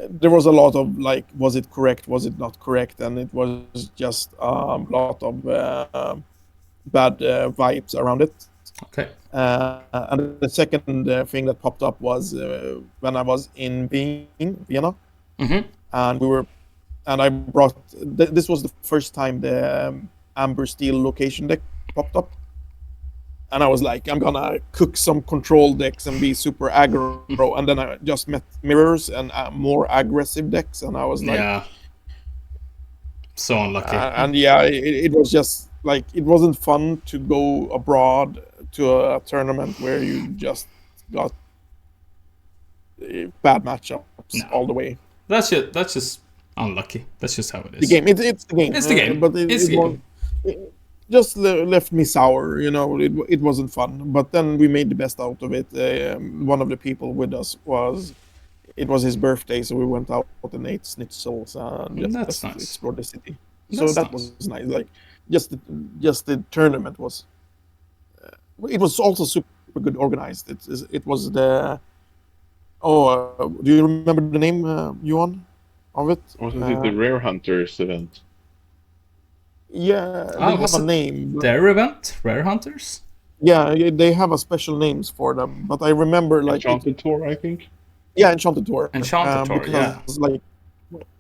there was a lot of like, was it correct, was it not correct, and it was just a lot of bad vibes around it. Okay. And the second thing that popped up was when I was in Vienna, and I brought. This was the first time the Amber Steel location deck popped up, and I was like, I'm gonna cook some control decks and be super aggro, and then I just met mirrors and more aggressive decks, and I was like, yeah, so unlucky. And yeah, it was just like, it wasn't fun to go abroad to a tournament where you just got bad matchups all the way. That's just unlucky. That's just how it is. The game, it's the game. It's the game. But It's the game. it just left me sour. You know, it wasn't fun. But then we made the best out of it. One of the people with us it was his birthday, so we went out and ate schnitzels and That's nice. explored the city. That's so that nice. was nice. Like just the tournament was. It was also super good organized. It was the. Oh, do you remember the name, Johan, of it? Wasn't it the Rare Hunters event? Yeah, they have a name. Their event, Rare Hunters. Yeah, they have a special names for them, but I remember like Enchanted Tour, I think. Yeah, Enchanted Tour. Enchanted Tour, yeah. Like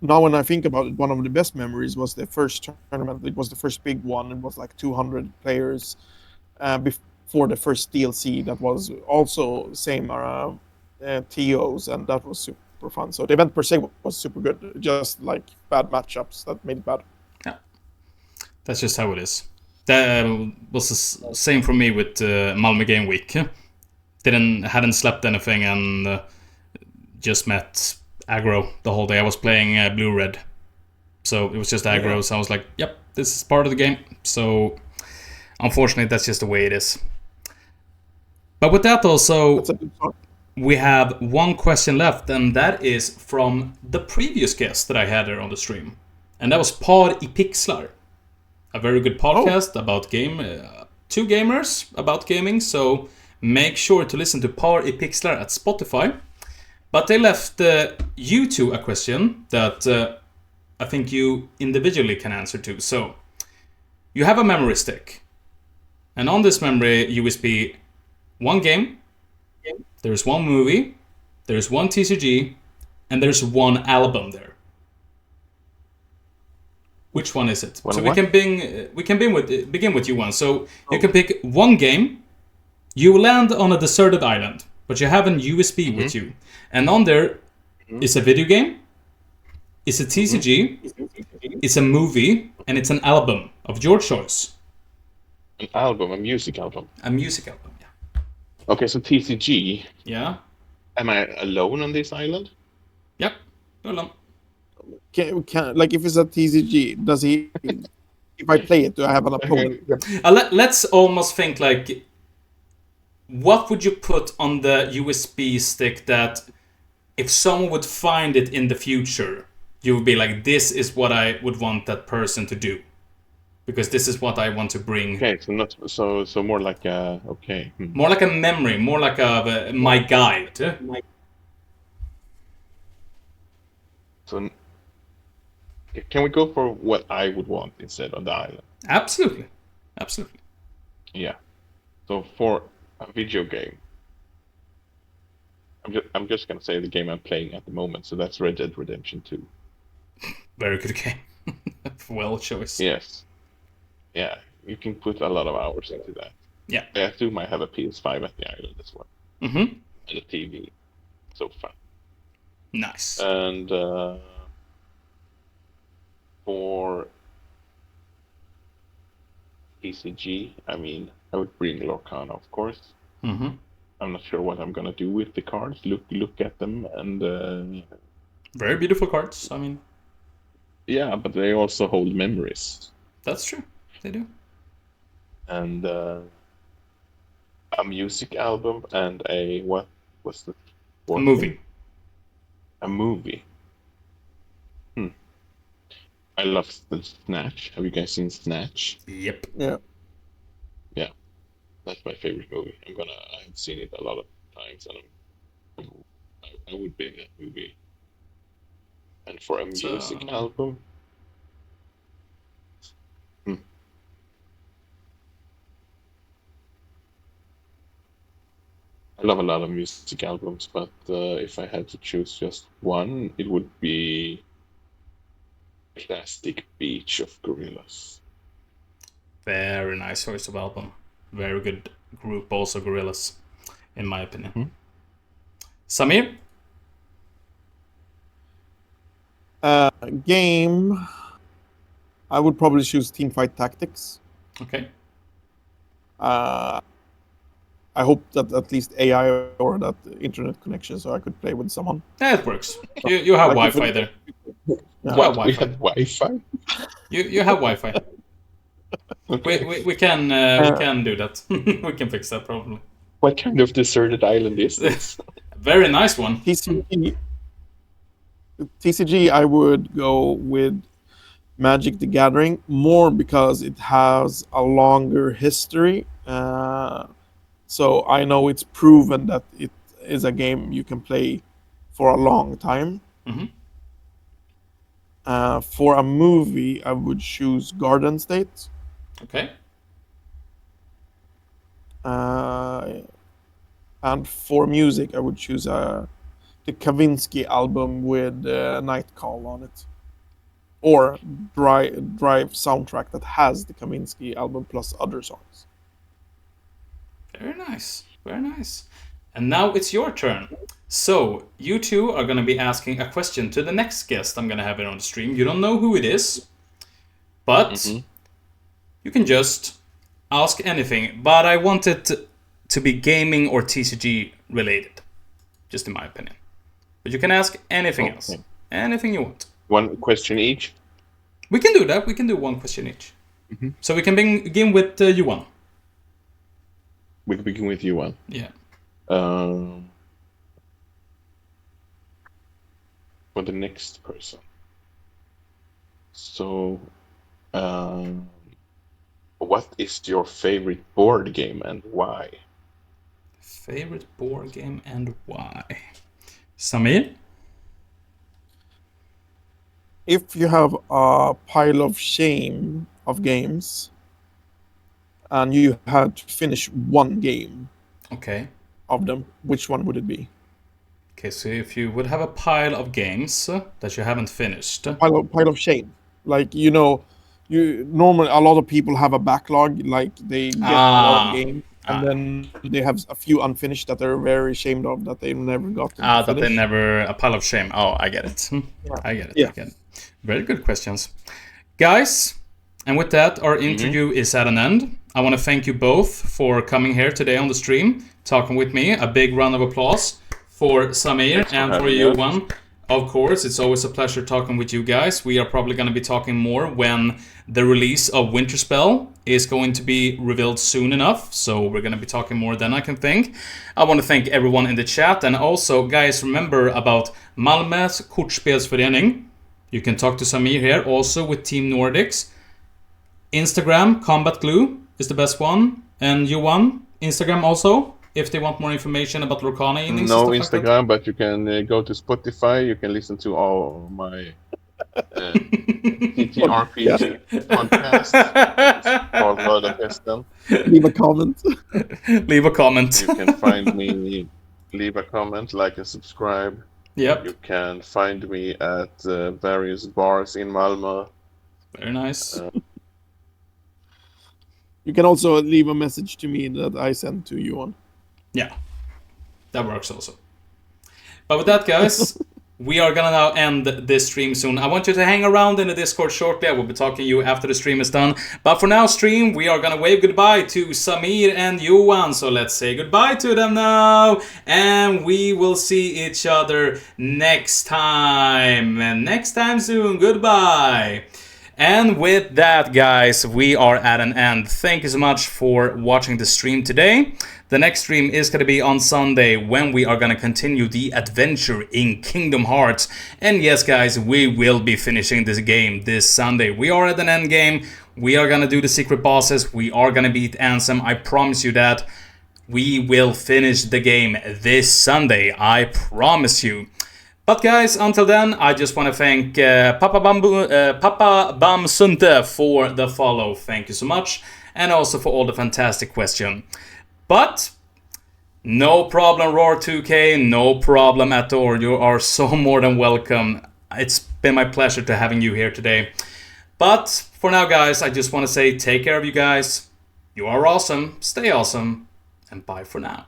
now when I think about it, one of the best memories was the first tournament. It was the first big one. It was like 200 players before the first DLC. That was also same TOs, and that was super fun. So the event per se was super good. Just like bad matchups that made it bad. Yeah, that's just how it is. That was the same for me with Malmö Game Week. Hadn't slept anything and just met aggro the whole day. I was playing blue-red, so it was just aggro. Yeah. So I was like, "Yep, this is part of the game." So unfortunately, that's just the way it is. But with that, also, we have one question left, and that is from the previous guest that I had here on the stream, and that was Par I Pixlar, a very good podcast about two gamers about gaming. So make sure to listen to Par I Pixlar at Spotify. But they left you two a question that I think you individually can answer to. So you have a memory stick, and on this memory USB, one game. There's one movie, there's one TCG, and there's one album there. Which one is it? So we can begin with you one. So you can pick one game. You land on a deserted island, but you have an USB with you, and on there it's a video game, it's a TCG, it's a movie, and it's an album of your choice. An album, a music album. A music album, yeah. Okay, so TCG. Yeah. Am I alone on this island? Yep. Hold on. Can like if it's a TCG, does he? If I play it, do I have an opponent? Let's almost think like, what would you put on the USB stick that if someone would find it in the future, you would be like, this is what I would want that person to do, because this is what I want to bring. Okay, so not so more like a More like a memory, more like a my guide. So can we go for what I would want instead of the island? Absolutely. Absolutely. Yeah. So for a video game, I'm just gonna say the game I'm playing at the moment. So that's Red Dead Redemption 2. Very good game. Well choice. Yes. Yeah, you can put a lot of hours into that. Yeah. I assume I have a PS5 at the island as well. Mm-hmm. And a TV. So fun. Nice. And for PCG, I mean, I would bring Lorcana, of course. Mm-hmm. I'm not sure what I'm gonna do with the cards. Look at them, and very beautiful cards. I mean, yeah, but they also hold memories. That's true. They do. And a music album and what was the a movie? Thing? A movie. I love Snatch. Have you guys seen Snatch? Yep. Yeah. Yeah, that's my favorite movie. I've seen it a lot of times, and I would bring that movie. And for a music album, I love a lot of music albums, but if I had to choose just one, it would be Plastic Beach of Gorillaz. Very nice choice of album. Very good group, also Gorillaz, in my opinion. Samir? Game. I would probably choose Teamfight Tactics. Okay. I hope that at least AI or that internet connection, so I could play with someone. Yeah, it works. You have Wi-Fi there. Yeah. What? We have Wi-Fi? You have Wi-Fi. Okay. We can do that. We can fix that probably. What kind of deserted island is this? Very nice one. TCG, I would go with Magic the Gathering more because it has a longer history. So I know it's proven that it is a game you can play for a long time. Mm-hmm. For a movie, I would choose Garden State. Okay. And for music, I would choose the Kavinsky album with Night Call on it. Or Drive soundtrack that has the Kavinsky album plus other songs. Very nice. Very nice. And now it's your turn. So, you two are going to be asking a question to the next guest I'm going to have it on the stream. You don't know who it is, but you can just ask anything. But I want it to be gaming or TCG related, just in my opinion. But you can ask anything else. Anything you want. One question each? We can do that. We can do one question each. So we can begin with Yuan. We can begin with you one. Yeah. For the next person. So, what is your favorite board game and why? Favorite board game and why? Samir? If you have a pile of shame of games and you had to finish one game of them, which one would it be? Okay, so if you would have a pile of games that you haven't finished. Pile of shame. Like, you normally a lot of people have a backlog, like they get a lot of games. And then they have a few unfinished that they're very ashamed of that they never got them to that they finish. never, a pile of shame. Oh, I get it. I get it. Yeah. I get it. Very good questions. Guys, and with that, our interview is at an end. I want to thank you both for coming here today on the stream, talking with me. A big round of applause for Samir and for you, Juan. Of course, it's always a pleasure talking with you guys. We are probably going to be talking more when the release of Winterspell is going to be revealed soon enough. So we're going to be talking more then, I can think. I want to thank everyone in the chat. And also, guys, remember about MALMÖ's KORTSPELSFÖRENING. You can talk to Samir here, also with Team Nordics. Instagram, Combat Glue is the best one. And Johan, Instagram also, if they want more information about Lorcana. No Instagram, but you can go to Spotify. You can listen to all my TTRPG podcast called Mörda Festen. Leave a comment. Leave a comment. You can find me, leave a comment, like and subscribe. Yep. You can find me at various bars in Malmö. Very nice. You can also leave a message to me that I send to you on. Yeah, that works also. But with that, guys, we are gonna now end this stream soon. I want you to hang around in the Discord shortly. I will be talking to you after the stream is done. But for now, stream, we are gonna wave goodbye to Samir and Johan. So let's say goodbye to them now. And we will see each other next time. And next time soon. Goodbye. And with that, guys, we are at an end. Thank you so much for watching the stream today. The next stream is going to be on Sunday when we are going to continue the adventure in Kingdom Hearts. And yes, guys, we will be finishing this game this Sunday. We are at an end game. We are going to do the secret bosses. We are going to beat Ansem. I promise you that. We will finish the game this Sunday. I promise you. But guys, until then, I just want to thank Papa Bam Sunte for the follow. Thank you so much. And also for all the fantastic questions. But no problem, Roar2K, no problem at all. You are so more than welcome. It's been my pleasure to having you here today. But for now, guys, I just want to say take care of you guys. You are awesome, stay awesome, and bye for now.